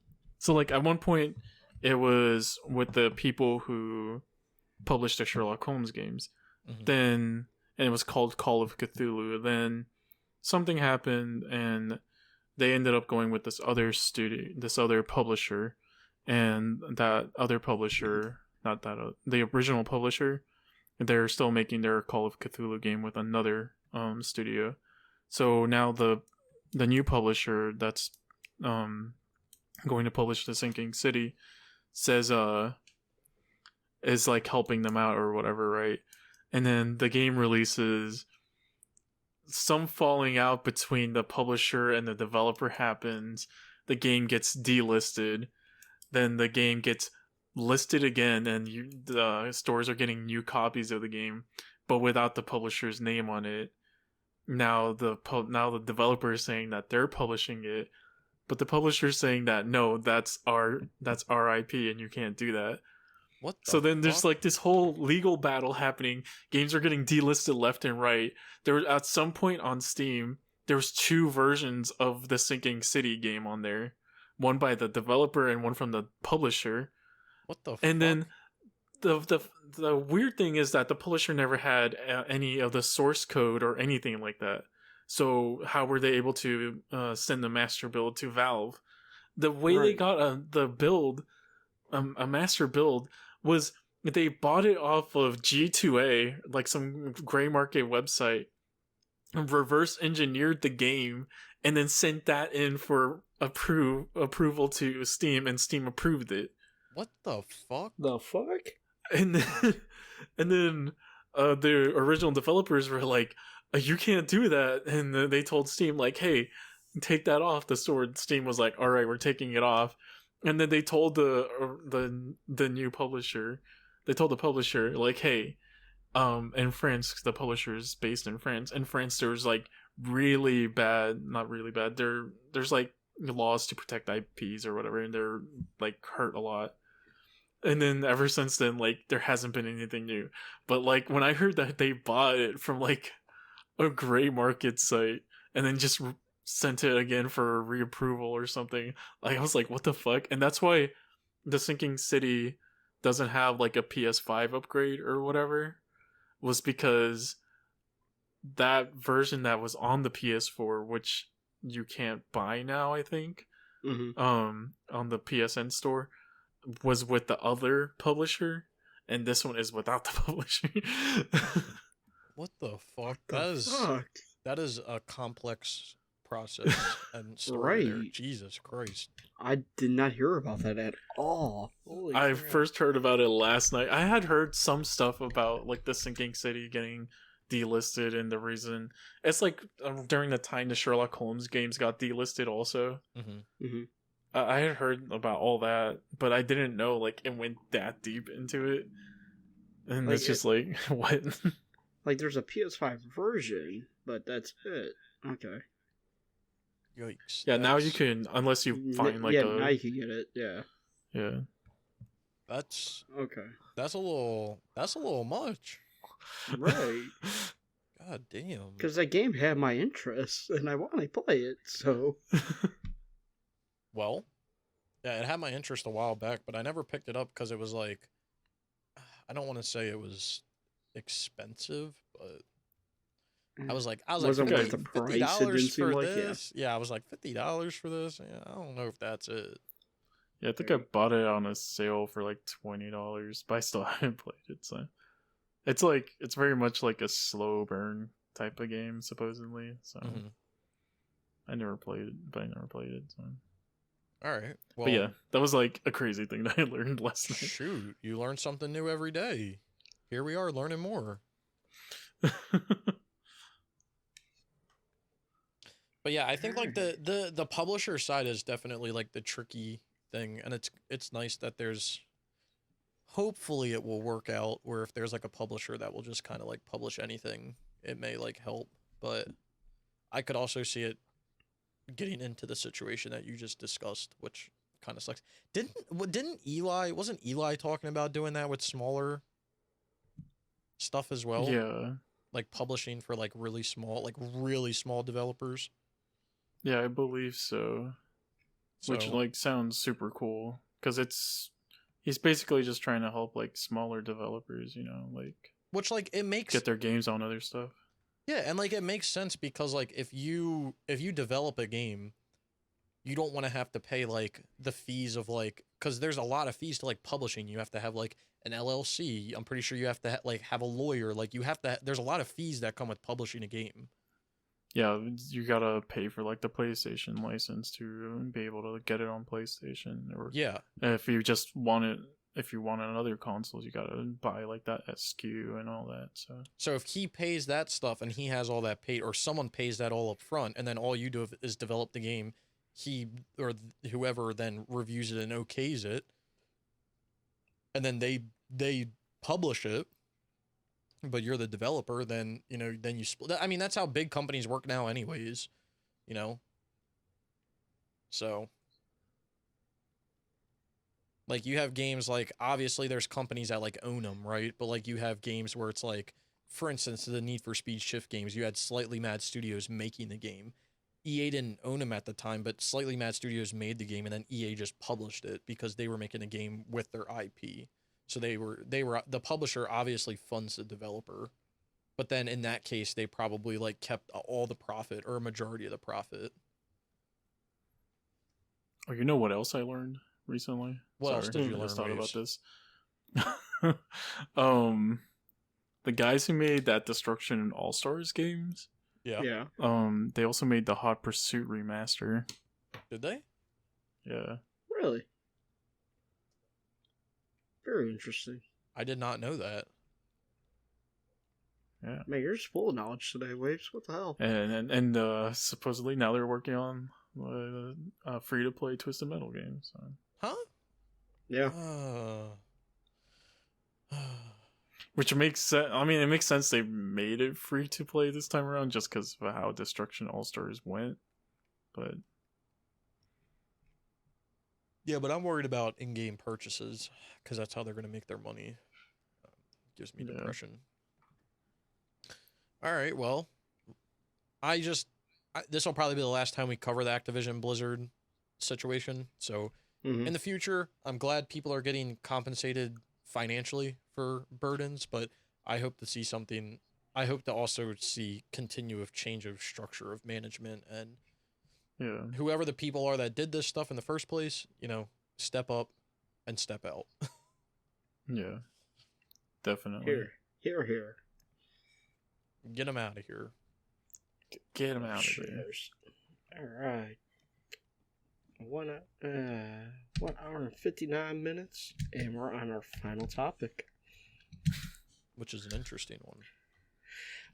like at one point it was with the people who published the Sherlock Holmes games. Then and it was called Call of Cthulhu. Then something happened and they ended up going with this other publisher, and that other publisher, not that the original publisher, they're still making their Call of Cthulhu game with another studio. So now the new publisher that's going to publish The Sinking City says is like helping them out or whatever, right? And then the game releases, some falling out between the publisher and the developer happens, the game gets delisted, then the game gets listed again, and the stores are getting new copies of the game, but without the publisher's name on it. Now the developer is saying that they're publishing it, but the publisher is saying that no, that's our IP and you can't do that. So then there's like this whole legal battle happening. Games are getting delisted left and right. There was, at some point on Steam, there was 2 versions of the Sinking City game on there, one by the developer and one from the publisher. What the fuck? And then the weird thing is that the publisher never had any of the source code or anything like that. So how were they able to send the master build to Valve? The way they got a master build was they bought it off of G2A, like some gray market website, and reverse engineered the game and then sent that in for approval to Steam, and Steam approved it. What the fuck? The fuck? And then the original developers were like, you can't do that, and they told Steam like, hey, take that off the store. Steam was like, all right, we're taking it off. And then they told the new publisher, they told the publisher like, hey, in France, the publisher is based in France. In France, there's like really bad, not really bad. There's like laws to protect IPs or whatever, and they're like hurt a lot. And then ever since then, like there hasn't been anything new. But like when I heard that they bought it from like a gray market site and then just sent it again for reapproval or something, like I was like, what the fuck? And that's why The Sinking City doesn't have like a PS5 upgrade or whatever, was because that version that was on the PS4, which you can't buy now, I think, on the PSN store, was with the other publisher, and this one is without the publisher. What the fuck? Fuck? That is a complex process and story there. Right. Jesus Christ. I did not hear about that at all. Holy I crap. first heard about it last night. I had heard some stuff about like the Sinking City getting delisted, and the reason it's like during the time the Sherlock Holmes games got delisted also. I had heard about all that, but I didn't know like it went that deep into it. And Like, it's just like, what? Like there's a PS5 version, but that's it. Okay. Yikes. Yeah, now you can, unless you find like now you can get it. Yeah. Yeah. That's Okay. That's a little much. Right. God damn. Because that game had my interest, and I want to play it. So. Well, yeah, it had my interest a while back, but I never picked it up because it was like, I don't want to say it was expensive, but I was like, Wasn't worth the price. It $50 didn't seem for like, this. Yeah, I was like $50 for this. Yeah, I don't know if that's it. Yeah, I think I bought it on a sale for like $20, but I still haven't played it. So it's like, it's very much like a slow burn type of game, supposedly. So I never played it, but I never played it. So All right. Well, But yeah, that was like a crazy thing that I learned last night. shoot, you learn something new every day. Here we are learning more. But yeah, I think like the publisher side is definitely like the tricky thing, and it's nice that there's hopefully it will work out where if there's like a publisher that will just kind of like publish anything, it may like help. But I could also see it getting into the situation that you just discussed, which kind of sucks. Didn't Eli wasn't Eli talking about doing that with smaller stuff as well? Yeah. Like publishing for like really small developers. Yeah, I believe so. Which So- like sounds super cool because he's basically just trying to help like smaller developers, like which like it makes get their games on other stuff. Yeah, and like it makes sense because like if you develop a game, you don't want to have to pay like the fees of like because there's a lot of fees to like publishing. You have to have like an LLC. I'm pretty sure you have to like have a lawyer. Like you have to. There's a lot of fees that come with publishing a game. Yeah, you gotta pay for like the PlayStation license to be able to get it on PlayStation, or Yeah, if you just want it. If you want it on other consoles, you gotta buy like that SKU and all that. so if he pays that stuff and he has all that paid, or someone pays that all up front, and then all you do is develop the game, he or whoever then reviews it and okays it, and then they publish it, but you're the developer, then then you split. I mean, that's how big companies work now, anyways. So. Like you have games like obviously there's companies that like own them, right? But like you have games where it's like, for instance, the Need for Speed Shift games, you had Slightly Mad Studios making the game. EA didn't own them at the time, but Slightly Mad Studios made the game, and then EA just published it because they were making a game with their IP. So they were the publisher obviously funds the developer, but then in that case they probably like kept all the profit or a majority of the profit. Oh, you know what else I learned recently? What else did you I just learn, thought Waves? about this. The guys who made that Destruction and All Stars games, Yeah. they also made the Hot Pursuit remaster. Did they? Yeah. Really? Very interesting. I did not know that. Yeah. Man, you're just full of knowledge today, Waves. What the hell? And supposedly now they're working on free to play Twisted Metal games. So. Huh? Yeah. Which makes sense. I mean, it makes sense they made it free to play this time around just because of how Destruction All Stars went. But Yeah, but I'm worried about in-game purchases because that's how they're going to make their money. Gives me Yeah. depression. All right, well, this will probably be the last time we cover the Activision Blizzard situation. So Mhm. in the future, I'm glad people are getting compensated financially for burdens, but I hope to see something. I hope to also see continuous change of structure of management and yeah. whoever the people are that did this stuff in the first place, step up and step out. Yeah. Definitely. Here. Get them out of here. Get him out of there. Cheers. All right. 1 hour and 59 minutes, and we're on our final topic. Which is an interesting one.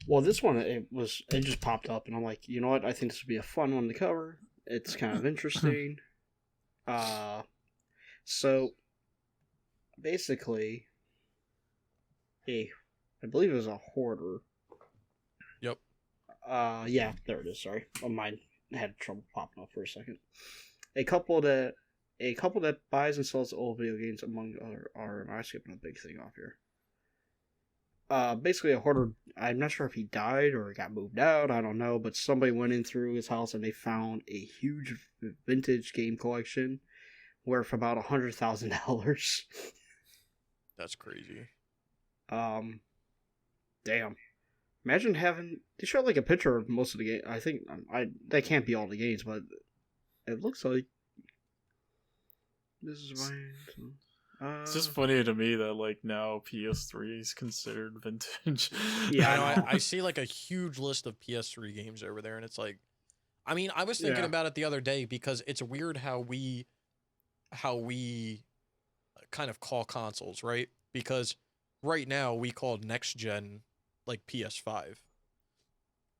Well, this one, it just popped up, and I'm like, you know what? I think this would be a fun one to cover. It's kind of interesting. So basically, I believe it was a hoarder. Yep. Yeah, there it is. Sorry, mine had trouble popping up for a second. A couple that buys and sells old video games, among other, are. Am I skipping a big thing off here? Basically a hoarder. I'm not sure if he died or got moved out. I don't know, but somebody went in through his house and they found a huge vintage game collection worth about $100,000. That's crazy. Damn. Imagine having. They showed like a picture of most of the game. I think that can't be all the games, but it looks like this is mine. It's just funny to me that like now PS3 is considered vintage. Yeah, I know. I see like a huge list of PS3 games over there, and it's like, I mean, I was thinking Yeah. about it the other day because it's weird how we how we kind of call consoles, right? Because right now we call next gen like PS5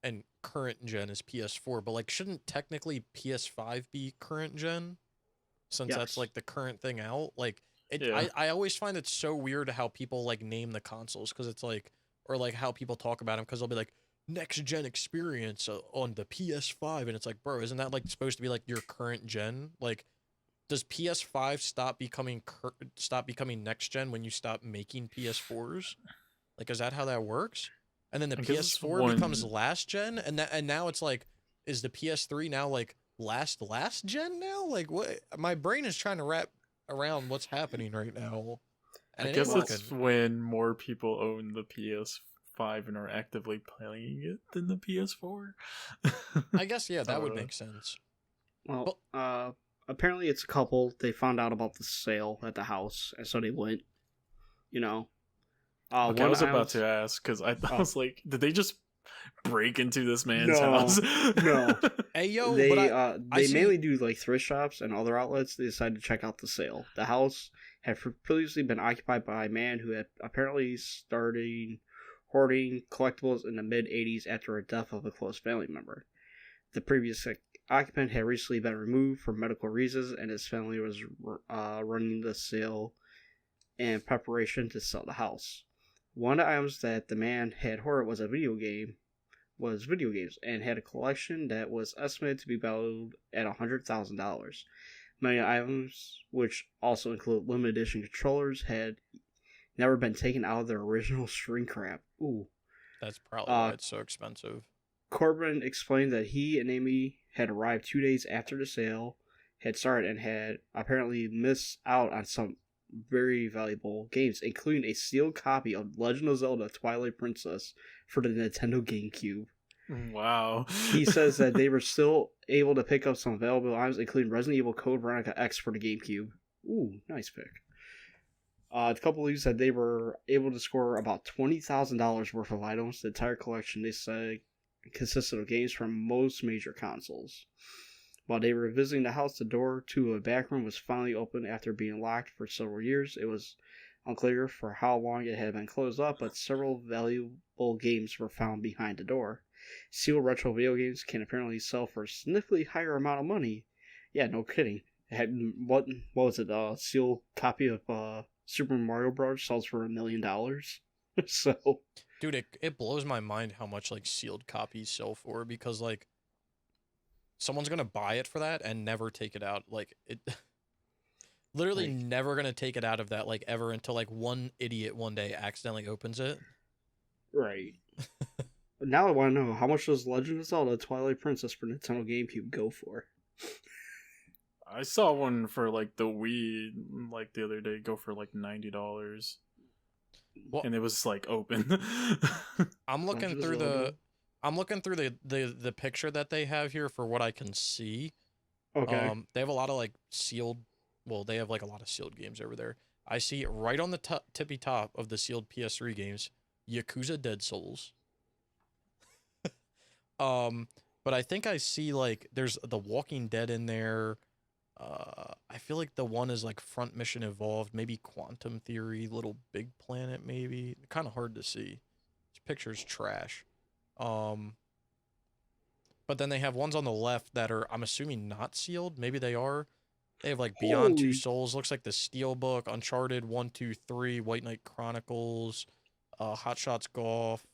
and current gen is PS4, but like shouldn't technically PS5 be current gen since that's Yes. like the current thing out? Like Yeah. I always find it so weird how people like name the consoles because it's like, or like how people talk about them because they'll be like next gen experience on the PS5, and it's like, bro, isn't that like supposed to be like your current gen? Like, does PS5 stop becoming next gen when you stop making PS4s? Like, is that how that works? And then the I guess it's PS4 becomes one. last gen, and now it's like, is the PS3 now like last gen now? Like, what? My brain is trying to wrap around what's happening right now, I and it ain't guess working. it's when more people own the PS5 and are actively playing it than the PS4. I guess yeah, that would Uh, make sense. Well, apparently it's a couple. They found out about the sale at the house, and so they went. You know, Okay, I one was about ounce. to ask because I Oh. was like, did they just break into this man's No, house? no. Hey yo, They but I they see. mainly do like thrift shops and other outlets. They decided to check out the sale. The house had previously been occupied by a man who had apparently started hoarding collectibles in the mid '80s after a death of a close family member. The previous occupant had recently been removed for medical reasons, and his family was running the sale in preparation to sell the house. One of the items that the man had hoarded was video games, and had a collection that was estimated to be valued at $100,000. Many items, which also include limited edition controllers, had never been taken out of their original shrink wrap. Ooh. That's probably why it's so expensive. Corbin explained that he and Amy had arrived 2 days after the sale had started and had apparently missed out on some very valuable games, including a sealed copy of Legend of Zelda Twilight Princess for the Nintendo GameCube. Wow. He says that they were still able to pick up some available items, including Resident Evil Code Veronica X for the GameCube. Ooh, nice pick. The couple leaves that they were able to score about $20,000 worth of items. The entire collection, they say, consisted of games from most major consoles. While they were visiting the house, the door to a back room was finally opened after being locked for several years. It was unclear for how long it had been closed up, but several valuable games were found behind the door. Sealed retro video games can apparently sell for a significantly higher amount of money. Yeah, no kidding. It had, what was it? A sealed copy of Super Mario Bros. Sells for $1 million. So, Dude, it blows my mind how much like sealed copies sell for, because like someone's gonna buy it for that and never take it out. Like it literally Like- never gonna take it out of that like ever until like one idiot one day accidentally opens it. right. Now I want to know, how much does Legend of Zelda Twilight Princess for Nintendo GameCube go for? I saw one for like the Wii like the other day go for like $90. Well, And it was like open. I'm looking Legend of through Zelda. the picture that they have here for what I can see. Okay. They have a lot of like sealed. Well, they have like a lot of sealed games over there. I see right on the tippy top of the sealed PS3 games, Yakuza Dead Souls. But I think I see like there's The Walking Dead in there. I feel like the one is like Front Mission Evolved, maybe Quantum Theory, Little Big Planet, maybe. Kind of hard to see. This picture's trash. But then they have ones on the left that are, I'm assuming, not sealed. Maybe they are. They have like Beyond Two Holy- Souls. Looks like the Steelbook, Uncharted 1, 2, 3, White Knight Chronicles, Hot Shots Golf.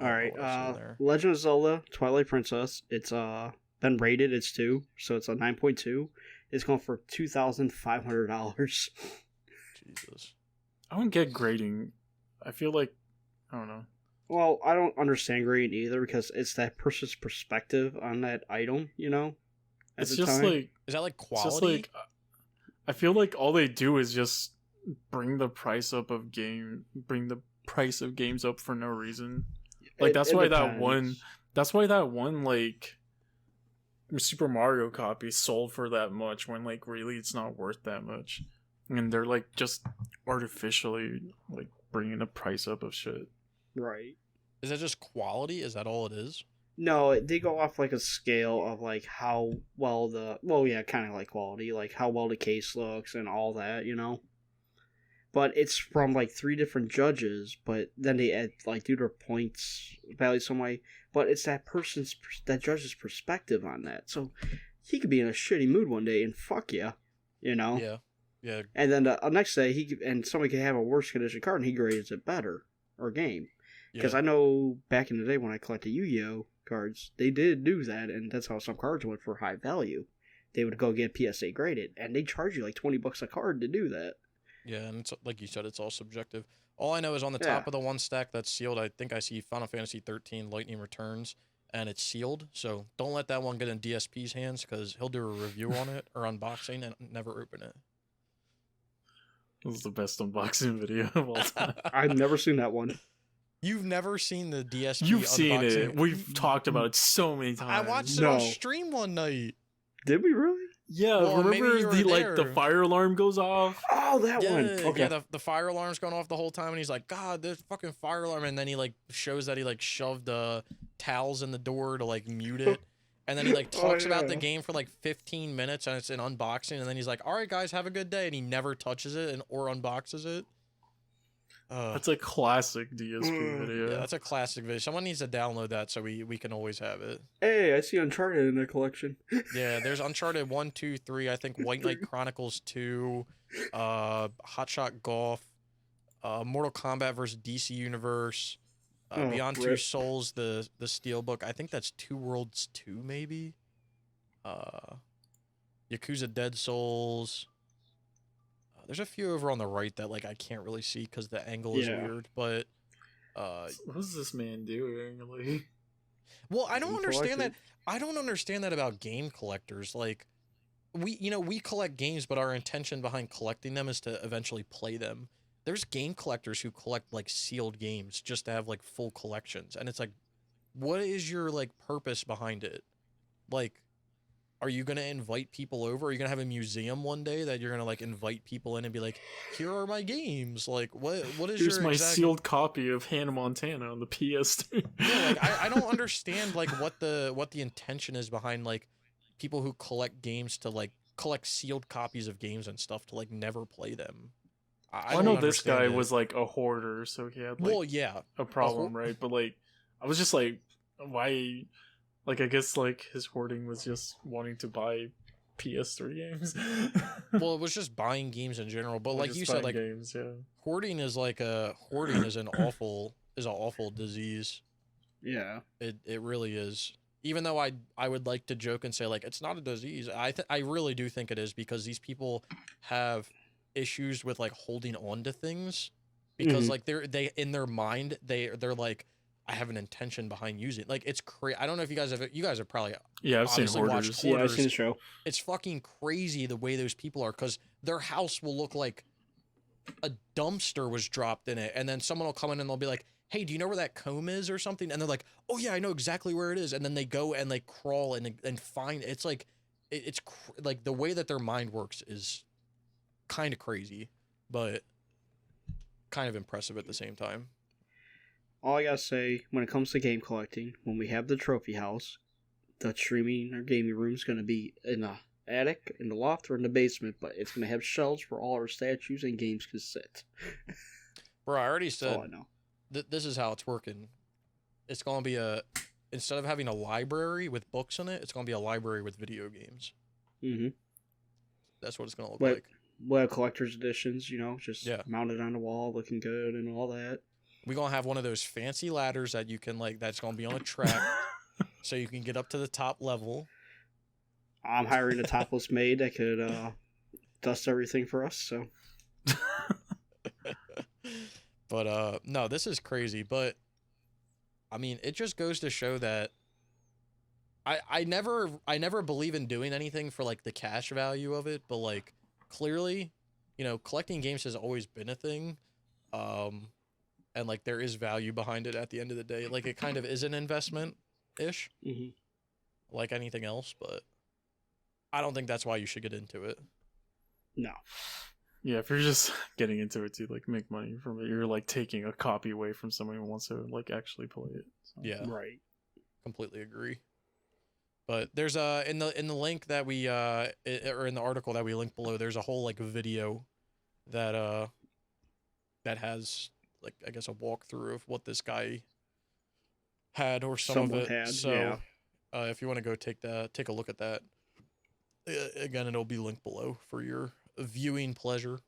All right. What else is there? Legend of Zelda Twilight Princess. It's been rated. It's 2, so it's a 9.2. It's going for $2,500. Jesus. I don't get grading. I feel like I don't know. Well, I don't understand grading either because it's that person's perspective on that item. At It's the just time. like Is that like it's just quality? like I feel like all they do is just bring the price of games up for no reason. Like It- that's it why depends. that one like Super Mario copy sold for that much when like really it's not worth that much. And they're like just artificially like bringing the price up of shit. Right. Is that just quality? Is that all it is? No, they go off like a scale of like how well kind of like quality, like how well the case looks and all that, you know. But it's from like 3 different judges, but then they add like do their points value some way. But it's that judge's perspective on that. So he could be in a shitty mood one day and fuck you know. Yeah, yeah, And then the next day somebody could have a worse condition card and he grades it better or game. Because yeah. I know back in the day when I collected Yu-Gi-Oh cards, they did do that, and that's how some cards went for high value. They would go get PSA graded, and they charge you like $20 a card to do that. Yeah, and it's like you said, it's all subjective. All I know is on the top of the one stack that's sealed, I think I see Final Fantasy 13 Lightning Returns, and it's sealed. So don't let that one get in DSP's hands because he'll do a review on it or unboxing and never open it. This is the best unboxing video of all time. I've never seen that one. You've never seen the DSP You've unboxing? seen it. We've talked about it so many I times. watched it on stream one night. Did we really? Yeah, Well, maybe remember you were the there. fire alarm goes off? Oh, that Yeah, one. Okay. yeah, the fire alarm's going off the whole time, and he's like, God, there's fucking fire alarm. And then he, like, shows that he, like, shoved towels in the door to, like, mute it. And then he, like, talks about the game for, like, 15 minutes, and it's an unboxing. And then he's like, all right, guys, have a good day. And he never touches it or unboxes it. That's a classic DSP video. Yeah, that's a classic video. Someone needs to download that so we can always have it. Hey, I see Uncharted in the collection. Yeah, there's Uncharted 1, 2, 3, I think White Knight Chronicles 2, Hot Shot Golf, Mortal Kombat versus DC Universe, Beyond Two rip. Souls, the Steelbook. I think that's Two Worlds 2, maybe. Yakuza Dead Souls. There's a few over on the right that like I can't really see because the angle is weird, but What is this man doing? Like, well, I don't Game understand that. collecting. I don't understand that about game collectors. Like, we collect games, but our intention behind collecting them is to eventually play them. There's game collectors who collect like sealed games just to have like full collections, and it's like, what is your like purpose behind it? Like, are you gonna invite people over? Are you gonna have a museum one day that you're gonna like invite people in and be like, here are my games? Like, what is here's your my exact... sealed copy of Hannah Montana on the PS3. Yeah, like I don't understand like what the intention is behind like people who collect games to like collect sealed copies of games and stuff to like never play them. I don't know this guy understand it. was like a hoarder, so he had like Well, yeah, a problem, right? But like, I was just like, why? Like, I guess like his hoarding was just wanting to buy PS3 games. well, it was just buying games in general. But like Just you said, buying like games, yeah. hoarding is an awful disease. Yeah. It really is. Even though I would like to joke and say like it's not a disease. I really do think it is because these people have issues with like holding on to things because like they in their mind they're like I have an intention behind using it. Like it's crazy. I don't know if you guys have probably I've seen obviously watched hoarders. Yeah, I've seen the show. It's fucking crazy the way those people are because their house will look like a dumpster was dropped in it, and then someone will come in and they'll be like, hey, do you know where that comb is or something? And they're like, oh yeah, I know exactly where it is. And then they go and they crawl and find it. It's like like the way that their mind works is kind of crazy, but kind of impressive at the same time. All I gotta say, when it comes to game collecting, when we have the trophy house, the streaming or gaming room is gonna be in the attic, in the loft, or in the basement, but it's gonna have shelves where all our statues and games can sit. Bro, I already That's said all I know. this is how it's working. It's gonna be instead of having a library with books in it, it's gonna be a library with video games. Mm-hmm. That's what it's gonna look But- like. Well, collector's editions, just Yeah. mounted on the wall, looking good and all that. We're gonna have one of those fancy ladders that you can like that's gonna be on a track so you can get up to the top level. I'm hiring a topless maid that could dust everything for us, so. But no, this is crazy. But I mean, it just goes to show that I never believe in doing anything for like the cash value of it, but like clearly, collecting games has always been a thing. And like there is value behind it at the end of the day. Like it kind of is an investment ish, like anything else, but I don't think that's why you should get into it. No. Yeah, if you're just getting into it to like make money from it, you're like taking a copy away from someone who wants to like actually play it. So. Yeah. Right. completely agree. But there's in the link that we or in the article that we link below, there's a whole like video that that has like I guess a walkthrough of what this guy had or some Someone of it. had, So yeah. if you want to go take a look at that, again it'll be linked below for your viewing pleasure.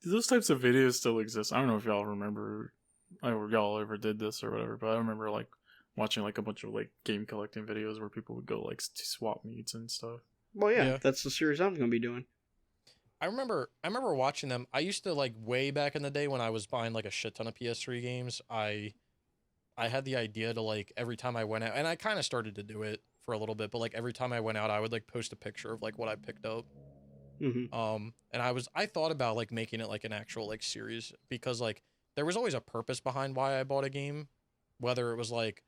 Do those types of videos still exist? I don't know if y'all remember, or y'all ever did this or whatever, but I remember like watching like a bunch of like game collecting videos where people would go like to swap meets and stuff. Well, yeah, Yeah. that's the series I'm going to be doing. I remember watching them. I used to like way back in the day when I was buying like a shit ton of PS3 games. I had the idea to like every time I went out, and I kind of started to do it for a little bit, but like every time I went out, I would like post a picture of like what I picked up. Mm-hmm. And I thought about like making it like an actual like series because like there was always a purpose behind why I bought a game, whether it was like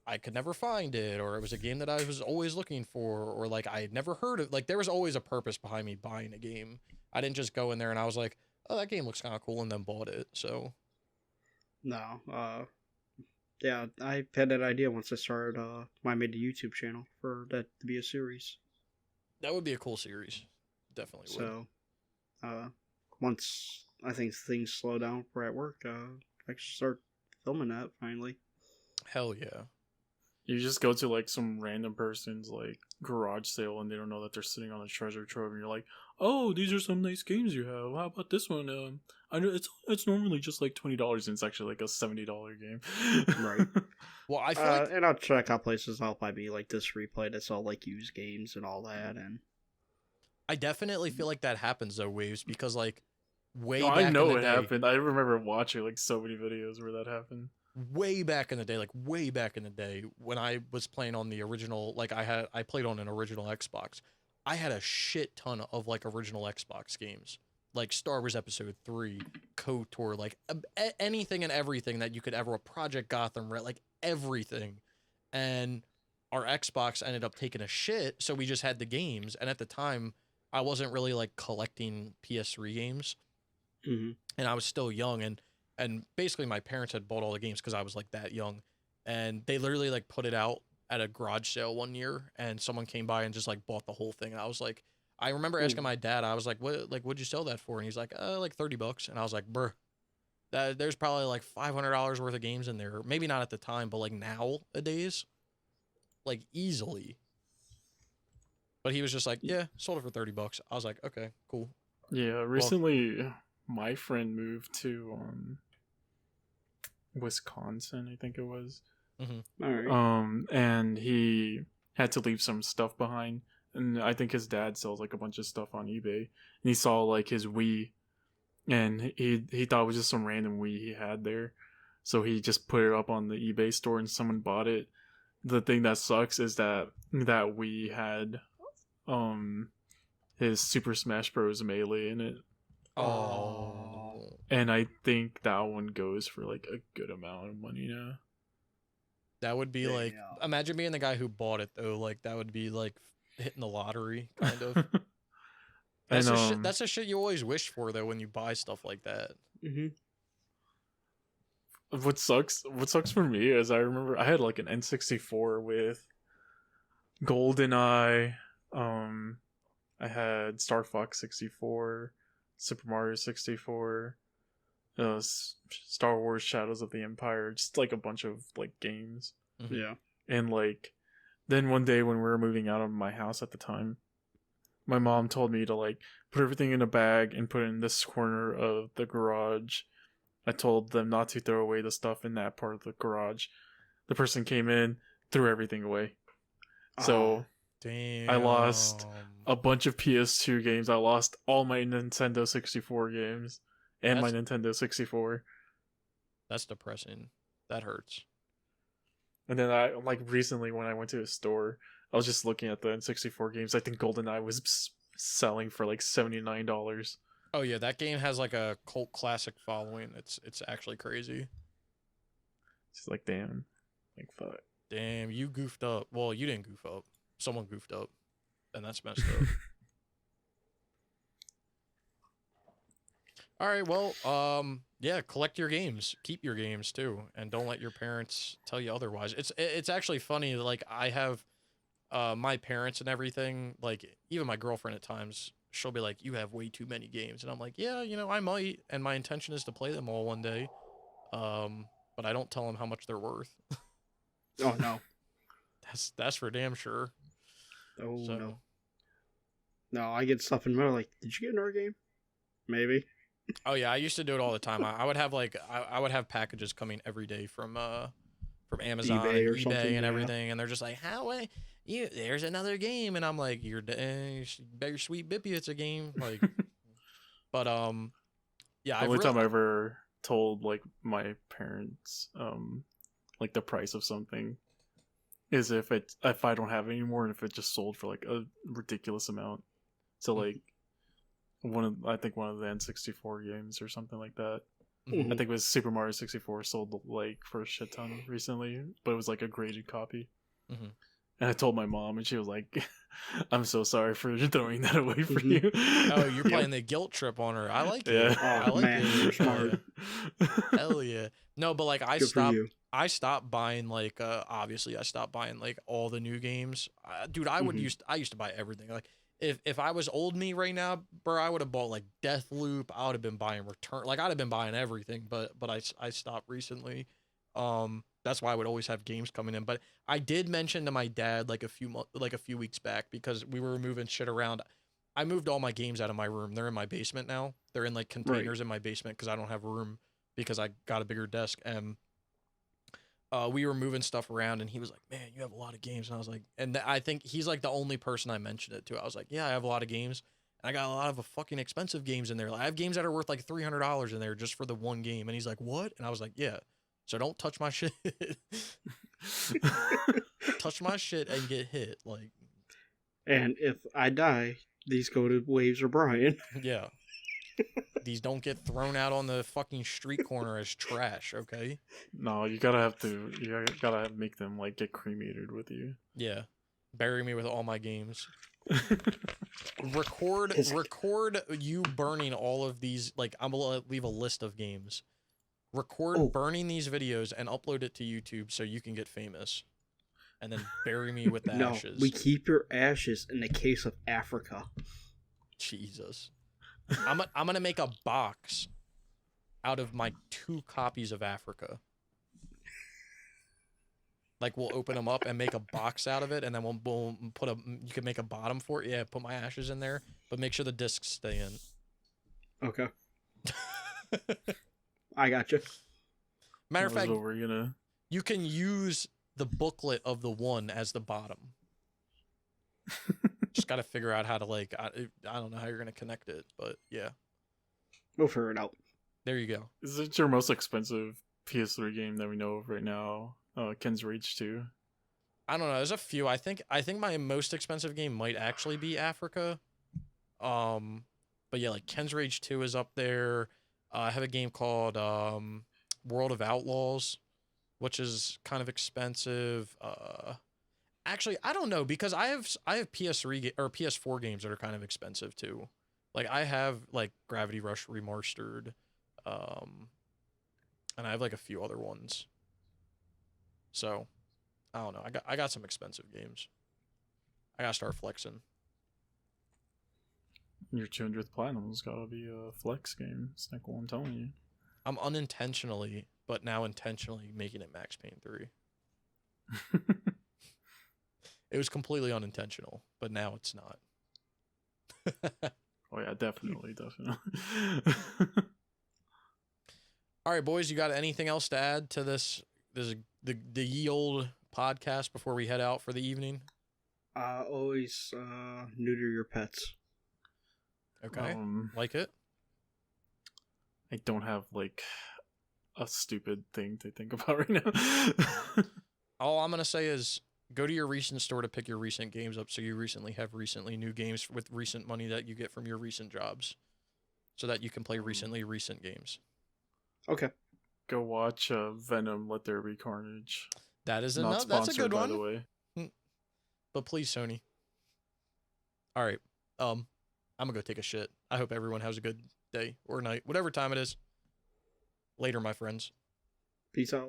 I could never find it, or it was a game that I was always looking for, or like I had never heard of. Like there was always a purpose behind me buying a game. I didn't just go in there and I was like, oh, that game looks kind of cool, and then bought it. So No, yeah, I had that idea once I started when I made the YouTube channel for that to be a series. that would be a cool series. Definitely would. So, once I think things slow down for at work, I should start filming that finally. Hell yeah. You just go to like some random person's like garage sale and they don't know that they're sitting on a treasure trove, and you're like, "Oh, these are some nice games you have. How about this one? I know it's normally just like $20, and it's actually like a $70 game." Right. Well, I feel like And I'll check out places I'll probably be like this replay that's all like used games and all that, and I definitely feel like that happens though, Waves, because like way No, back I know in the it day, happened. I remember watching like so many videos where that happened. way back in the day, like way back in the day when I was playing on the original, like I played on an original Xbox. I had a shit ton of like original Xbox games, like Star Wars Episode 3, KOTOR, like anything and everything that you could ever, Project Gotham, right? Like everything. And our Xbox ended up taking a shit, so we just had the games. And at the time, I wasn't really like collecting PS3 games, mm-hmm. and I was still young, and basically my parents had bought all the games because I was like that young, and they literally like put it out at a garage sale one year, and someone came by and just like bought the whole thing. And I was like, I remember asking my dad, I was like, what'd you sell that for? And he's like, like $30. And I was like, bruh, there's probably like $500 worth of games in there. Maybe not at the time, but like nowadays, like easily. But he was just like, yeah, sold it for $30. I was like, okay, cool. Yeah, recently my friend moved to Wisconsin, I think it was. Mm-hmm. All right. And he had to leave some stuff behind, and I think his dad sells like a bunch of stuff on eBay, and he saw like his Wii, and he thought it was just some random Wii he had there, so he just put it up on the eBay store and someone bought it. The thing that sucks is that Wii had his Super Smash Bros. Melee in it. Oh. And I think that one goes for like a good amount of money now. That would be like, imagine being the guy who bought it though. Like that would be like hitting the lottery, kind of. That's the shit you always wish for though when you buy stuff like that. Mm-hmm. What sucks for me is I remember I had like an N64 with GoldenEye. I had Star Fox 64, Super Mario 64, Star Wars Shadows of the Empire, just like a bunch of like games. Mm-hmm. Yeah. And like then one day when we were moving out of my house at the time, my mom told me to like put everything in a bag and put it in this corner of the garage. I told them not to throw away the stuff in that part of the garage. The person came in, threw everything away. So damn. I lost a bunch of PS2 games. I lost all my Nintendo 64 games and my Nintendo 64. That's depressing. That hurts. And then I like recently when I went to a store, I was just looking at the N64 games. I think GoldenEye was selling for like $79. Oh yeah, that game has like a cult classic following. It's actually crazy. It's like damn, like fuck. Damn, you goofed up. Well, you didn't goof up. Someone goofed up, and that's messed up. All right, well, yeah, collect your games, keep your games too, and don't let your parents tell you otherwise. It's actually funny. Like I have, my parents and everything. Like even my girlfriend at times, she'll be like, "You have way too many games," and I'm like, "Yeah, I might," and my intention is to play them all one day. But I don't tell them how much they're worth. Oh no. That's for damn sure. Oh So, no. No, I get stuff in the mail like, did you get another game? Maybe. oh yeah, I used to do it all the time. I would have like I would have packages coming every day from Amazon eBay or and something, eBay and yeah. everything, and they're just like, "How you? There's another game," and I'm like, "You're better sweet bippy, it's a game." Like, but yeah, The only time I ever told like my parents like the price of something is if I don't have it anymore and if it just sold for like a ridiculous amount. So like I think one of the N64 games or something like that. Mhm. I think it was Super Mario 64 sold like for a shit ton recently, but it was like a graded copy. Mhm. And I told my mom, and she was like, "I'm so sorry for throwing that away for Mhm. you." Oh, you're playing the guilt trip on her. I like it. Yeah. I Oh like man, it. you're smart. Hell yeah. No, but like Good for you. I stopped buying like obviously I stopped buying like all the new games. Dude, I used to buy everything. Like if I was old me right now, bro, I would have bought like Deathloop. I would have been buying Return. Like I'd have been buying everything, but I stopped recently. That's why I would always have games coming in. But I did mention to my dad like a few weeks back because we were moving shit around. I moved all my games out of my room. They're in my basement now. They're in like containers in my basement because I don't have room because I got a bigger desk. And we were moving stuff around, and he was like, "Man, you have a lot of games." And I was like, I think he's like the only person I mentioned it to. I was like, "Yeah, I have a lot of games, and I got a lot of fucking expensive games in there. Like, I have games that are worth like $300 in there just for the one game." And he's like, "What?" And I was like, "Yeah. So don't touch my shit. Touch my shit and get hit." Like, And if I die, these go to Waves or Brian. yeah. These don't get thrown out on the fucking street corner as trash, okay? No, you gotta make them like get cremated with you. Yeah. Bury me with all my games. Record you burning all of these. Like, I'm gonna leave a list of games. Record burning these videos and upload it to YouTube so you can get famous. And then bury me with the No, ashes. we keep your ashes in the case of Africa. Jesus. I'm gonna make a box out of my 2 copies of Africa. Like, we'll open them up and make a box out of it, and then we'll put you can make a bottom for it. Yeah, put my ashes in there, but make sure the discs stay in. Okay. I got you. Matter of That was fact, what we're gonna. you can use the booklet of the one as the bottom. Just got to figure out how to, like, I don't know how you're going to connect it, but yeah. We'll figure it out. There you go. Is it your most expensive PS3 game that we know of right now? Ken's Rage 2. I don't know. There's a few. I think my most expensive game might actually be Africa. But yeah, like Ken's Rage 2 is up there. I have a game called World of Outlaws, which is kind of expensive. Actually, I don't know because I have PS3 or PS4 games that are kind of expensive too. Like I have like Gravity Rush Remastered, and I have like a few other ones. So, I don't know. I got some expensive games. I gotta start flexing. Your 200th Platinum's gotta be a flex game. It's like, well, I'm telling you. I'm unintentionally, but now intentionally making it Max Payne 3. It was completely unintentional, but now it's not. Oh yeah, definitely. All right, boys, you got anything else to add to the ye old podcast before we head out for the evening? Always neuter your pets. Okay, like it? I don't have like a stupid thing to think about right now. All I'm gonna say is go to your recent store to pick your recent games up so you have recently new games with recent money that you get from your recent jobs so that you can play recent games. Okay. Go watch Venom Let There Be Carnage. That is Not enough. That's a good sponsored, by one. the way. But please, Sony. All right. I'm gonna go take a shit. I hope everyone has a good day or night, whatever time it is. Later, my friends. Peace out.